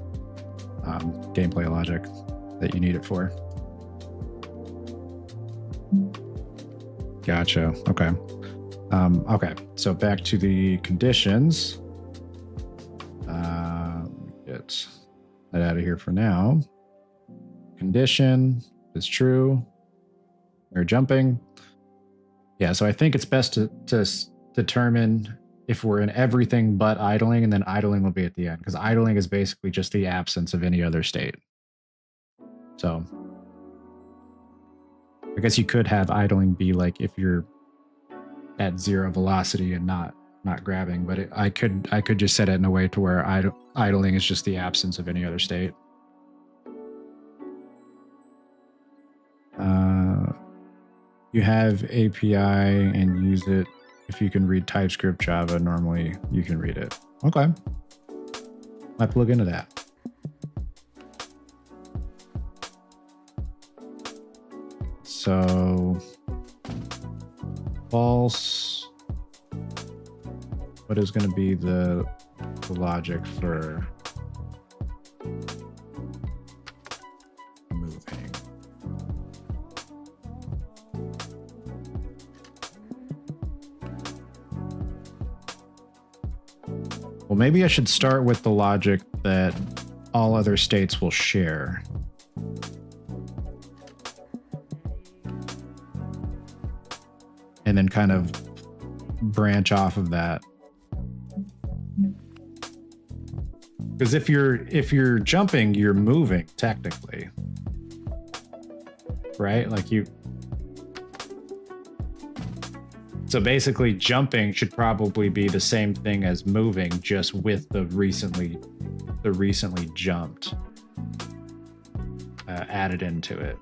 gameplay logic that you need it for. Gotcha. Okay. Okay, so back to the conditions. Get that out of here for now. Condition is true. We're jumping. Yeah, so I think it's best to determine if we're in everything but idling, and then idling will be at the end, because idling is basically just the absence of any other state. So I guess you could have idling be like if you're at 0 velocity and not grabbing, but I could just set it in a way to where idling is just the absence of any other state. You have API and use it. If you can read TypeScript Java, normally you can read it. Okay. I'll have to look into that. So false. What is going to be the logic for moving? Well, maybe I should start with the logic that all other states will share. And then kind of branch off of that. Because if you're jumping, you're moving technically. Right? Like you. So basically jumping should probably be the same thing as moving, just with the recently jumped added into it.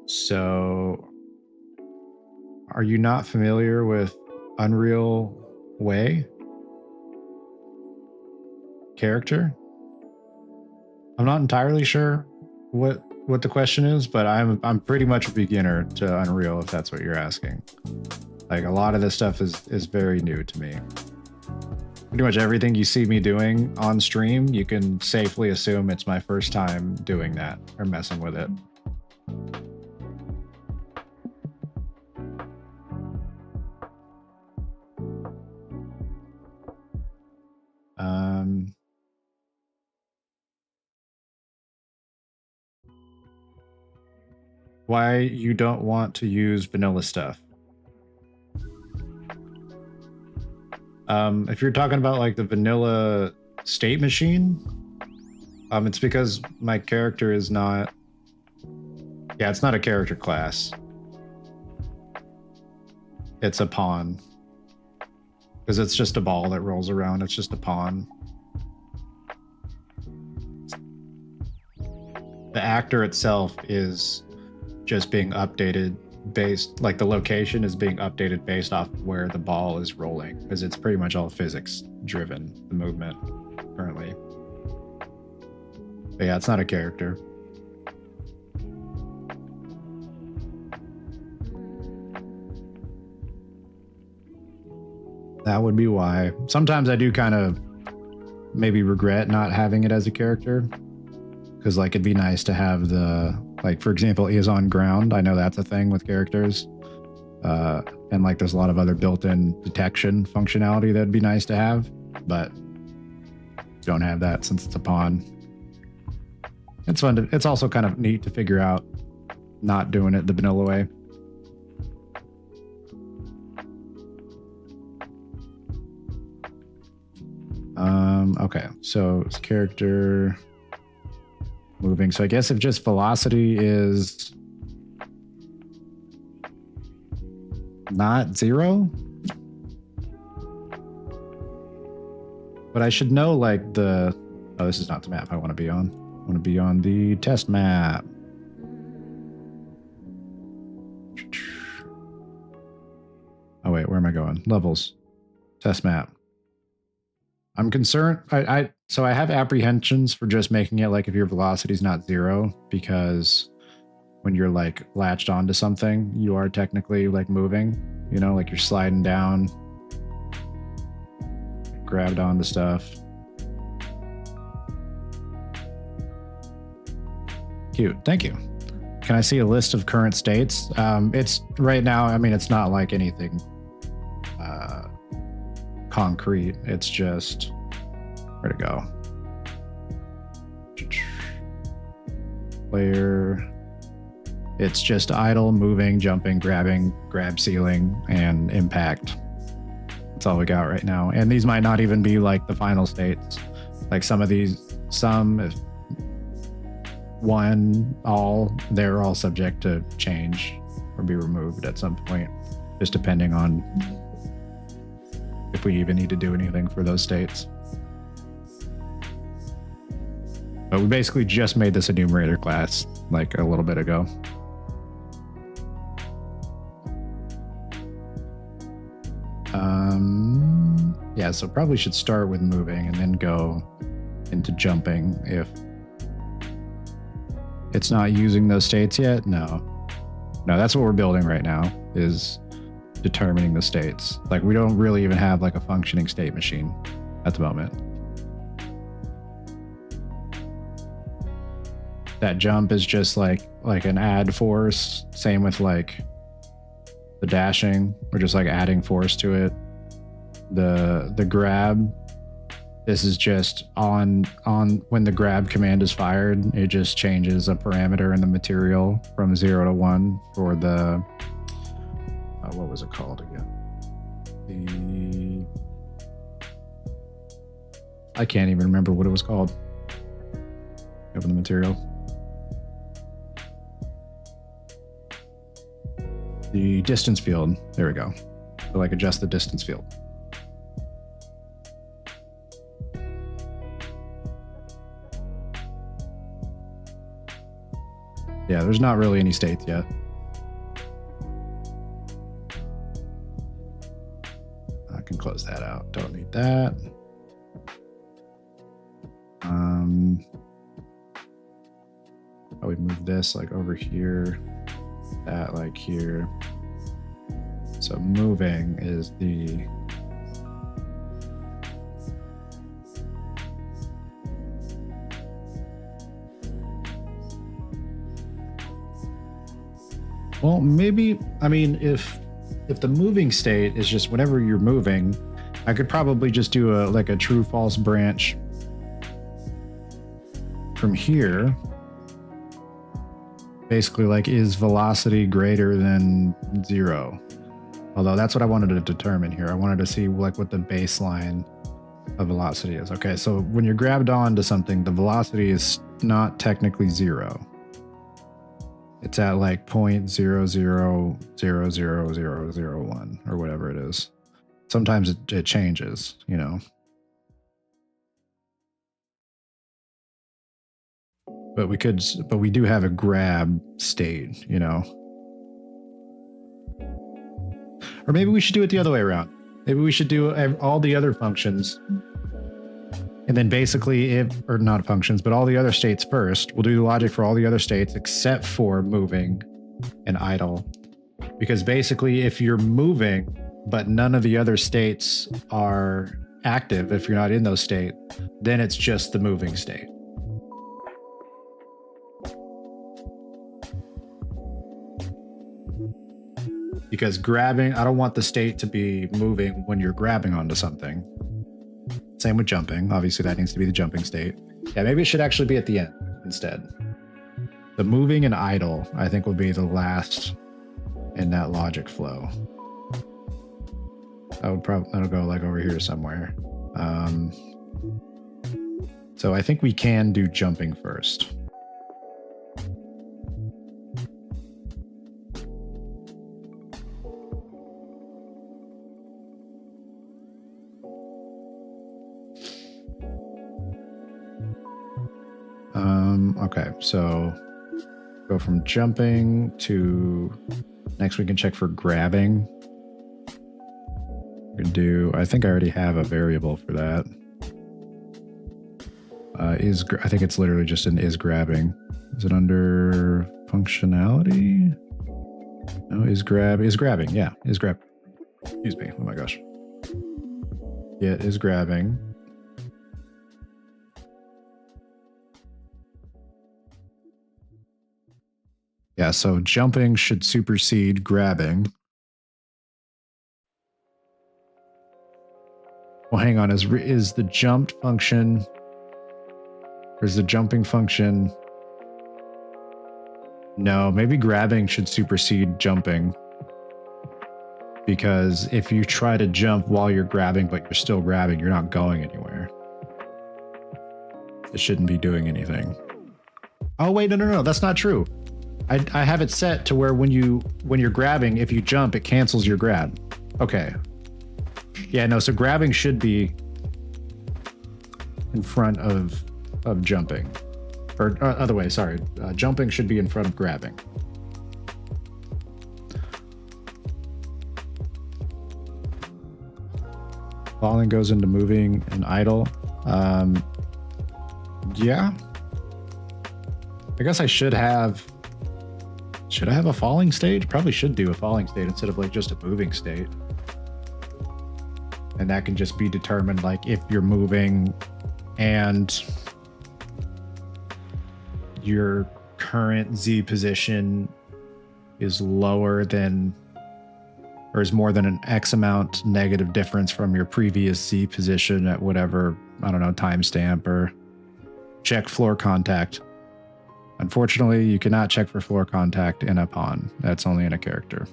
So are you not familiar with Unreal Way character? I'm not entirely sure what the question is, but I'm pretty much a beginner to Unreal, if that's what you're asking. Like a lot of this stuff is very new to me. Pretty much everything you see me doing on stream, you can safely assume it's my first time doing that or messing with it. Why you don't want to use vanilla stuff? If you're talking about like the vanilla state machine, it's because my character is not. Yeah, it's not a character class. It's a pawn. Because it's just a ball that rolls around. It's just a pawn. The actor itself is just being updated based, like the location is being updated based off where the ball is rolling, because it's pretty much all physics driven, the movement currently. But yeah, it's not a character. That would be why. Sometimes I do kind of maybe regret not having it as a character, because like it'd be nice to have the, like for example, is on ground. I know that's a thing with characters, and like there's a lot of other built-in detection functionality that'd be nice to have, but don't have that since it's a pawn. It's fun to, it's also kind of neat to figure out not doing it the vanilla way. Okay, so it's character moving. So I guess if just velocity is not 0, but I should know like the, oh, this is not the map I want to be on. I want to be on the test map. Oh wait, where am I going? Levels, test map. I'm concerned. So I have apprehensions for just making it like if your velocity is not 0, because when you're like latched onto something, you are technically like moving, you know, like you're sliding down, grabbed onto stuff. Cute. Thank you. Can I see a list of current states? It's right now, I mean, it's not like anything concrete. It's just, where to go? Player. It's just idle, moving, jumping, grabbing, grab ceiling, and impact. That's all we got right now. And these might not even be like the final states. Like some of these, if one, all, they're all subject to change or be removed at some point, just depending on if we even need to do anything for those states. But we basically just made this enumerator class like a little bit ago. Yeah, so probably should start with moving and then go into jumping if it's not using those states yet. No, that's what we're building right now, is determining the states. Like, we don't really even have like a functioning state machine at the moment. That jump is just like an add force. Same with like the dashing. We're just like adding force to it. The grab, this is just on when the grab command is fired, it just changes a parameter in the material from 0 to 1 for the what was it called again? I can't even remember what it was called. Open the material. The distance field. There we go. So like adjust the distance field. Yeah, there's not really any states yet. I can close that out. Don't need that. I would move this like over here, that like here. So moving is the well, maybe, I mean, if the moving state is just whenever you're moving, I could probably just do a true false branch from here. Basically, like, is velocity greater than 0? Although that's what I wanted to determine here. I wanted to see like what the baseline of velocity is. Okay, so when you're grabbed onto something, the velocity is not technically 0. It's at like 0.000001 or whatever it is. Sometimes it changes, you know. But we do have a grab state, you know. Or maybe we should do it the other way around. Maybe we should do all the other functions. And then basically, or not functions, but all the other states first. We'll do the logic for all the other states except for moving and idle. Because basically, if you're moving, but none of the other states are active, if you're not in those states, then it's just the moving state. Because grabbing, I don't want the state to be moving when you're grabbing onto something. Same with jumping. Obviously, that needs to be the jumping state. Yeah, maybe it should actually be at the end instead. The moving and idle, I think, will be the last in that logic flow. That'll go like over here somewhere. So I think we can do jumping first. Okay, so go from jumping to next we can check for grabbing. We can do, I think I already have a variable for that. I think it's literally just an is grabbing. Is it under functionality? No, is grabbing. Yeah, is grab. Excuse me. Oh my gosh. Yeah, is grabbing. Yeah, so jumping should supersede grabbing. Well, hang on. Is the jumped function, or is the jumping function? No, maybe grabbing should supersede jumping. because if you try to jump while you're grabbing, but you're still grabbing, you're not going anywhere. It shouldn't be doing anything. Oh wait, no, that's not true. I have it set to where when you're grabbing, if you jump, it cancels your grab. Okay. Yeah, no, so grabbing should be in front of jumping. Or other way, sorry. Jumping should be in front of grabbing. Falling goes into moving and idle. Yeah. I guess I should have a falling state? Probably should do a falling state instead of like just a moving state. And that can just be determined like if you're moving and your current Z position is lower than or is more than an X amount negative difference from your previous Z position at whatever, I don't know, timestamp, or check floor contact. Unfortunately, you cannot check for floor contact in a pawn. That's only in a character.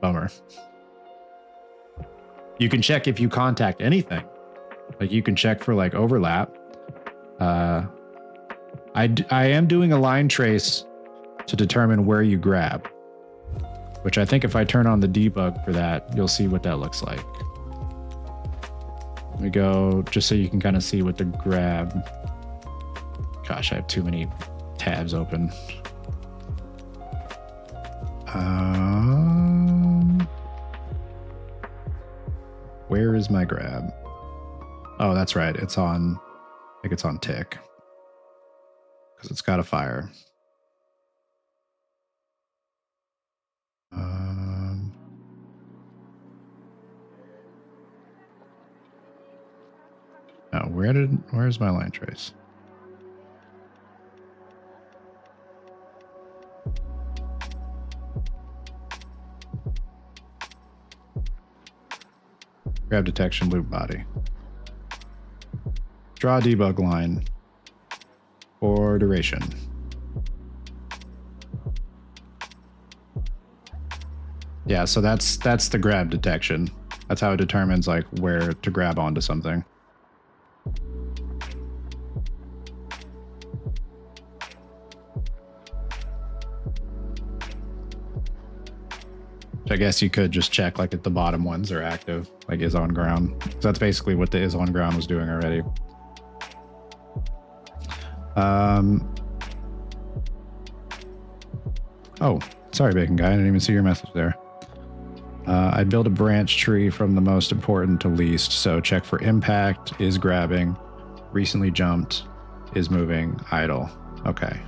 Bummer. You can check if you contact anything. Like you can check for like overlap. I am doing a line trace to determine where you grab, which I think if I turn on the debug for that, you'll see what that looks like. Let me go just so you can kind of see what the grab. Gosh, I have too many tabs open. Where is my grab? Oh, that's right. It's on, I think it's on tick because it's got a fire. Oh, where's my line trace? Grab detection, loop body. Draw debug line for duration. Yeah, so that's the grab detection. That's how it determines like where to grab onto something. I guess you could just check like if the bottom ones are active, like is on ground. So that's basically what the is on ground was doing already. Oh, sorry, Bacon Guy. I didn't even see your message there. I built a branch tree from the most important to least. So check for impact, is grabbing, recently jumped, is moving, idle. Okay.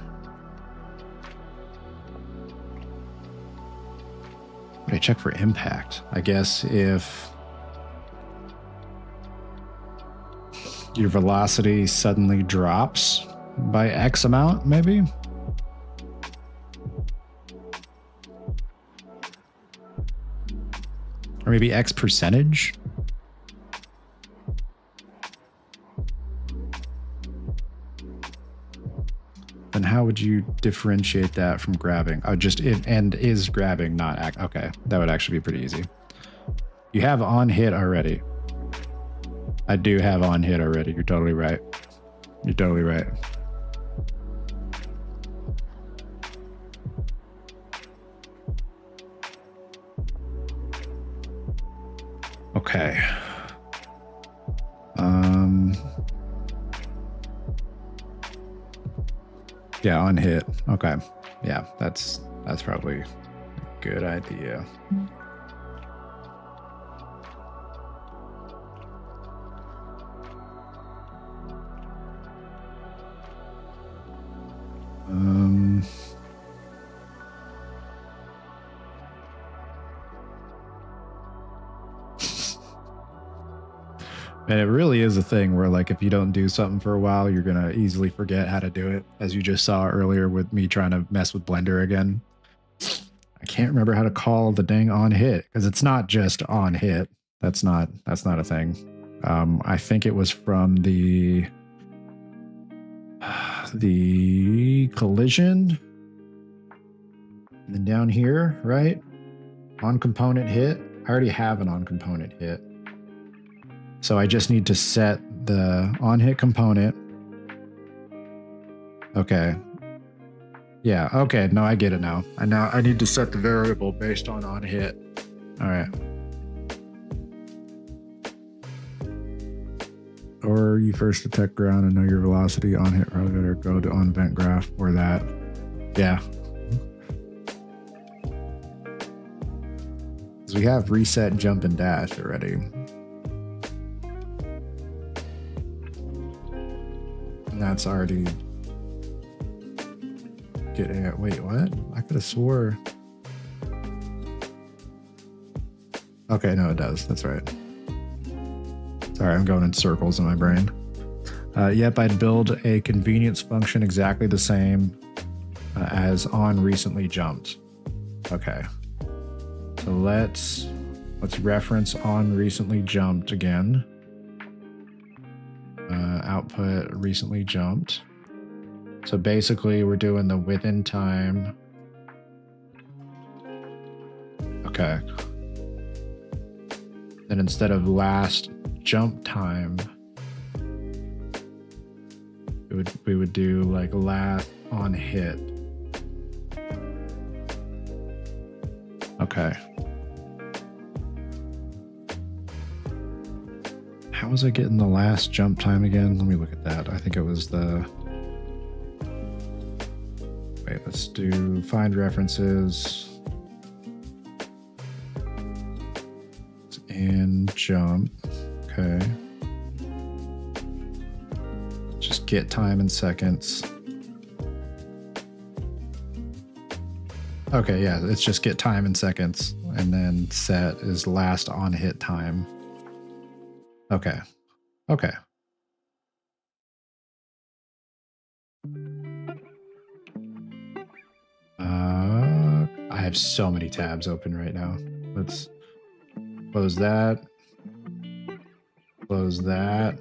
I check for impact. I guess if your velocity suddenly drops by X amount, maybe. Or maybe X percentage. Then how would you differentiate that from grabbing? Oh, just it and is grabbing, not act. Okay, that would actually be pretty easy. You have on hit already. I do have on hit already. You're totally right. You're totally right. Okay. Yeah, on hit. Okay. Yeah, that's probably a good idea. And it really is a thing where like if you don't do something for a while, you're gonna easily forget how to do it, as you just saw earlier with me trying to mess with Blender again. I can't remember how to call the dang on hit because it's not just on hit. That's not a thing. I think it was from the collision. And then down here, right? On component hit. I already have an on component hit. So I just need to set the on hit component. Okay. Yeah, okay. No, I get it now. I need to set the variable based on hit. All right. Or you first detect ground and know your velocity on hit elevator, go to on vent graph or that. Yeah. Because we have reset, jump, and dash already. And that's already wait, what? I could have swore. Okay, no, it does. That's right. Sorry, I'm going in circles in my brain. Yep, I'd build a convenience function exactly the same as on recently jumped. Okay. So let's reference on recently jumped again. Output recently jumped. So basically we're doing the within time. Okay. Then instead of last jump time, we would do like last on hit. Okay. How was I getting the last jump time again? Let me look at that. I think it was the... Wait, let's do find references. And jump. Okay. Just get time in seconds. Okay, yeah, it's just get time in seconds. And then set is last on hit time. Okay. Okay. I have so many tabs open right now. Let's close that. Close that.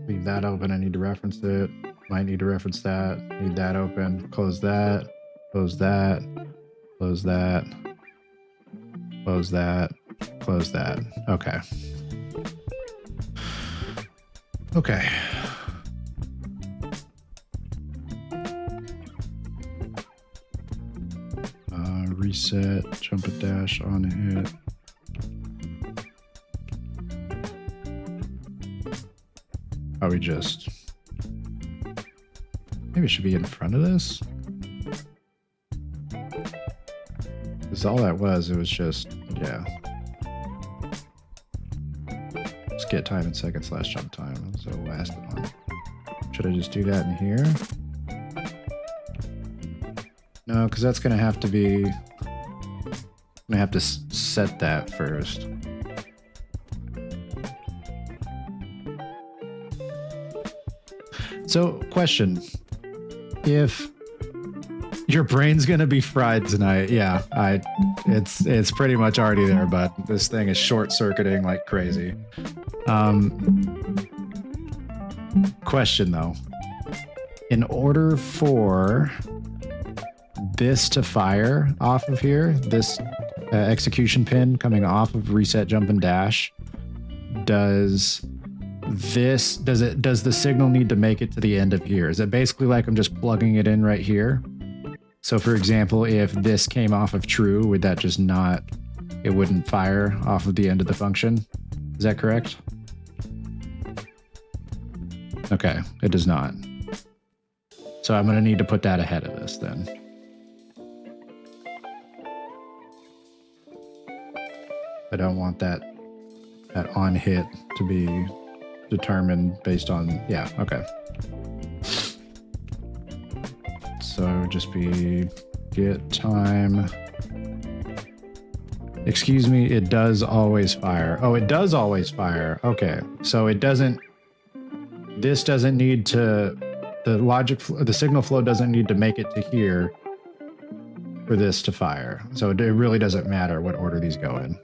Leave that open. I need to reference it. Might need to reference that. Need that open. Close that. Close that. Close that. Close that. Close that. Okay. Okay. Reset, jump a dash on hit. Probably just... Maybe it should be in front of this. Because all that was, it was just, yeah. Just get time in seconds slash jump time. So last one. Should I just do that in here? No, because that's going to have to be... I'm going to have to set that first. So, question. If your brain's going to be fried tonight, yeah, it's pretty much already there, but this thing is short-circuiting like crazy. Question, though. In order for this to fire off of here, this execution pin coming off of reset, jump, and dash, does the signal need to make it to the end of here? Is it basically like I'm just plugging it in right here? So for example, if this came off of true, would that just not, it wouldn't fire off of the end of the function? Is that correct? Okay, it does not. So I'm going to need to put that ahead of this then. I don't want that on hit to be determined based on, yeah, okay. So it would just be get time. Excuse me, it does always fire. Oh, it does always fire. Okay, so it doesn't, this doesn't need to, the signal flow doesn't need to make it to here for this to fire. So it really doesn't matter what order these go in.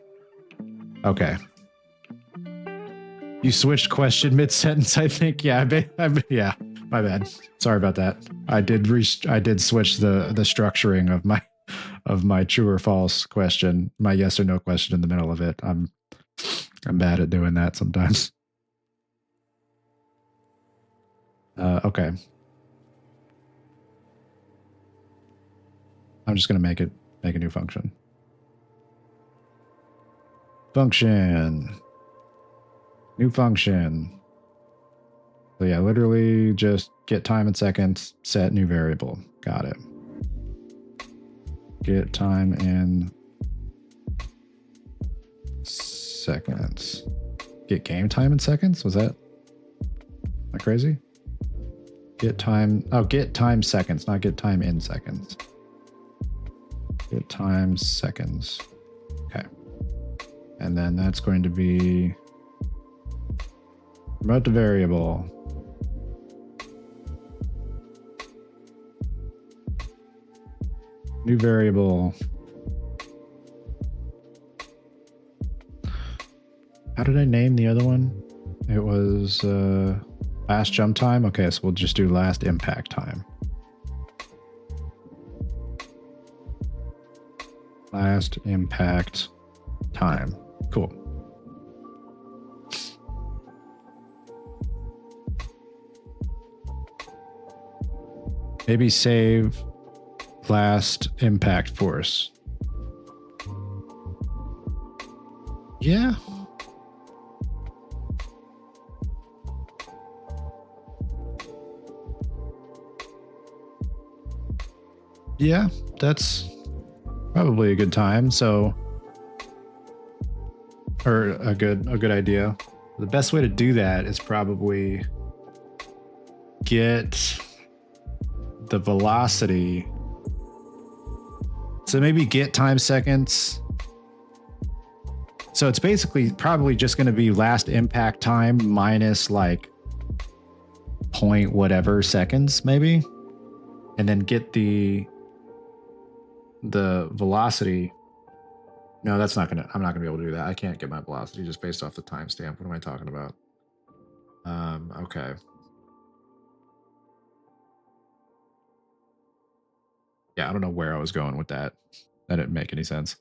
Okay. You switched question mid-sentence, I think. Yeah, yeah, my bad. Sorry about that. I did switch the structuring of my true or false question, my yes or no question in the middle of it. I'm bad at doing that sometimes. Okay. I'm just going to make a new function. Function. New function. So yeah, literally just get time in seconds, set new variable. Got it. Get time in seconds. Get game time in seconds? Was that? Am I crazy? Get time. Oh, get time seconds, not get time in seconds. Get time seconds. Okay. And then that's going to be promote the variable. New variable. How did I name the other one? It was last jump time. Okay, so we'll just do last impact time. Last impact time. Cool. Maybe save last impact force. Yeah. Yeah, that's probably a good time. So, or a good idea. The best way to do that is probably get the velocity. So maybe get time seconds. So it's basically probably just going to be last impact time minus like point whatever seconds maybe, and then get the velocity. No, that's not gonna. I'm not gonna be able to do that. I can't get my velocity just based off the timestamp. What am I talking about? Okay. Yeah, I don't know where I was going with that. That didn't make any sense.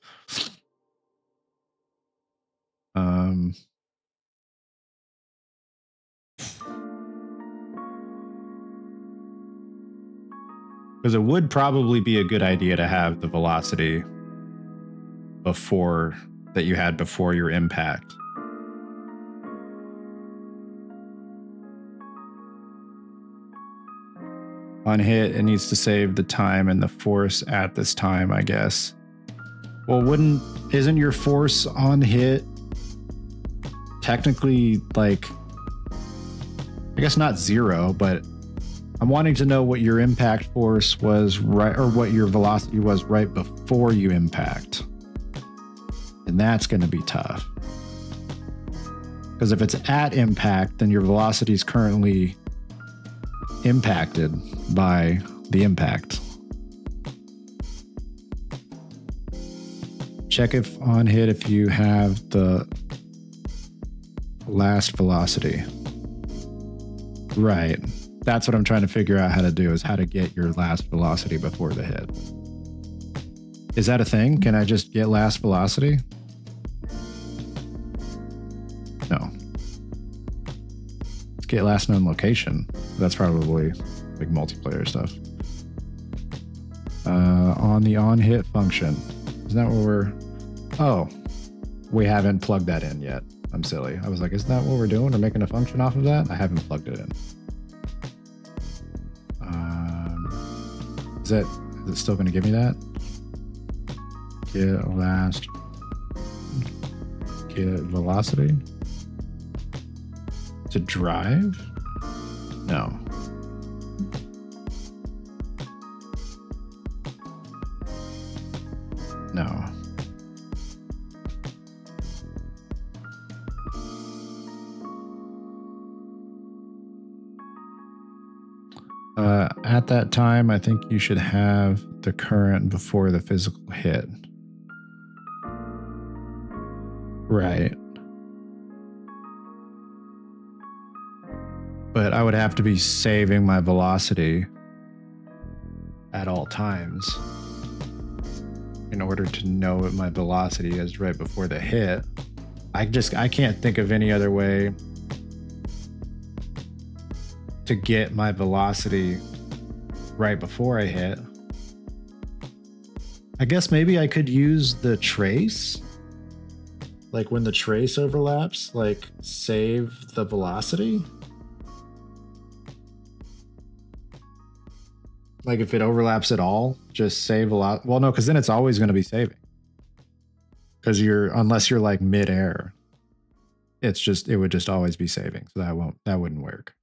Because it would probably be a good idea to have the velocity before that you had before your impact. On hit, it needs to save the time and the force at this time, I guess. Well, isn't your force on hit technically like, I guess not zero, but I'm wanting to know what your impact force was right, or what your velocity was right before you impact. And that's going to be tough. Because if it's at impact, then your velocity is currently impacted by the impact. Check if on hit if you have the last velocity. Right. That's what I'm trying to figure out how to do, is how to get your last velocity before the hit. Is that a thing? Can I just get last velocity? No. Let's get last known location. That's probably like multiplayer stuff. On the on hit function. Isn't that what we're... Oh, we haven't plugged that in yet. I'm silly. I was like, isn't that what we're doing? We're making a function off of that? I haven't plugged it in. Is it still going to give me that? Get last. Get velocity. To drive? No. No. At that time, I think you should have the current before the physical hit. Right. But I would have to be saving my velocity at all times. in order to know what my velocity is right before the hit. I can't think of any other way to get my velocity right before I hit. I guess maybe I could use the trace. Like when the trace overlaps, like save the velocity. Like if it overlaps at all, just save a lot. Well, no, because then it's always going to be saving. Because unless you're like mid-air, it would just always be saving. So that wouldn't work.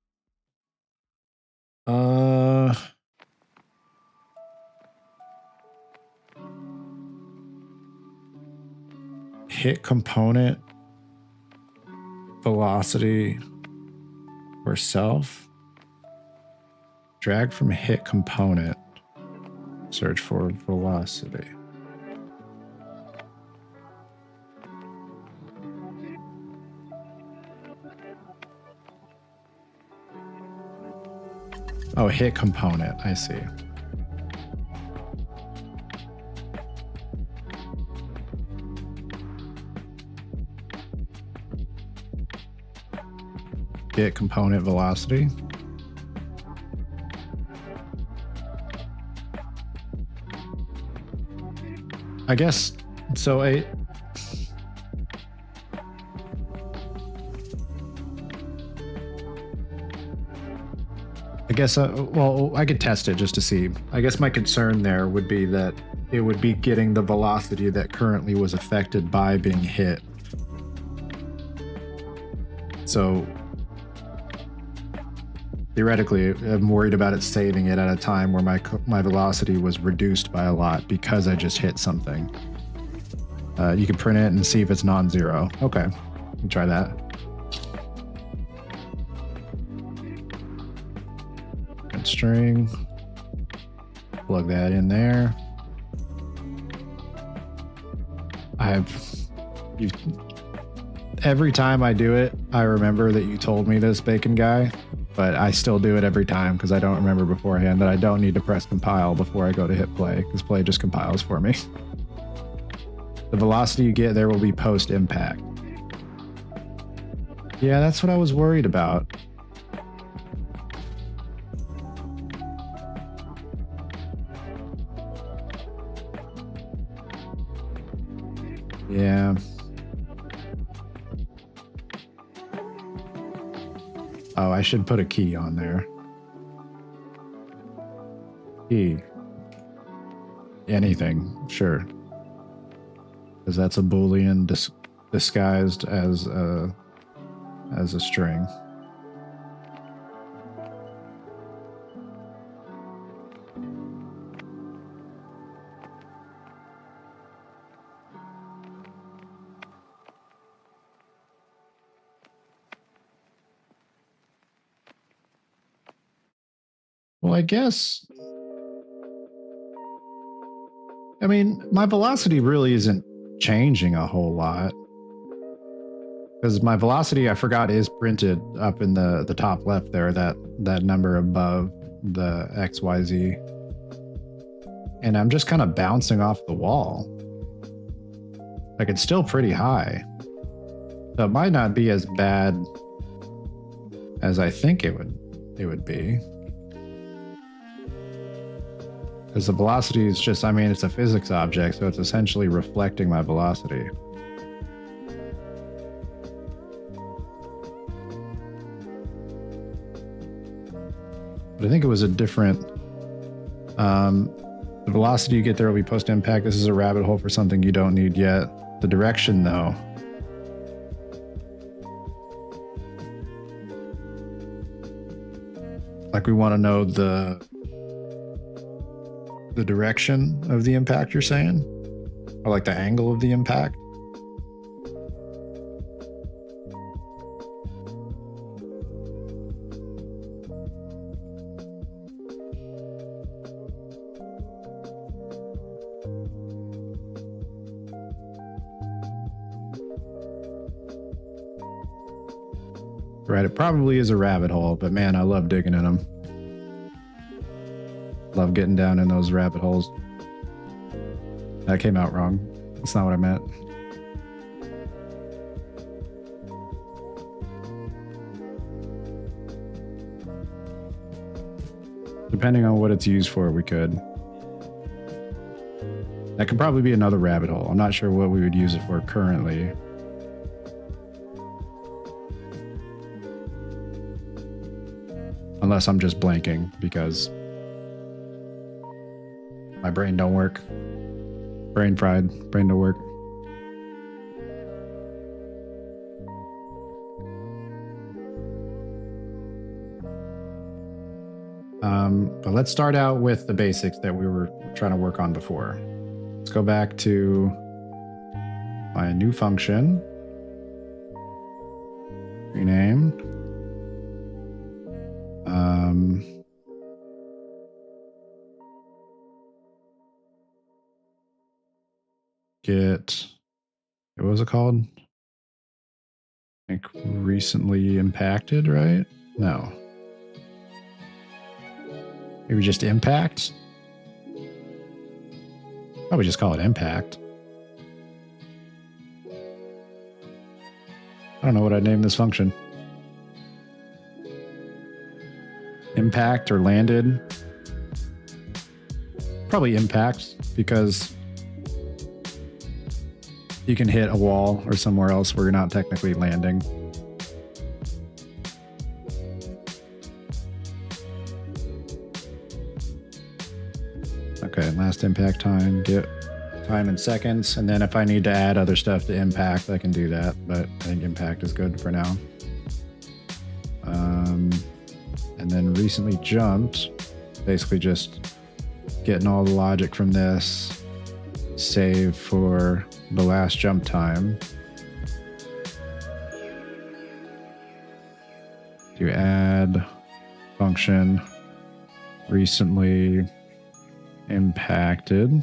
Hit component, velocity, or self. Drag from hit component, search for velocity. Oh, hit component, I see. Hit component velocity. I guess so. I guess well, I could test it just to see. I guess my concern there would be that it would be getting the velocity that currently was affected by being hit. So theoretically, I'm worried about it saving it at a time where my velocity was reduced by a lot because I just hit something. You can print it and see if it's non-zero. Okay, we can try that. Print string. Plug that in there. Every time I do it, I remember that you told me this, Bacon Guy. But I still do it every time because I don't remember beforehand that I don't need to press compile before I go to hit play, because play just compiles for me. The velocity you get there will be post impact. Yeah, that's what I was worried about. Yeah. Oh, I should put a key on there. Key. Anything, sure. Because that's a Boolean disguised as a string. Well, I guess, I mean, my velocity really isn't changing a whole lot. Because my velocity, I forgot, is printed up in the top left there, that number above the XYZ. And I'm just kind of bouncing off the wall. Like, it's still pretty high. So it might not be as bad as I think it would be. Because the velocity is just, I mean, it's a physics object, so it's essentially reflecting my velocity. But I think it was a different, the velocity you get there will be post-impact. This is a rabbit hole for something you don't need yet. The direction, though. Like, we want to know the direction of the impact, you're saying? Or like the angle of the impact? Right, it probably is a rabbit hole, but man, I love digging in them. Love getting down in those rabbit holes. That came out wrong. That's not what I meant. Depending on what it's used for, we could. That could probably be another rabbit hole. I'm not sure what we would use it for currently. Unless I'm just blanking because my brain don't work. Brain fried. Brain don't work. But let's start out with the basics that we were trying to work on before. Let's go back to my new function. Rename. Get, what was it called? I think recently impacted, right? No. Maybe just impact? Probably just call it impact. I don't know what I'd name this function. Impact or landed? Probably impact because you can hit a wall or somewhere else where you're not technically landing. Okay, last impact time, get time in seconds. And then if I need to add other stuff to impact, I can do that. But I think impact is good for now. And then recently jumped, basically just getting all the logic from this, save for the last jump time. To add function recently impacted.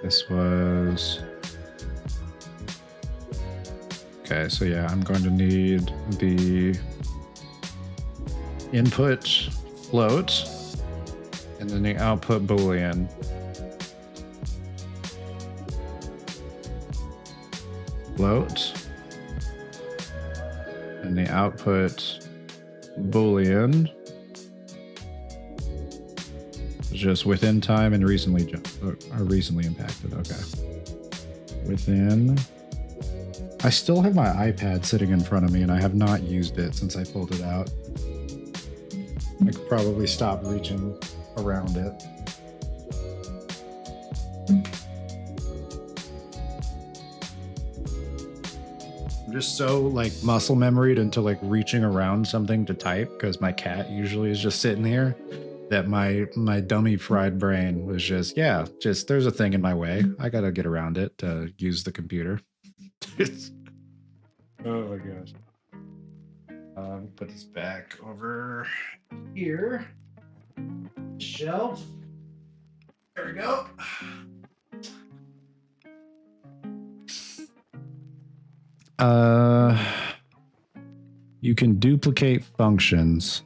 This was, okay, so yeah, I'm going to need the input float and then the output Boolean. Float and the output Boolean is just within time and recently impacted. Okay. Within. I still have my iPad sitting in front of me and I have not used it since I pulled it out. I could probably stop reaching around it. I'm just so like muscle memoried into like reaching around something to type because my cat usually is just sitting here that my dummy fried brain was just, yeah, just there's a thing in my way. I gotta get around it to use the computer. Oh my gosh. Put this back over here. Shelf. There we go. You can duplicate functions.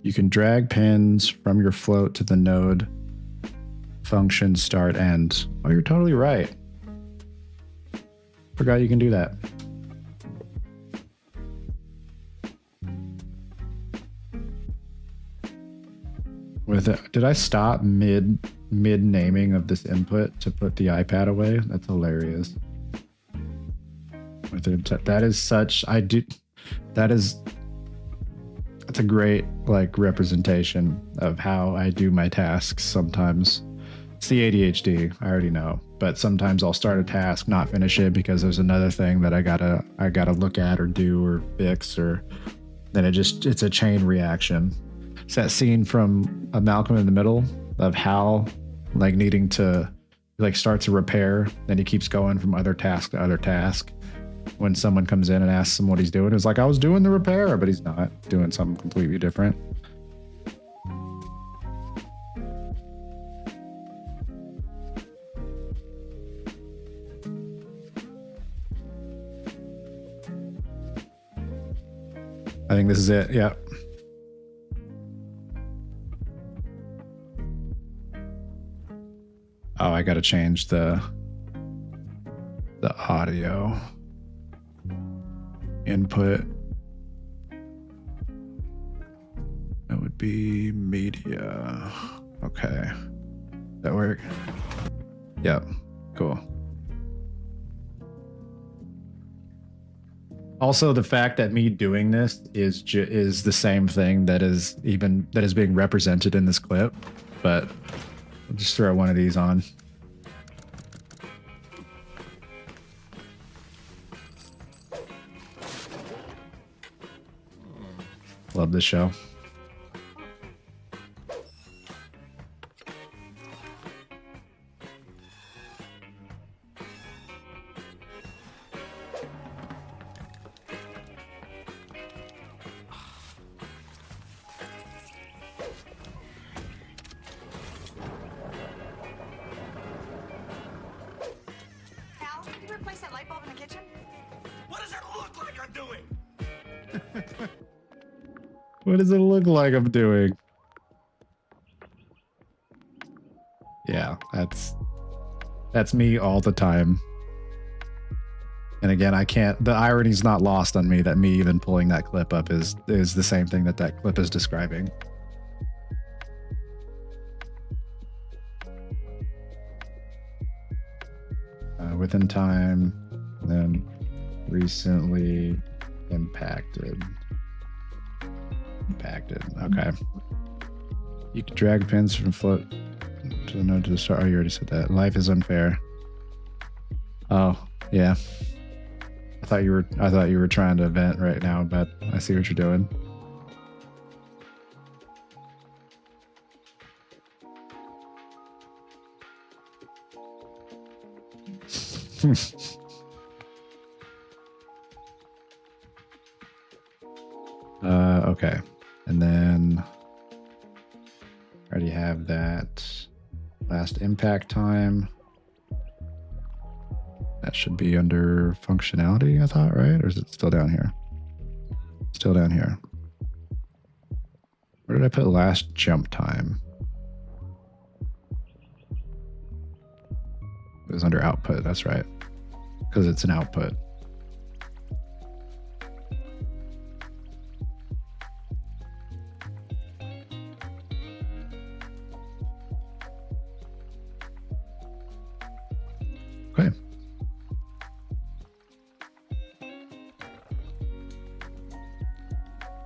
You can drag pins from your float to the node function start end. Oh, you're totally right. Forgot you can do that. With it, did I stop mid naming of this input to put the iPad away? That's hilarious. With it, that is such that's a great like representation of how I do my tasks sometimes. It's the ADHD, I already know, but sometimes I'll start a task, not finish it because there's another thing that I gotta look at or do or fix, or then it's a chain reaction. It's that scene from A Malcolm in the Middle of Hal like needing to like starts a repair, then he keeps going from other task to other task. When someone comes in and asks him what he's doing, it's like, I was doing the repair, but he's not doing something completely different. think this is it. Yeah. Oh, I gotta change the audio input. That would be media. Okay. That work? Yep. Cool. Also, the fact that me doing this is the same thing that is being represented in this clip, but I'll just throw one of these on. Love this show. What does it look like I'm doing? Yeah, that's me all the time. And again, I can't, the irony's not lost on me that me even pulling that clip up is the same thing that clip is describing. Within time, then recently impacted. Okay. You can drag pins from float to the node to the start. Oh, you already said that. Life is unfair. Oh, yeah. I thought you were trying to vent right now, but I see what you're doing. Okay. And then I already have that last impact time. That should be under functionality, I thought, right? Or is it still down here? Still down here. Where did I put last jump time? It was under output, that's right. Because it's an output. Okay.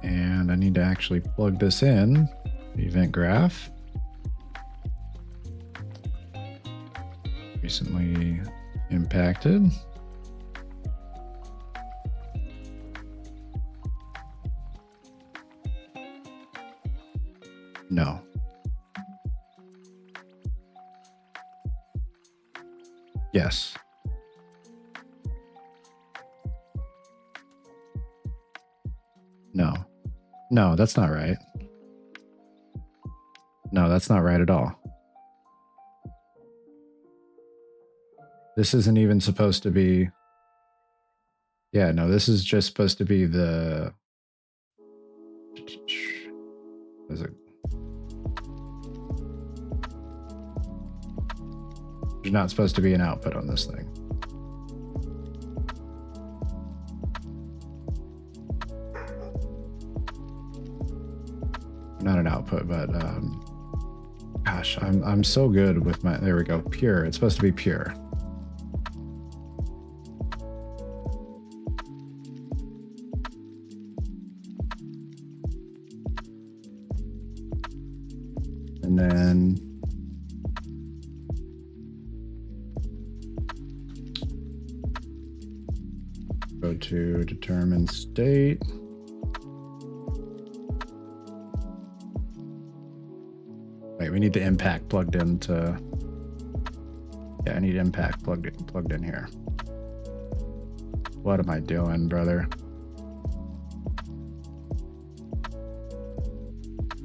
And I need to actually plug this in, the event graph. Recently impacted. No. Yes. No. No, that's not right. No, that's not right at all. This isn't even supposed to be. Yeah, no, this is just supposed to be the. What is it? There's not supposed to be an output on this thing. Not an output, but gosh, I'm so good with my. There we go. Pure. It's supposed to be pure. And then go to determine state. Wait, we need the impact plugged into. Yeah, I need impact plugged in here. What am I doing, brother?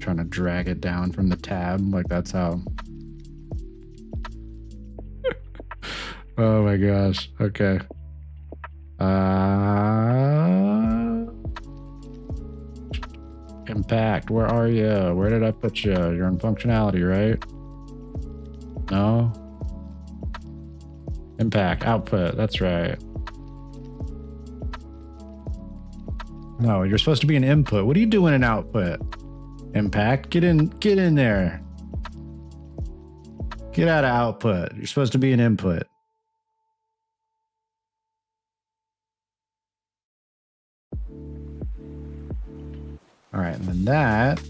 Trying to drag it down from the tab, like that's how. Oh my gosh. Okay. Impact, where are you? Where did I put you? You're in functionality, right? No? Impact, output, that's right. No, you're supposed to be an input. What are you doing in output? Impact, get in there. Get out of output. You're supposed to be an input. All right, and then that.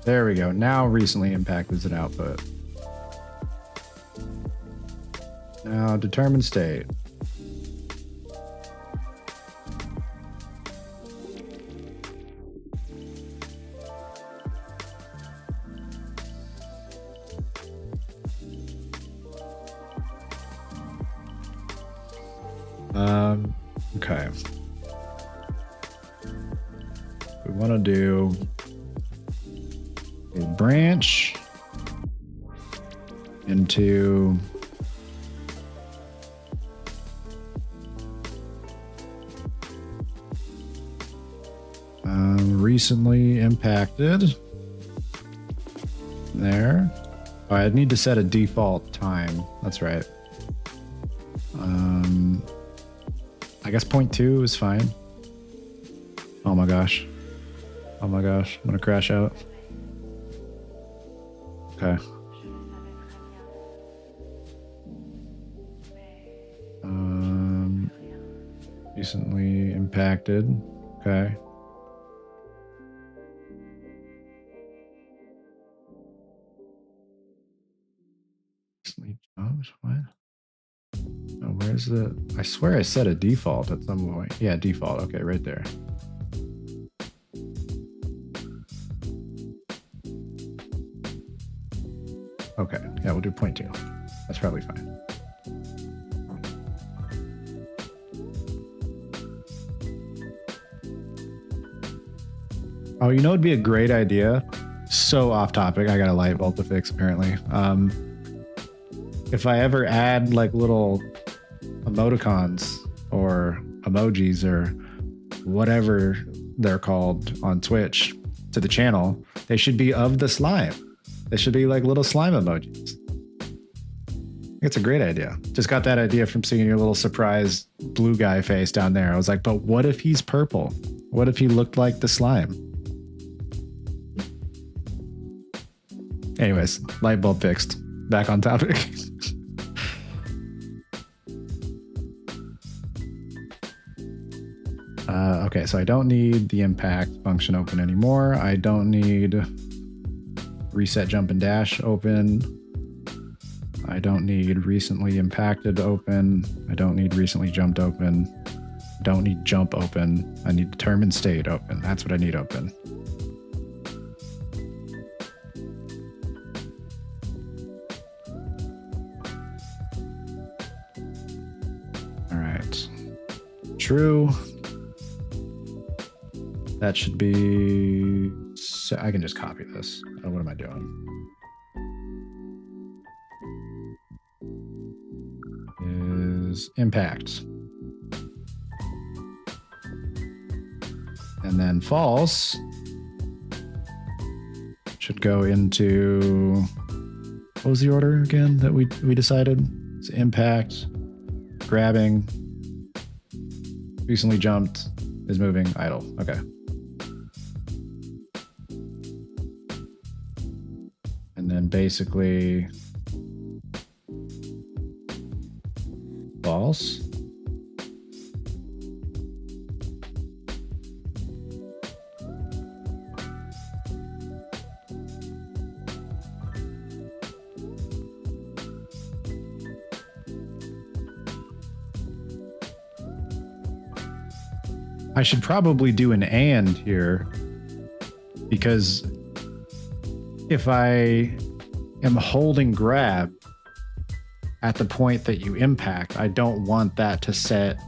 There we go. Now recently impact is an output. Now determine state. Okay. We want to do a branch into recently impacted. There. Oh, I need to set a default time. That's right. I guess 0.2 is fine. Oh my gosh. Oh my gosh. I'm gonna crash out. Okay. Recently impacted. Okay. Recently jumped. What? Oh, where's the? I swear I set a default at some point. Yeah, default. Okay, right there. Okay, yeah, we'll do 0.2. That's probably fine. Oh, you know, it'd be a great idea. So off topic. I got a light bulb to fix apparently. If I ever add like little emoticons or emojis or whatever they're called on Twitch to the channel, they should be of the slime. They should be like little slime emojis. It's a great idea. Just got that idea from seeing your little surprised blue guy face down there. I was like, but what if he's purple? What if he looked like the slime? Anyways, light bulb fixed. Back on topic. Okay, so I don't need the impact function open anymore. I don't need reset jump and dash open. I don't need recently impacted open. I don't need recently jumped open. I don't need jump open. I need determined state open. That's what I need open. All right. True. That should be, so I can just copy this. Oh, what am I doing? Is impact. And then false should go into, what was the order again that we decided? It's impact, grabbing, recently jumped, is moving, idle. Okay. And then basically false. I should probably do an and here, because if I am holding grab at the point that you impact, I don't want that to set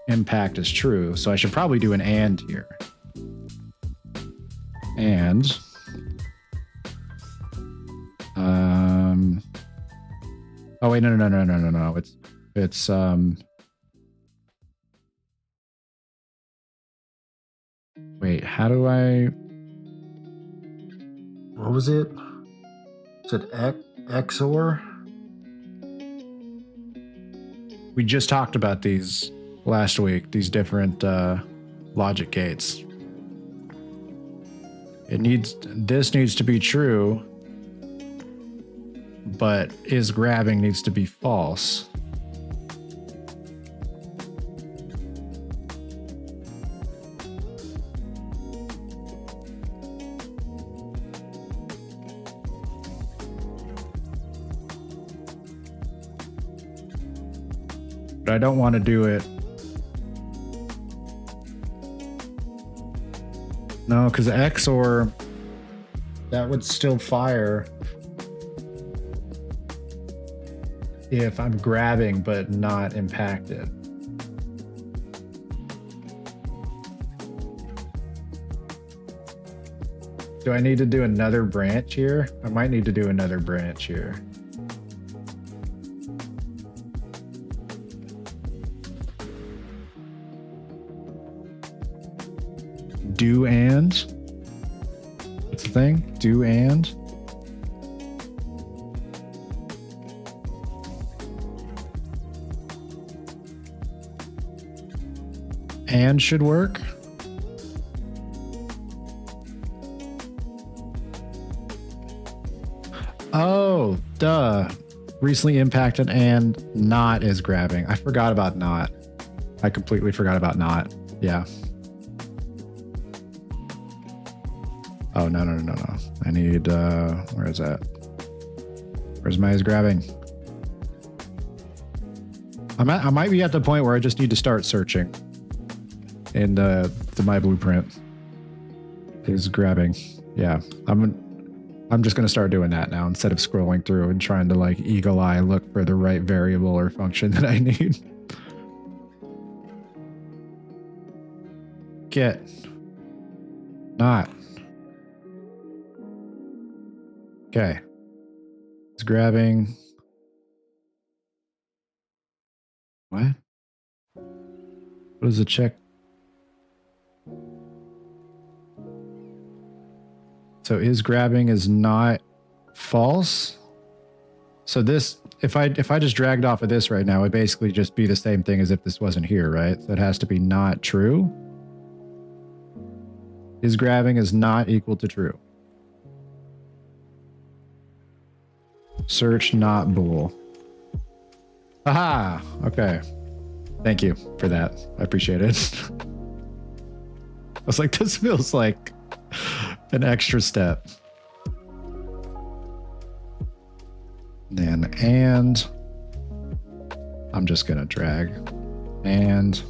impact as true. So I should probably do an and here. And Oh wait, no. It's wait, how do I? What was it? Is it XOR? We just talked about these last week. These different logic gates. This needs to be true, but is grabbing needs to be false. But I don't want to do it. No, because XOR, that would still fire if I'm grabbing but not impacted. Do I need to do another branch here? I might need to do another branch here. Do and? What's the thing? Do and? And should work. Oh, duh. Recently impacted and not is grabbing. I forgot about not. I completely forgot about not. Yeah. Oh, no. I need, where is that? Where's my is grabbing? I might be at the point where I just need to start searching in my blueprint. Is grabbing. Yeah, I'm just going to start doing that now instead of scrolling through and trying to like eagle eye look for the right variable or function that I need. Get. Not. Okay. It's grabbing. What? What is the check? So is grabbing is not false. So this, if I just dragged off of this right now, it would basically just be the same thing as if this wasn't here, right? So it has to be not true. Is grabbing is not equal to true. Search not bool. Aha! Okay. Thank you for that. I appreciate it. I was like, this feels like an extra step. Then, and I'm just gonna drag and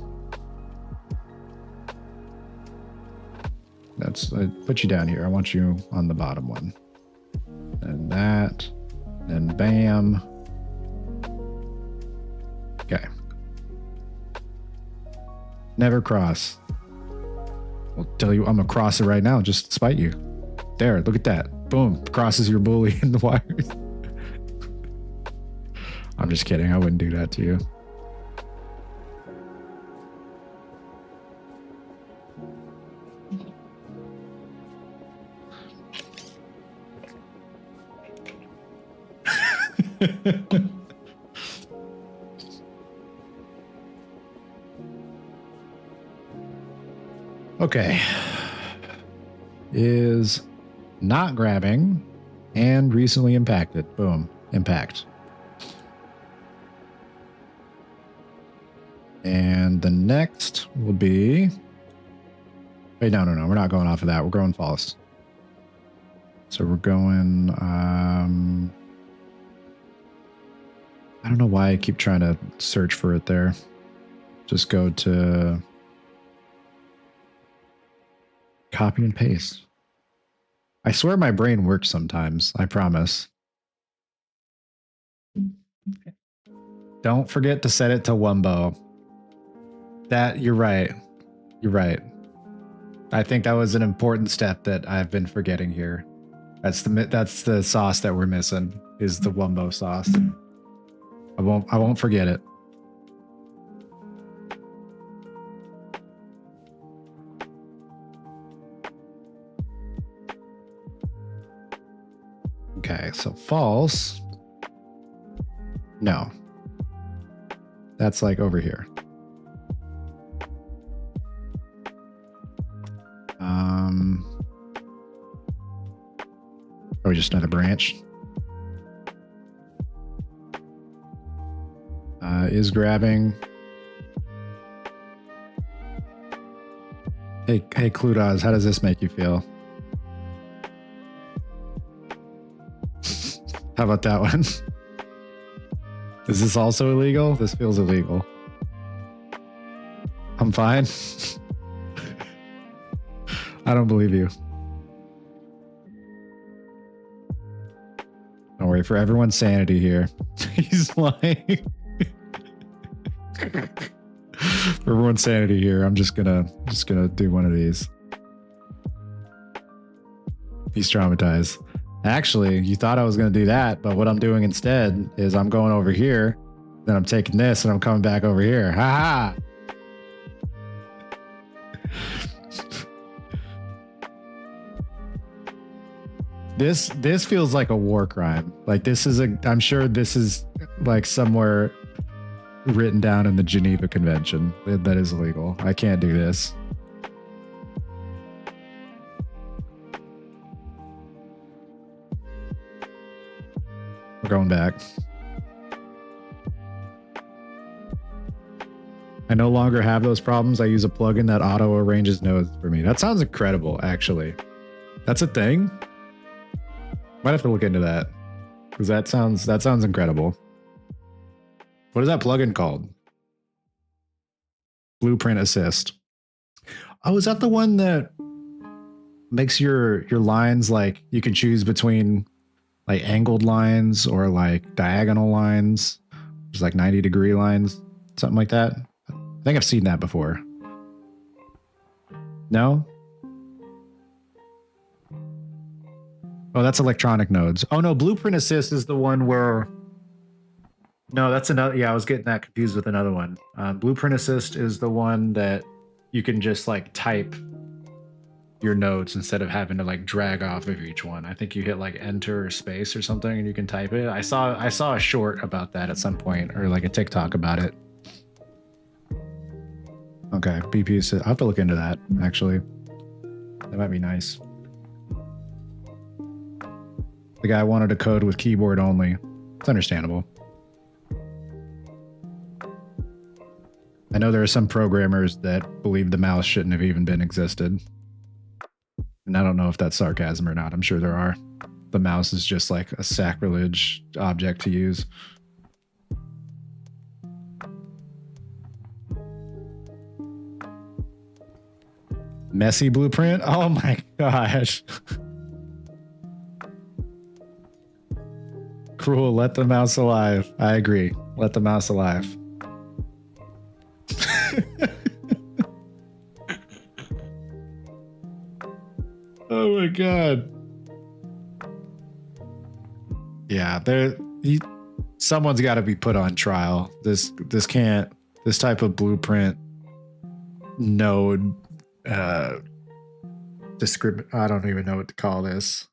that's, I put you down here. I want you on the bottom one. And that, and bam. Okay. Never cross. I'll tell you, I'm gonna cross it right now just to spite you. There, look at that. Boom, crosses your bully in the wires. I'm just kidding. I wouldn't do that to you. Okay. Is not grabbing and recently impacted. Boom. Impact. And the next will be... Wait, no. We're not going off of that. We're going false. So we're going... I don't know why I keep trying to search for it there. Just go to... Copy and paste. I swear my brain works sometimes. I promise. Don't forget to set it to Wumbo. That, you're right. You're right. I think that was an important step that I've been forgetting here. That's the sauce that we're missing, is the Wumbo sauce. I won't forget it. Okay, so false. No. That's like over here. Or just another branch. Is grabbing. Hey, Kludaz, how does this make you feel? How about that one? Is this also illegal? This feels illegal. I'm fine. I don't believe you. Don't worry, for everyone's sanity here. He's lying. For everyone's sanity here, I'm just gonna do one of these. He's traumatized. Actually, you thought I was gonna do that, but what I'm doing instead is I'm going over here, then I'm taking this and I'm coming back over here. Ha ha! This feels like a war crime. Like I'm sure this is like somewhere written down in the Geneva Convention that is illegal. I can't do this. We're going back. I no longer have those problems. I use a plugin that auto arranges nodes for me. That sounds incredible, actually. That's a thing. Might have to look into that because that sounds incredible. What is that plugin called? Blueprint Assist. Oh, is that the one that makes your lines like you can choose between like angled lines or like diagonal lines, just like 90-degree lines, something like that? I think I've seen that before. No? Oh, that's electronic nodes. Oh no, Blueprint Assist is the one where... No, that's another... Yeah, I was getting that confused with another one. Blueprint Assist is the one that you can just like type your nodes instead of having to like drag off of each one. I think you hit like enter or space or something and you can type it. I saw a short about that at some point, or like a TikTok about it. Okay, BP Assist. I'll have to look into that, actually. That might be nice. The guy wanted to code with keyboard only. It's understandable. I know there are some programmers that believe the mouse shouldn't have even been existed. And I don't know if that's sarcasm or not. I'm sure there are. The mouse is just like a sacrilege object to use. Messy blueprint? Oh my gosh. Cruel, let the mouse alive. I agree. Let the mouse alive. Oh my god. Yeah, someone's got to be put on trial. This type of blueprint node I don't even know what to call this.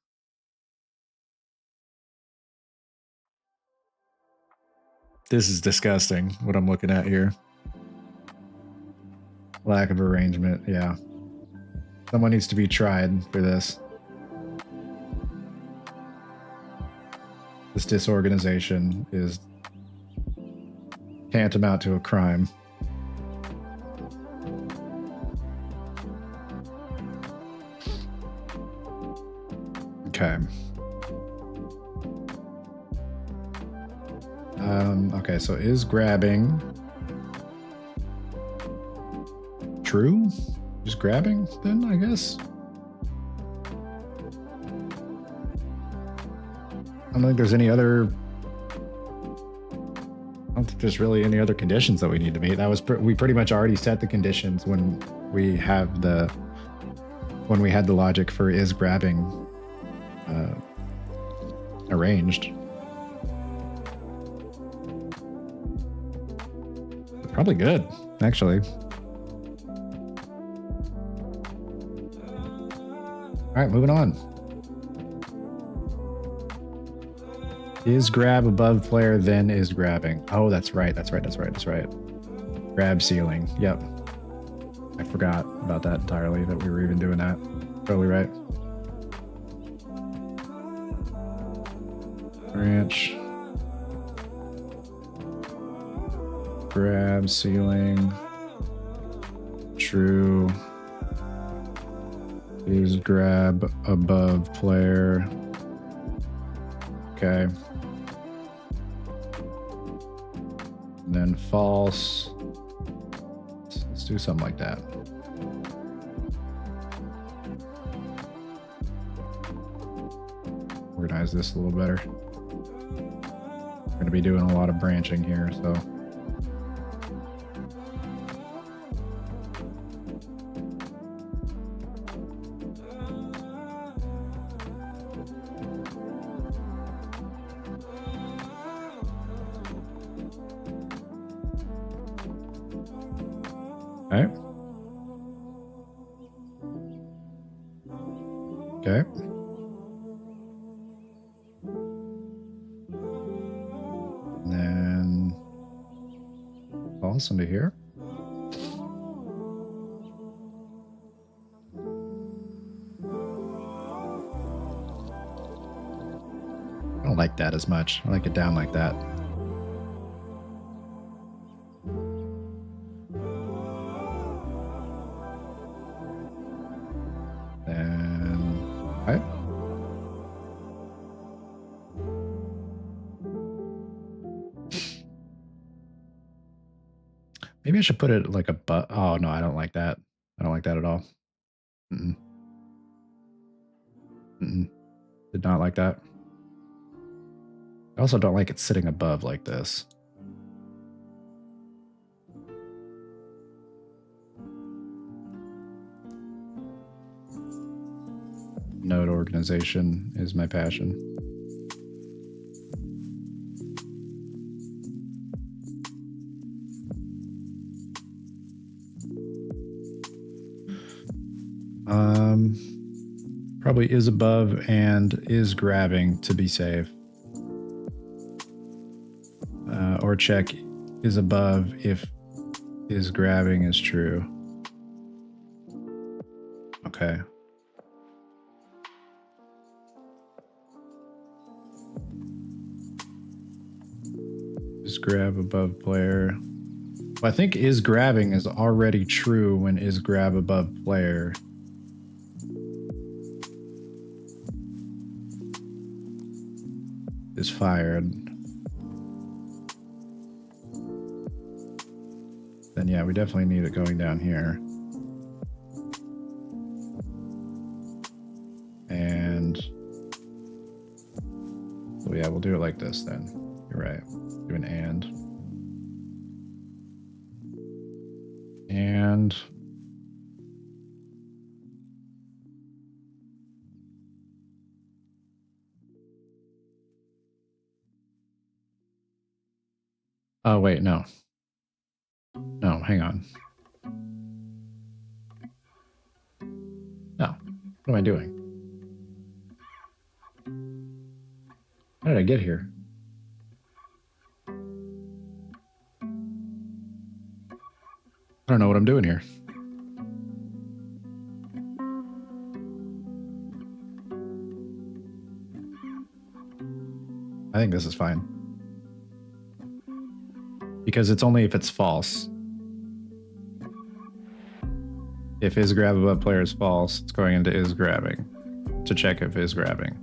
This is disgusting, what I'm looking at here. Lack of arrangement, yeah. Someone needs to be tried for this. This disorganization is tantamount to a crime. Okay. Okay, so is grabbing true? Just grabbing then, I guess. I don't think there's any other. I don't think there's really any other conditions that we need to meet. That was we pretty much already set the conditions when we had the logic for is grabbing arranged. Probably good, actually. All right, moving on. Is grab above player, then is grabbing. Oh, that's right. That's right. Grab ceiling. Yep. I forgot about that entirely, that we were even doing that. Totally right. Branch. Grab ceiling. True. Is grab above player. Okay. And then false. Let's do something like that. Organize this a little better. We're going to be doing a lot of branching here, so. Okay. Okay. And then false into here. I don't like that as much. I like it down like that. Okay. Maybe I should put it like a but. Oh no, I don't like that. I don't like that at all. Mm-mm. Mm-mm. Did not like that. I also don't like it sitting above like this. Node organization is my passion. Probably is above and is grabbing to be safe. Or check is above if is grabbing is true. Okay. Is grab above player. Well, I think is grabbing is already true when is grab above player. Is fired. Then yeah, we definitely need it going down here. And so yeah, we'll do it like this then. You're right. Do an and. And oh wait, no. No, hang on. No. What am I doing? How did I get here? I don't know what I'm doing here. I think this is fine. Because it's only if it's false. If is grab above player is false, it's going into is grabbing to check if is grabbing.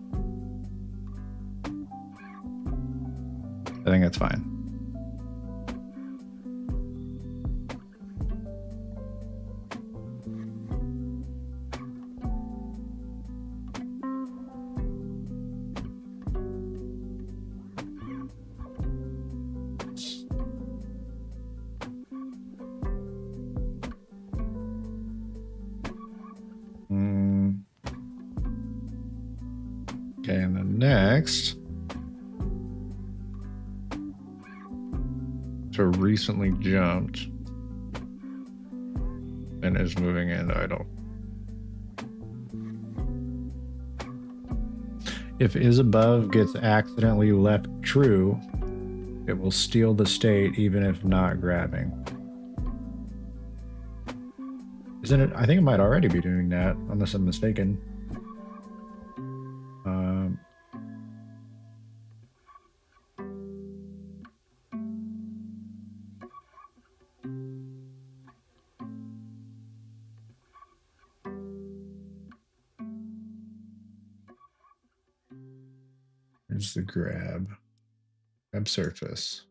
I think that's fine. Okay, and then next, to recently jumped and is moving in idle. If is above gets accidentally left true, it will steal the state even if not grabbing. Isn't it? I think it might already be doing that, unless I'm mistaken. Here's the grab surface.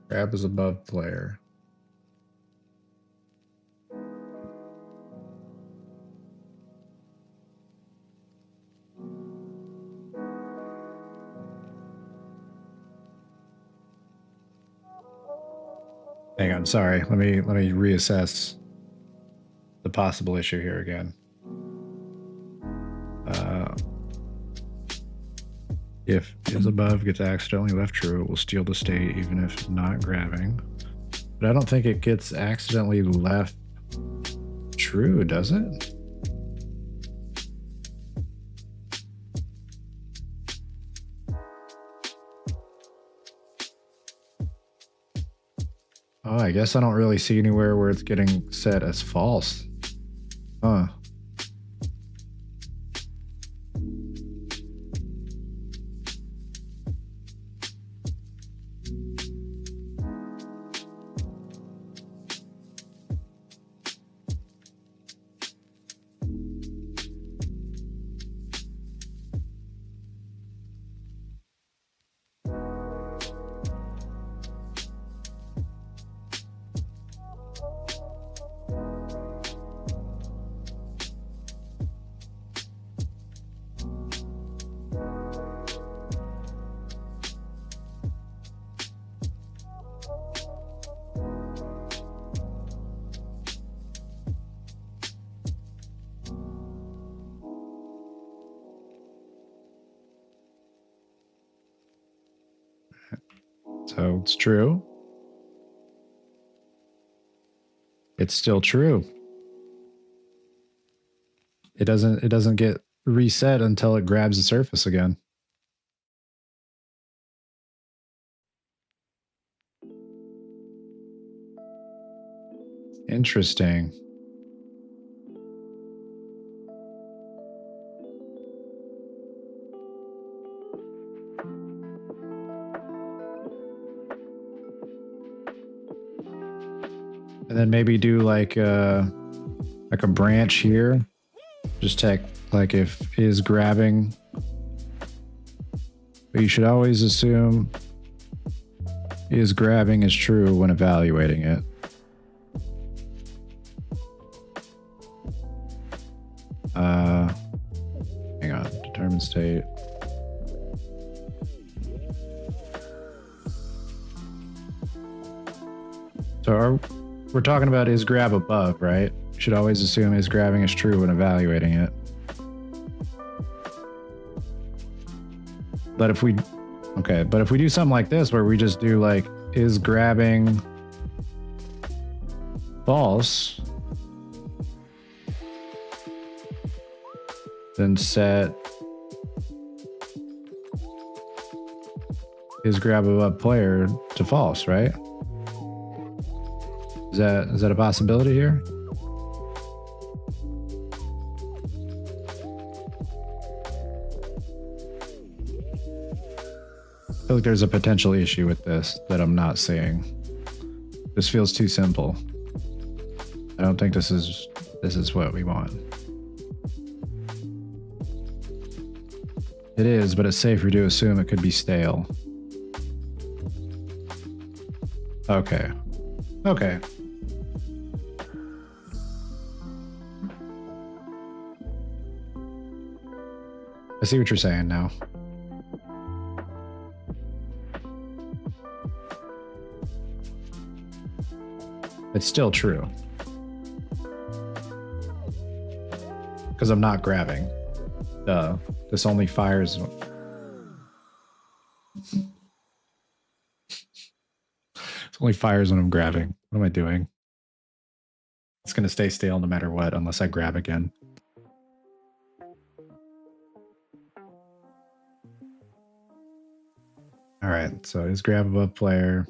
Grab is above player. Hang on, sorry. Let me reassess the possible issue here again. If is above gets accidentally left true, it will steal the state even if not grabbing. But I don't think it gets accidentally left true, does it? Oh, I guess I don't really see anywhere where it's getting set as false. Huh. So it's true. It's still true. It doesn't get reset until it grabs the surface again. Interesting. And then maybe do like a branch here. Just check like if is grabbing. But you should always assume is grabbing is true when evaluating it. Hang on, determine state. So we're talking about is grab above, right? You should always assume is grabbing is true when evaluating it. But if we do something like this where we just do like is grabbing false, then set is grab above player to false, right? Is that a possibility here? I feel like there's a potential issue with this that I'm not seeing. This feels too simple. I don't think this is what we want. It is, but it's safer to assume it could be stale. Okay. Okay. I see what you're saying now. It's still true. Because I'm not grabbing. This only fires. This only fires when I'm grabbing. What am I doing? It's going to stay stale no matter what, unless I grab again. All right, so is grab above player.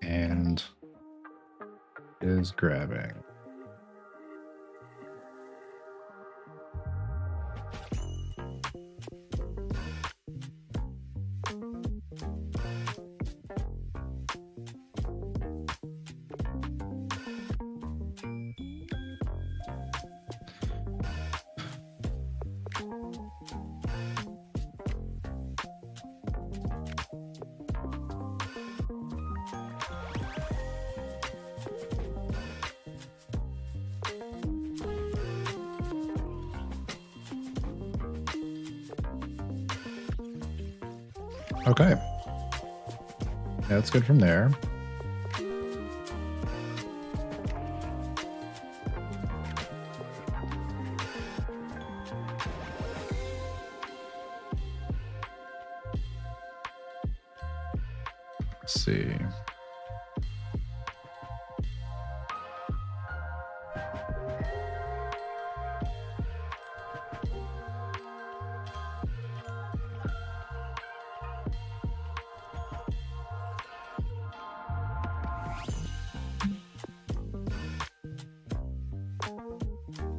And is grabbing. Okay. Yeah, that's good from there. Let's see.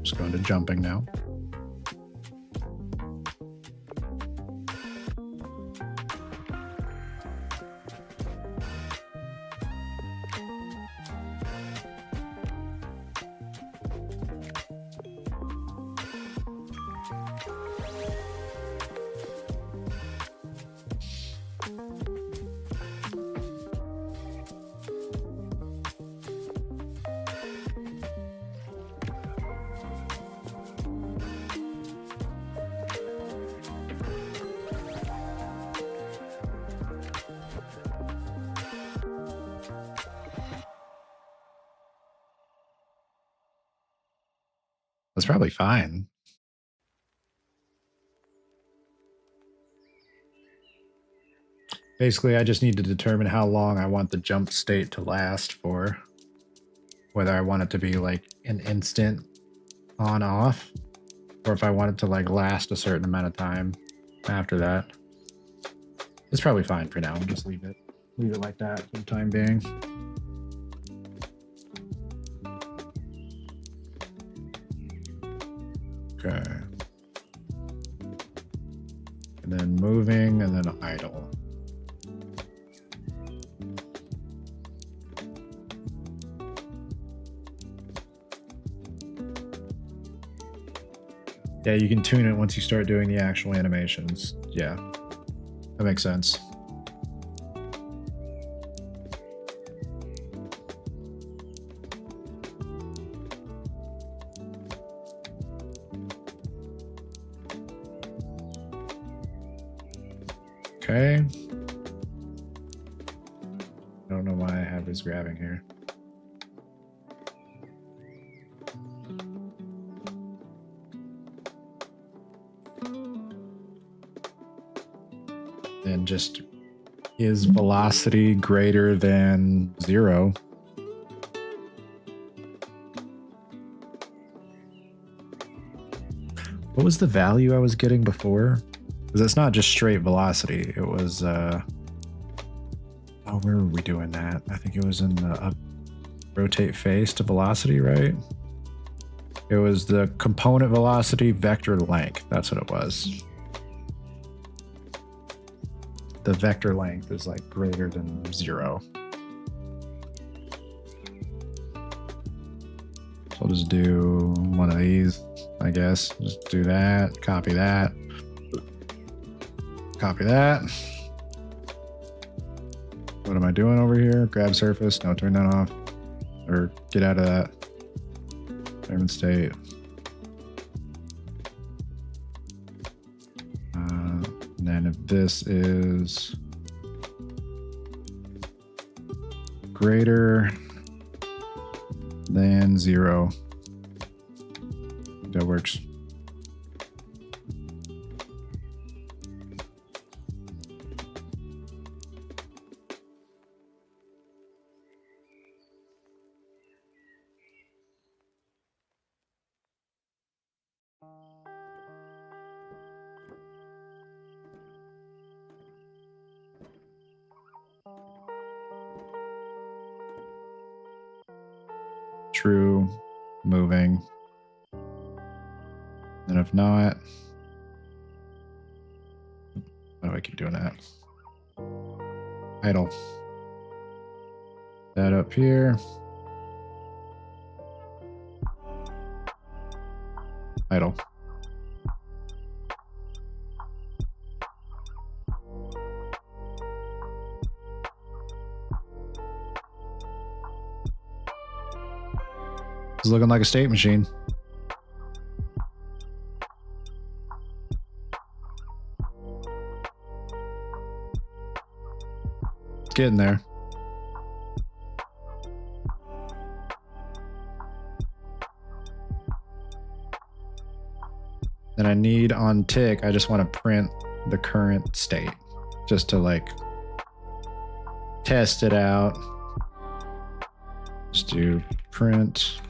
Just going to jumping now. That's probably fine. Basically, I just need to determine how long I want the jump state to last for. Whether I want it to be like an instant on off, or if I want it to like last a certain amount of time after that. It's probably fine for now. Just leave it like that for the time being. Okay. And then moving, and then idle. Yeah, you can tune it once you start doing the actual animations. Yeah, that makes sense. Okay. I don't know why I have this grabbing here. And just is velocity greater than 0? What was the value I was getting before? Because it's not just straight velocity. It was, oh, where were we doing that? I think it was in the rotate face to velocity, right? It was the component velocity vector length. That's what it was. The vector length is like greater than 0. So I'll just do one of these, I guess. Just do that, copy that. Copy that. What am I doing over here? Grab surface. No, turn that off. Or get out of that. Frame state. And then if this is greater than 0, That works. True, moving. And if not, how do I keep doing that? Idle. That up here. Idle. It's looking like a state machine. It's getting there. And I need on tick, I just want to print the current state just to like test it out. Just do print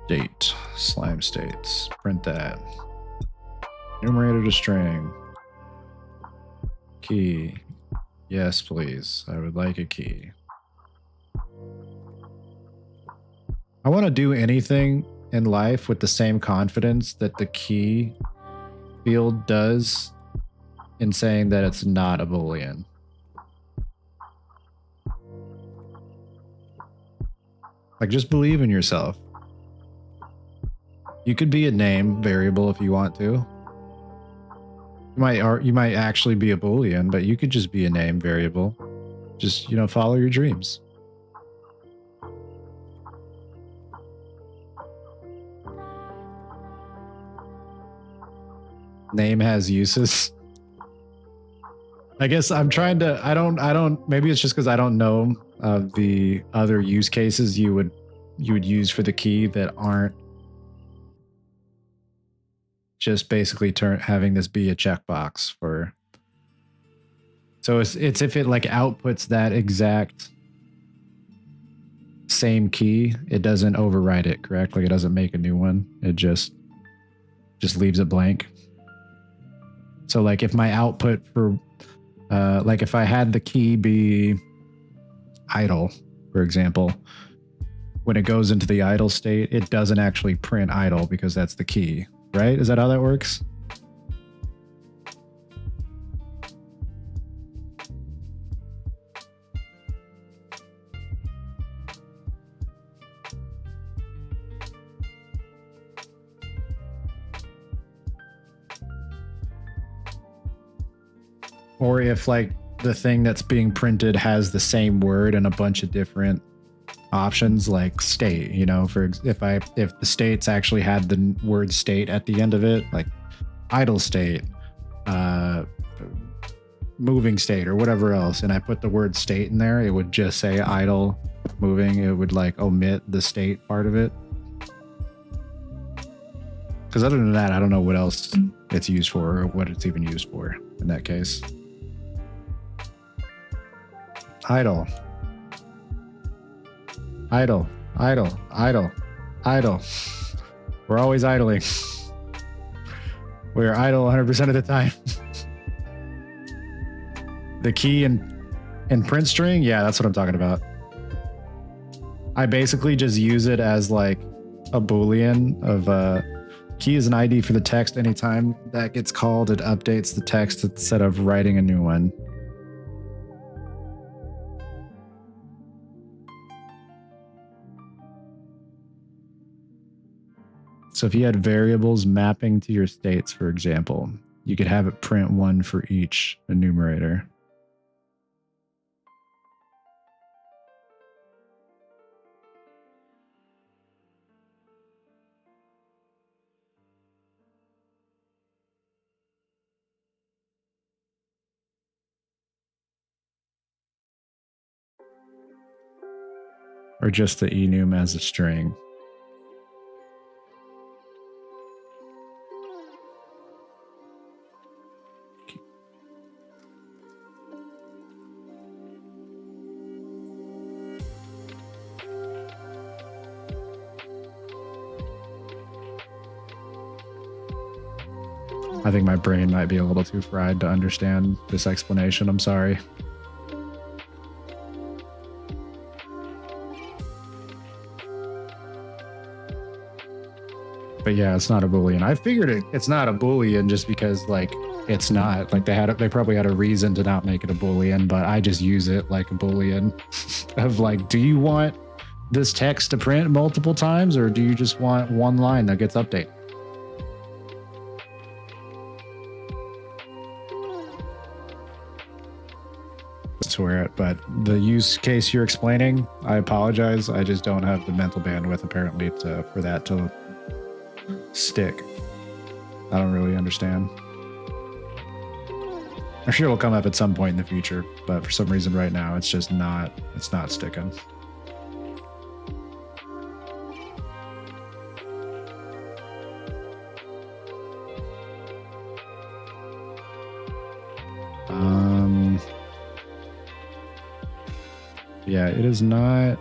state, slime states, print that. Numerator to string. Key. Yes, please. I would like a key. I want to do anything in life with the same confidence that the key field does in saying that it's not a Boolean. Like, just believe in yourself. You could be a name variable if you want to. You might actually be a Boolean, but you could just be a name variable. Just, you know, follow your dreams. Name has uses. I guess I'm trying to, I don't, maybe it's just because I don't know of the other use cases you would use for the key that aren't just basically having this be a checkbox for. So it's if it like outputs that exact same key, it doesn't overwrite it, correct? Like it doesn't make a new one. It just leaves it blank. So like if my output for like if I had the key be idle, for example, when it goes into the idle state, it doesn't actually print idle because that's the key, right? Is that how that works? Or if like the thing that's being printed has the same word and a bunch of different options, like state, you know, for if the states actually had the word state at the end of it, like idle state, moving state, or whatever else, and I put the word state in there, it would just say idle, moving. It would like omit the state part of it. Because other than that, I don't know what else it's used for or what it's even used for in that case. Idle. Idle, idle, idle, idle. We're always idling. We're idle 100% of the time. The key in print string, yeah, that's what I'm talking about. I basically just use it as like a Boolean of key is an ID for the text. Anytime that gets called, it updates the text instead of writing a new one. So if you had variables mapping to your states, for example, you could have it print one for each enumerator. or just the enum as a string? I think my brain might be a little too fried to understand this explanation. I'm sorry. But yeah, it's not a Boolean. I figured it's not a Boolean just because like it's not like they probably had a reason to not make it a Boolean, but I just use it like a Boolean of like, do you want this text to print multiple times or do you just want one line that gets updated? That's where it, but the use case you're explaining, I apologize. I just don't have the mental bandwidth apparently for that to stick. I don't really understand. I'm sure it'll come up at some point in the future, but for some reason right now it's just not sticking. Yeah, it is not.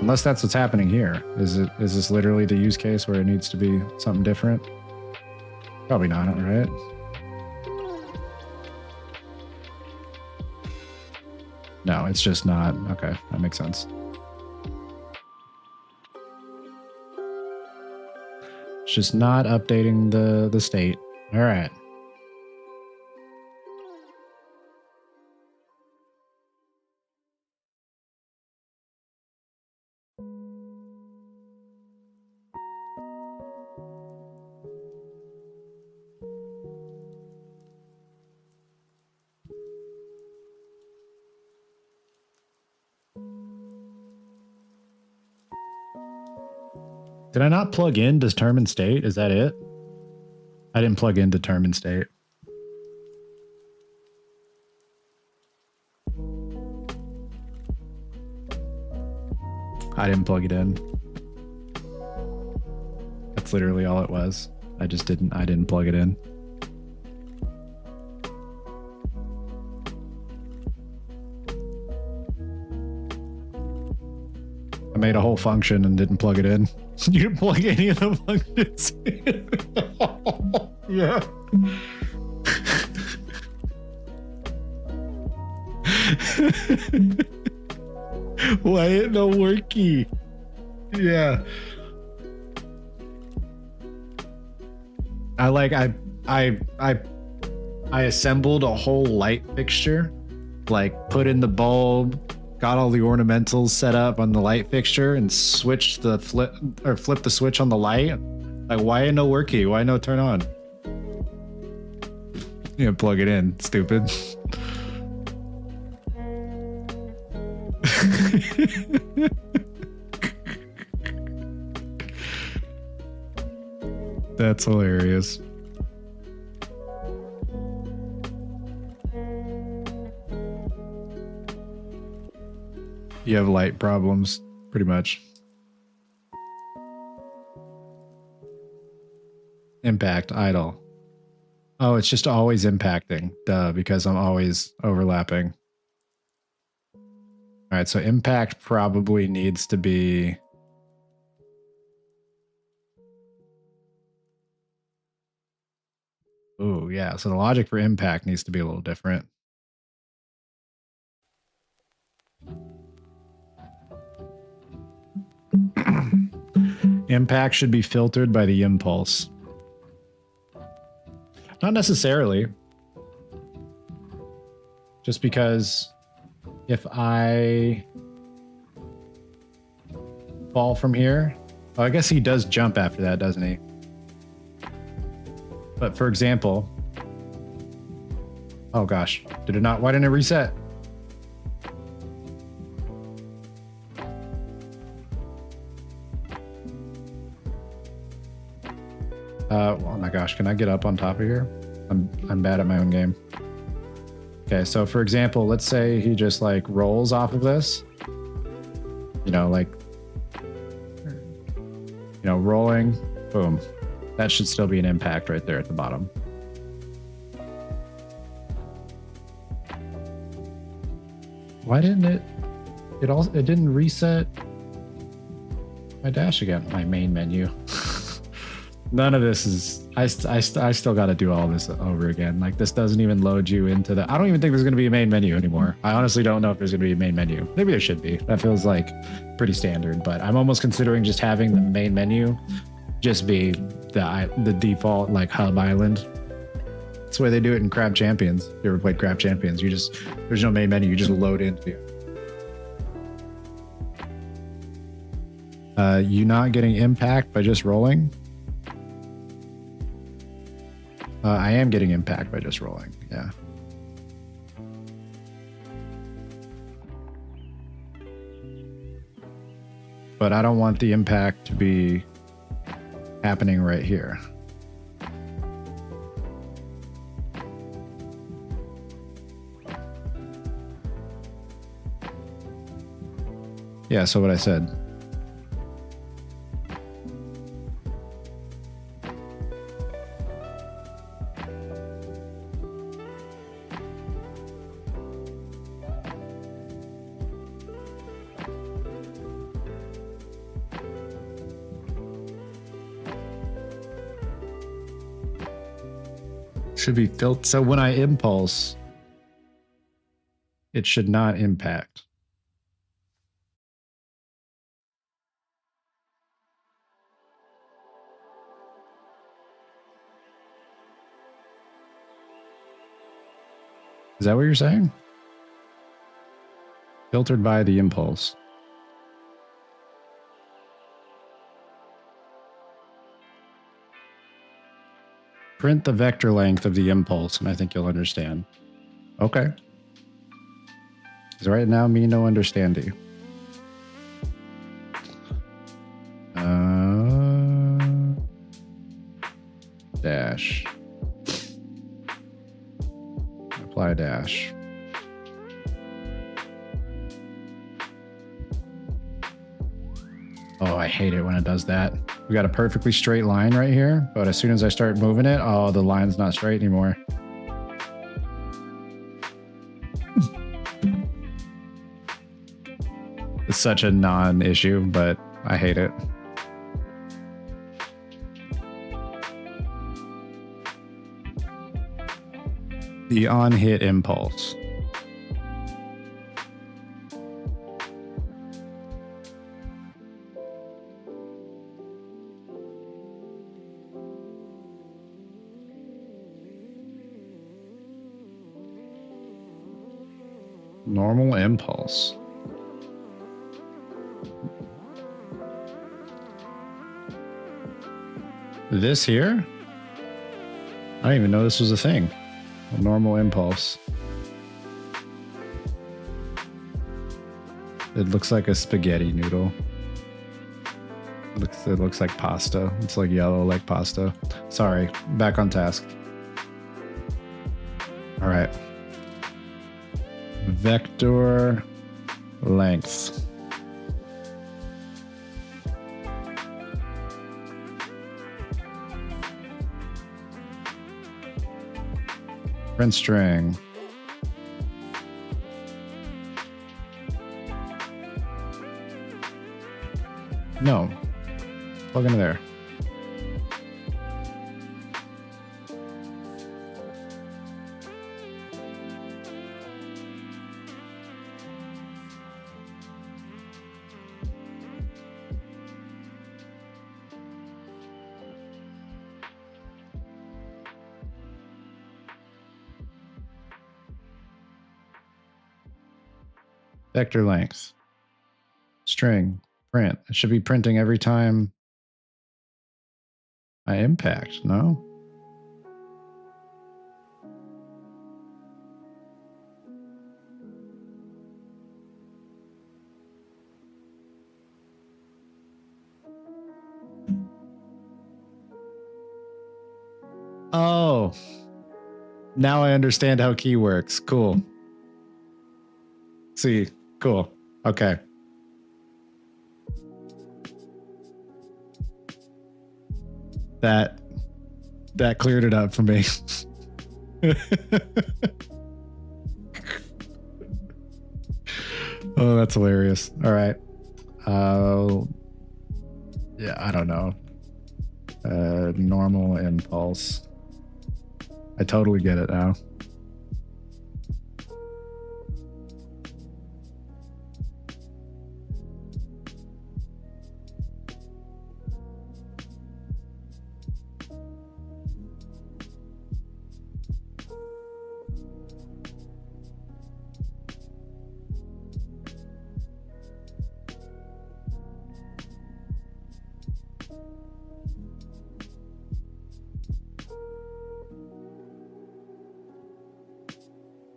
Unless that's what's happening here. Is this literally the use case where it needs to be something different? Probably not, right? No, it's just not. Okay, that makes sense. It's just not updating the state. All right. Did I not plug in determine state? Is that it? I didn't plug in determine state. I didn't plug it in. That's literally all it was. I didn't plug it in. I made a whole function and didn't plug it in. You didn't plug any of the functions in. Yeah. Why ain't no worky? Yeah. I assembled a whole light fixture, like put in the bulb, got all the ornamentals set up on the light fixture and switched the flip the switch on the light. Like, why ain't no work key? Why no turn on? You know, plug it in, stupid. That's hilarious. You have light problems, pretty much. Impact, idle. Oh, it's just always impacting. Duh, because I'm always overlapping. All right, so impact probably needs to be... Oh, yeah, so the logic for impact needs to be a little different. Impact should be filtered by the impulse. Not necessarily. Just because if I fall from here, oh, I guess he does jump after that, doesn't he? But for example, oh gosh, did it not? Why didn't it reset? Oh my gosh, can I get up on top of here? I'm bad at my own game. Okay, so for example, let's say he just like rolls off of this. You know, like, rolling, boom. That should still be an impact right there at the bottom. Why didn't it? It didn't reset my dash again. My main menu. None of this is. I still got to do all this over again. Like this doesn't even load you into the. I don't even think there's going to be a main menu anymore. I honestly don't know if there's going to be a main menu. Maybe there should be. That feels like pretty standard. But I'm almost considering just having the main menu just be the default like hub island. That's the way they do it in Crab Champions. If you ever played Crab Champions? There's no main menu. You just load into it. You not getting impact by just rolling? I am getting impact by just rolling, yeah. But I don't want the impact to be happening right here. Yeah, so what I said. Should be filtered. So when I impulse, it should not impact. Is that what you're saying? Filtered by the impulse. Print the vector length of the impulse, and I think you'll understand. Okay. Because right now, me no understanding. Dash. Apply dash. Oh, I hate it when it does that. We got a perfectly straight line right here, but as soon as I start moving it, oh, the line's not straight anymore. It's such a non-issue, but I hate it. The on-hit impulse. Normal impulse. This here? I didn't even know this was a thing. A normal impulse. It looks like a spaghetti noodle. It looks like pasta. It's like yellow like pasta. Sorry, back on task. All right. Vector length. Print string. No. Plug into there. Vector length. String. Print. It should be printing every time I impact, no? Oh. Now I understand how key works. Cool. See, cool. Okay. That cleared it up for me. Oh, that's hilarious. All right. Yeah, I don't know. Normal impulse. I totally get it now.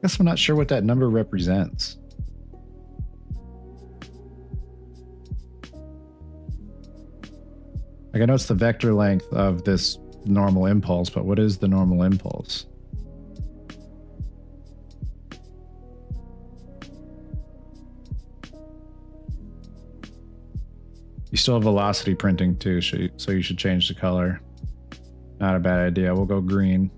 Guess I'm not sure what that number represents. Like I know it's the vector length of this normal impulse, but what is the normal impulse? You still have velocity printing too, so you should change the color. Not a bad idea. We'll go green.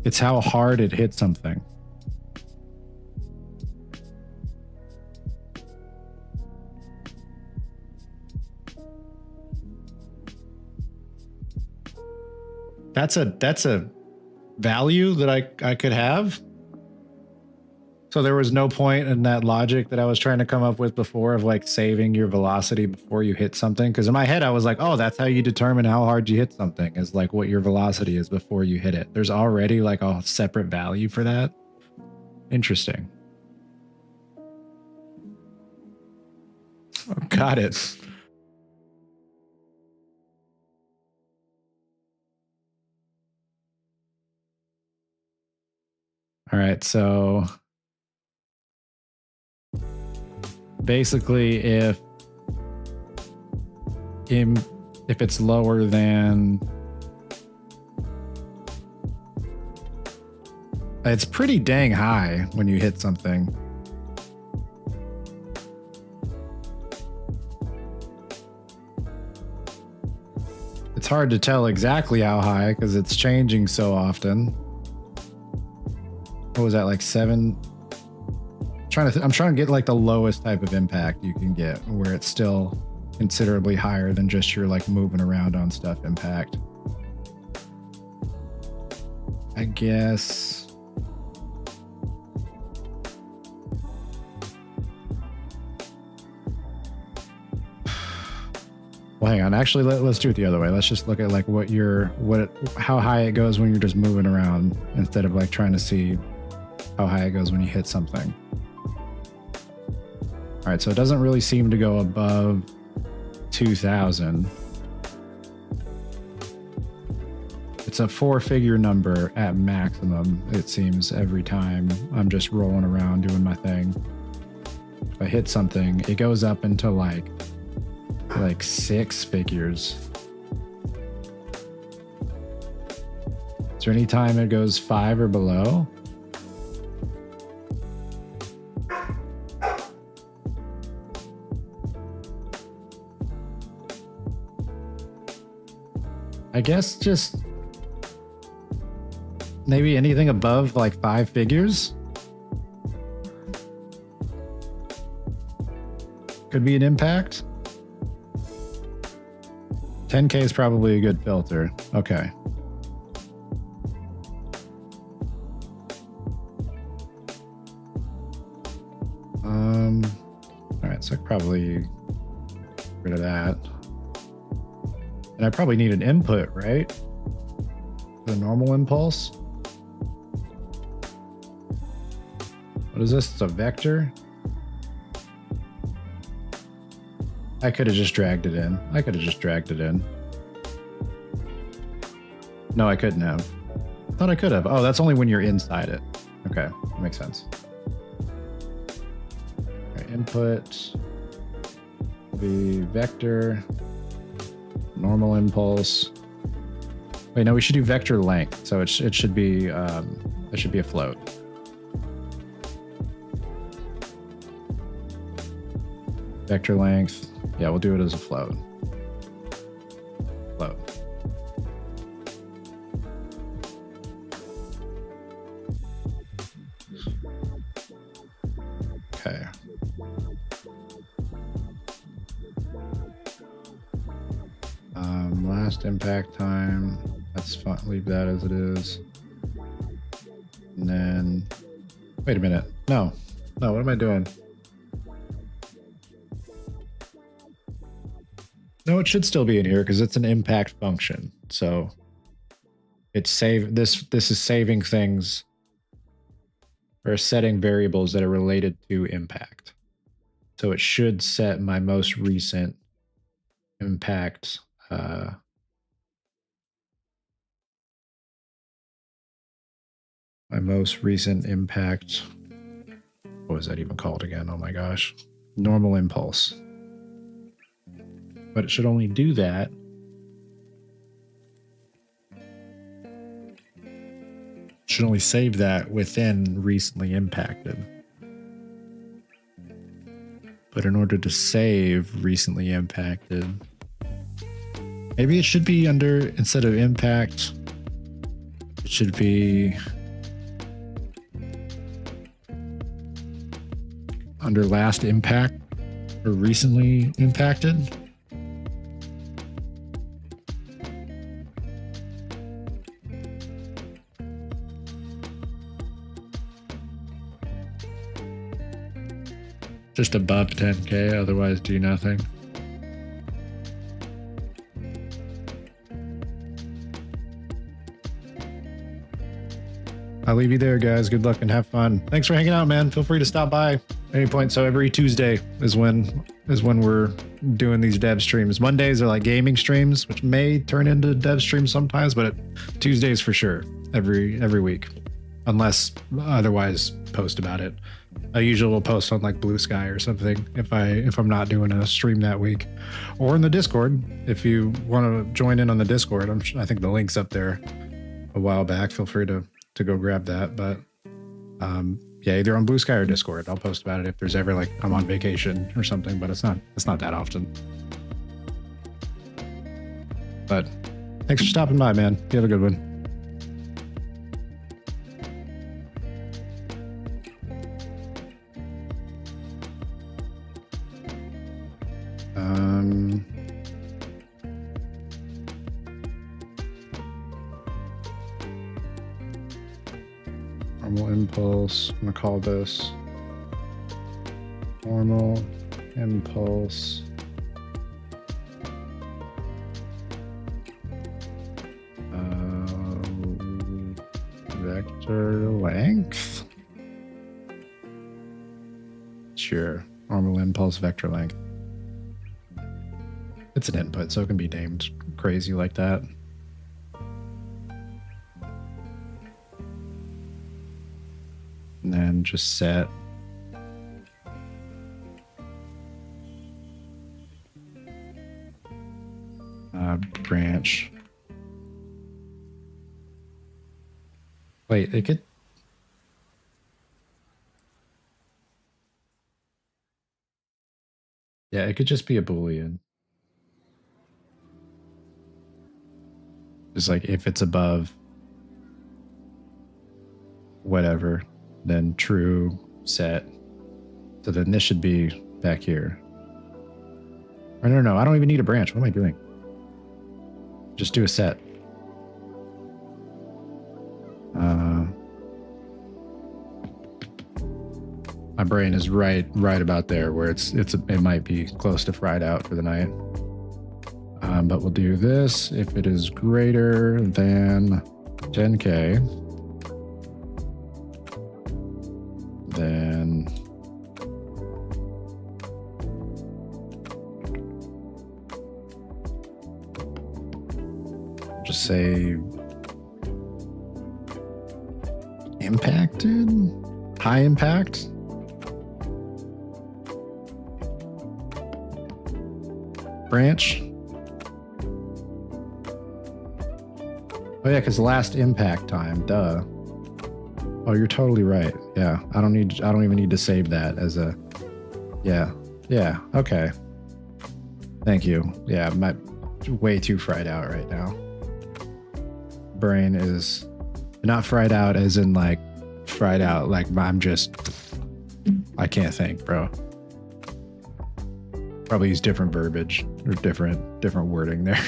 It's how hard it hits something. That's a value that I could have. So there was no point in that logic that I was trying to come up with before of like saving your velocity before you hit something. Because in my head, I was like, oh, that's how you determine how hard you hit something is like what your velocity is before you hit it. There's already like a separate value for that. Interesting. Oh, got it. All right, so basically if it's lower than, it's pretty dang high when you hit something. It's hard to tell exactly how high because it's changing so often. What was that, like 7? I'm trying to get like the lowest type of impact you can get where it's still considerably higher than just your like moving around on stuff impact. I guess. Well, hang on. Actually, let's do it the other way. Let's just look at like how high it goes when you're just moving around instead of like trying to see how high it goes when you hit something. All right, so it doesn't really seem to go above 2,000. It's a 4-figure number at maximum, it seems, every time I'm just rolling around doing my thing. If I hit something, it goes up into like 6 figures. Is there any time it goes 5 or below? I guess just maybe anything above like 5 figures could be an impact. 10K is probably a good filter. Okay. All right, so I probably get rid of that. And I probably need an input, right? The normal impulse. What is this? It's a vector. I could have just dragged it in. No, I couldn't have. I thought I could have. Oh, that's only when you're inside it. Okay, that makes sense. Okay, input. The vector, normal impulse. Wait, no, we should do vector length. So it should be a float. Vector length. Yeah, we'll do it as a float. Float. Okay. Last impact time. That's fine. Leave that as it is. And then, wait a minute. No, what am I doing? No, it should still be in here because it's an impact function. So it's this is saving things or setting variables that are related to impact. So it should set my most recent impact. My most recent impact. What was that even called again? Oh my gosh. Normal impulse. But it should only do that should only save that within recently impacted. But in order to save recently impacted, maybe it should be under, instead of impact, it should be under last impact or recently impacted. Just above 10K, otherwise do nothing. I'll leave you there, guys. Good luck and have fun. Thanks for hanging out, man. Feel free to stop by at any point. So every Tuesday is when we're doing these dev streams. Mondays are like gaming streams, which may turn into dev streams sometimes, but Tuesdays for sure, every week, unless otherwise post about it. I usually will post on like Blue Sky or something if I'm not doing a stream that week, or in the Discord. If you want to join in on the Discord, I think the link's up there a while back. Feel free to go grab that. But yeah, either on Blue Sky or Discord. I'll post about it if there's ever like I'm on vacation or something, but it's not that often. But thanks for stopping by, man. You have a good one. Normal impulse. I'm gonna call this normal impulse. Vector length. Sure. Normal impulse vector length. It's an input, so it can be named crazy like that. And then just set branch. Wait, it could. Yeah, it could just be a Boolean. Just like if it's above whatever, then true set. So then this should be back here. Or no, I don't even need a branch. What am I doing? Just do a set. My brain is right about there where it might be close to fried out for the night. But we'll do this if it is greater than 10K. Then just say impacted, high impact. branch. Oh yeah, because last impact time, duh. Oh, you're totally right. Yeah, I don't even need to save that as a, yeah, okay. Thank you. Yeah, I'm way too fried out right now. Brain is not fried out as in like fried out, like I can't think, bro. Probably use different verbiage or different wording there.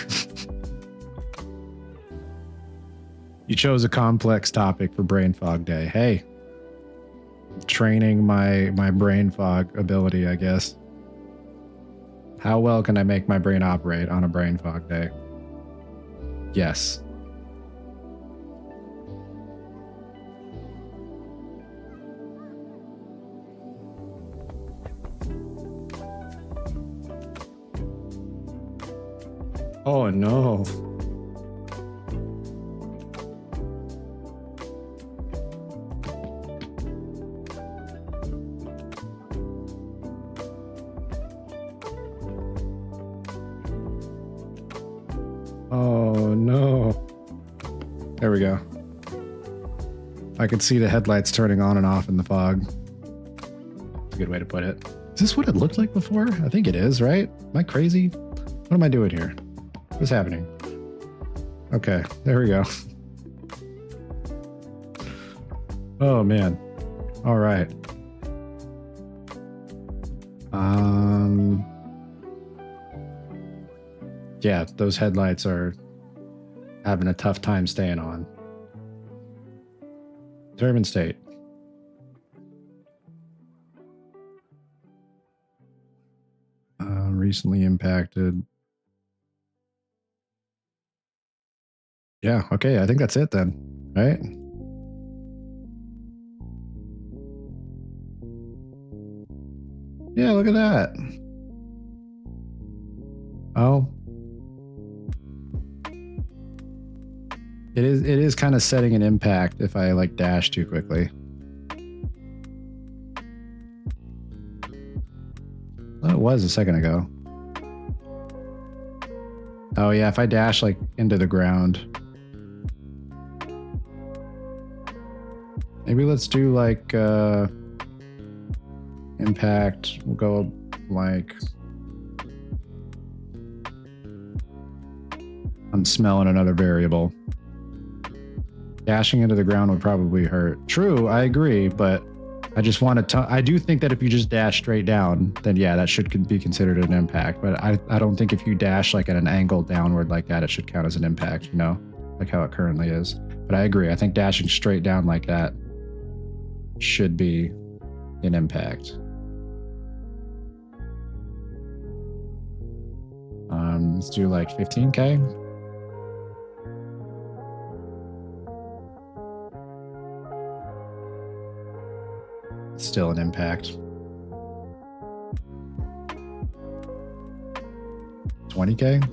You chose a complex topic for brain fog day. Hey, training my brain fog ability, I guess. How well can I make my brain operate on a brain fog day? Yes. Oh no. Oh no. There we go. I could see the headlights turning on and off in the fog. That's a good way to put it. Is this what it looked like before? I think it is, right? Am I crazy? What am I doing here? What's happening? Okay, there we go. Oh man. All right. Yeah, those headlights are having a tough time staying on. Determined state. Recently impacted. Yeah, okay, I think that's it then, right? Yeah, look at that. Oh. It is kind of setting an impact if I like dash too quickly. Well, it was a second ago. Oh yeah, if I dash like into the ground. Maybe let's do like impact. We'll go like, I'm smelling another variable. Dashing into the ground would probably hurt. True, I agree, but I just want to I do think that if you just dash straight down, then yeah, that should be considered an impact. But I don't think if you dash like at an angle downward like that, it should count as an impact, you know, like how it currently is. But I agree. I think dashing straight down like that should be an impact. Let's do like 15K. Still an impact. 20K.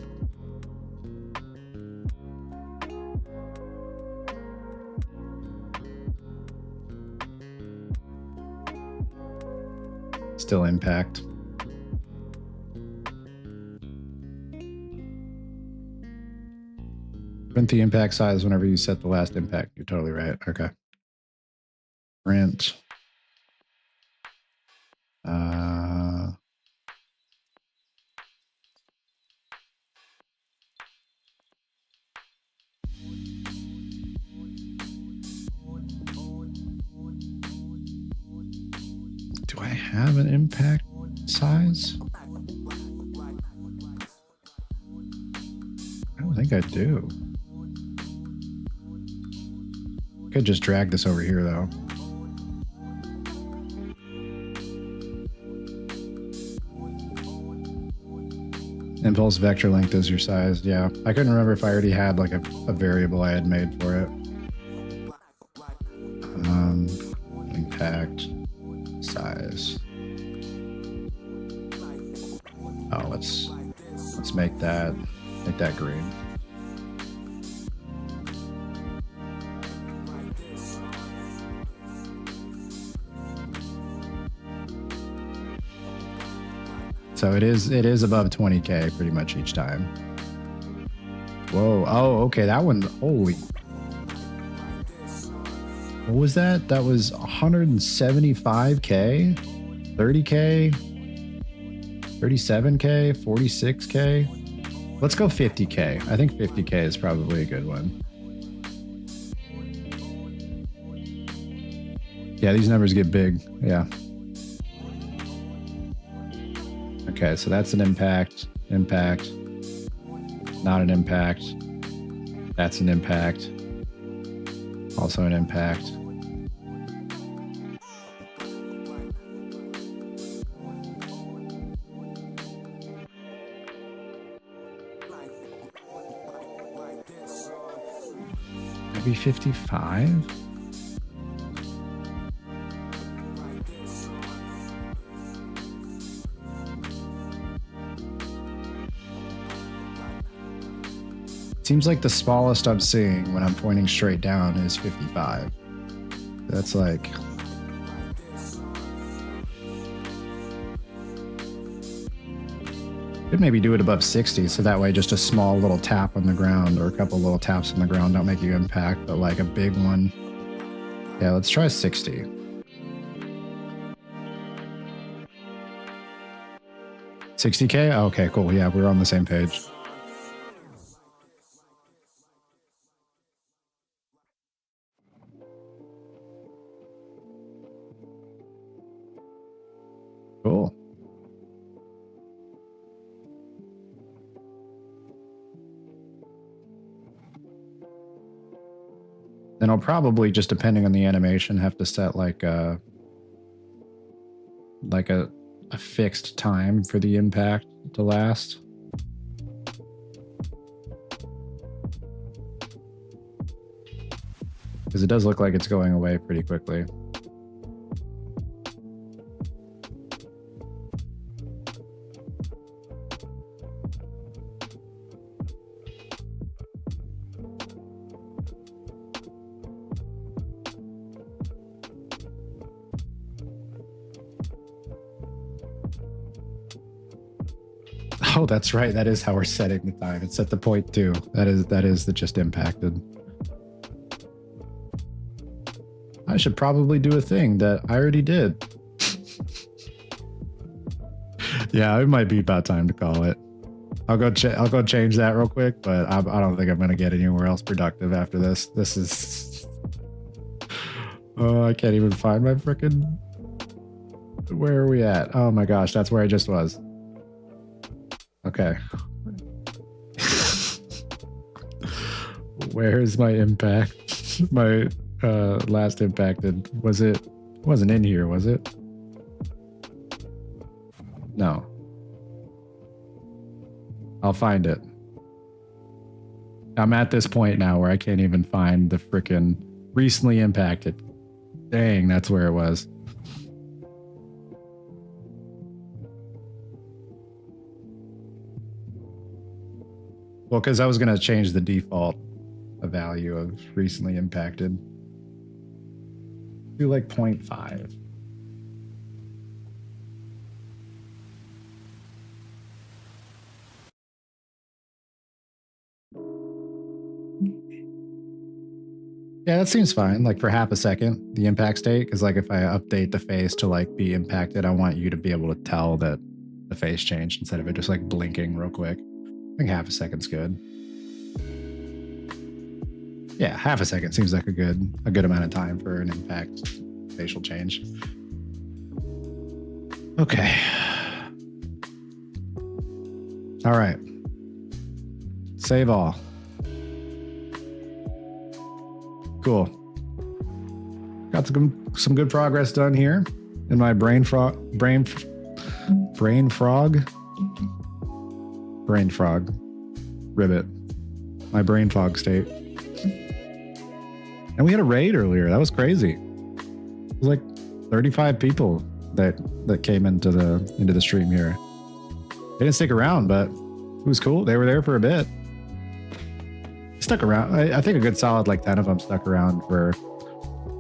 Still impact. Print the impact size whenever you set the last impact. You're totally right. Okay. Print. Do I have an impact size? I don't think I do. Could just drag this over here though. Impulse vector length is your size. Yeah, I couldn't remember if I already had like a variable I had made for it. Impact size. Oh, let's make that green. So it is above 20K pretty much each time. Whoa. Oh, okay. That one. Holy. What was that? That was 175K, 30K, 37K, 46K. Let's go 50K. I think 50K is probably a good one. Yeah, these numbers get big. Yeah. Okay, so that's an impact. Impact. Not an impact. That's an impact. Also an impact. Maybe 55? Seems like the smallest I'm seeing when I'm pointing straight down is 55. That's like... Could maybe do it above 60, so that way just a small little tap on the ground or a couple little taps on the ground don't make you impact, but like a big one. Yeah, let's try 60. $60K? Okay, cool. Yeah, we're on the same page. Cool. Then I'll probably, just depending on the animation, have to set like a fixed time for the impact to last. Because it does look like it's going away pretty quickly. Oh, that's right. That is how we're setting the time. It's at the 0.2. That is the just impacted. I should probably do a thing that I already did. Yeah, it might be about time to call it. I'll go change that real quick, but I don't think I'm gonna get anywhere else productive after this. This is... Oh, I can't even find my frickin'... Where are we at? Oh my gosh, that's where I just was. Okay. Where's my impact? My last impacted. Was it? Wasn't in here, was it? No. I'll find it. I'm at this point now where I can't even find the frickin' recently impacted. Dang, that's where it was. Well, because I was going to change the default value of recently impacted. Do like 0.5. Yeah, that seems fine. Like for half a second, the impact state, because like if I update the face to like be impacted, I want you to be able to tell that the face changed instead of it just like blinking real quick. I think half a second's good. Yeah, half a second seems like a good amount of time for an impact facial change. Okay. All right. Save all. Cool. Got some good progress done here in my brain frog ribbit. My brain fog state. And we had a raid earlier. That was crazy. It was like 35 people that came into the stream here. They didn't stick around, but it was cool. They were there for a bit. Stuck around. I think a good solid like 10 of them stuck around for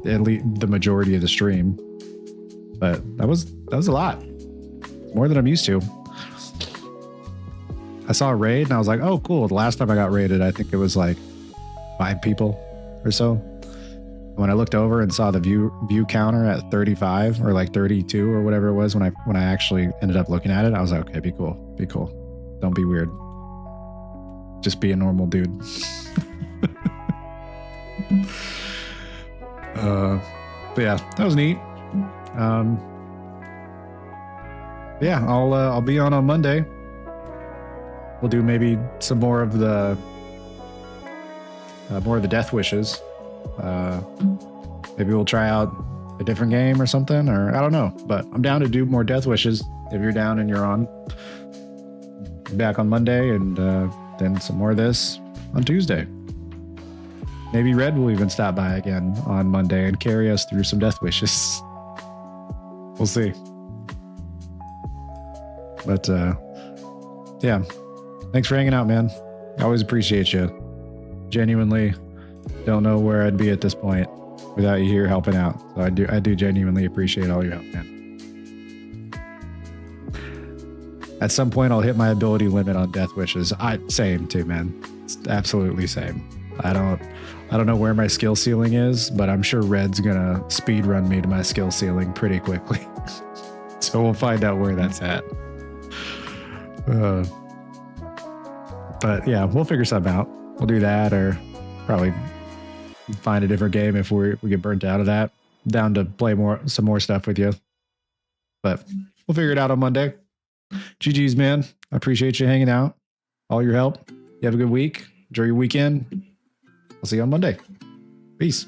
at least the majority of the stream. But that was a lot. More than I'm used to. I saw a raid and I was like, oh, cool. The last time I got raided, I think it was like 5 people or so. When I looked over and saw the view counter at 35 or like 32 or whatever it was, when I actually ended up looking at it, I was like, okay, be cool. Be cool. Don't be weird. Just be a normal dude. But yeah, that was neat. Yeah, I'll be on Monday. We'll do maybe some more of the death wishes. Maybe we'll try out a different game or something, or I don't know. But I'm down to do more death wishes if you're down and you're on. Back on Monday, and then some more of this on Tuesday. Maybe Red will even stop by again on Monday and carry us through some death wishes. We'll see. But yeah, thanks for hanging out, man. I always appreciate you. Genuinely don't know where I'd be at this point without you here helping out. So I do genuinely appreciate all your help, man. At some point I'll hit my ability limit on death wishes. Same too, man. It's absolutely same. I don't know where my skill ceiling is, but I'm sure Red's gonna speed run me to my skill ceiling pretty quickly. So we'll find out where that's at. But yeah, we'll figure something out. We'll do that, or probably find a different game if we get burnt out of that. Down to play some more stuff with you. But we'll figure it out on Monday. GG's, man. I appreciate you hanging out. All your help. You have a good week. Enjoy your weekend. I'll see you on Monday. Peace.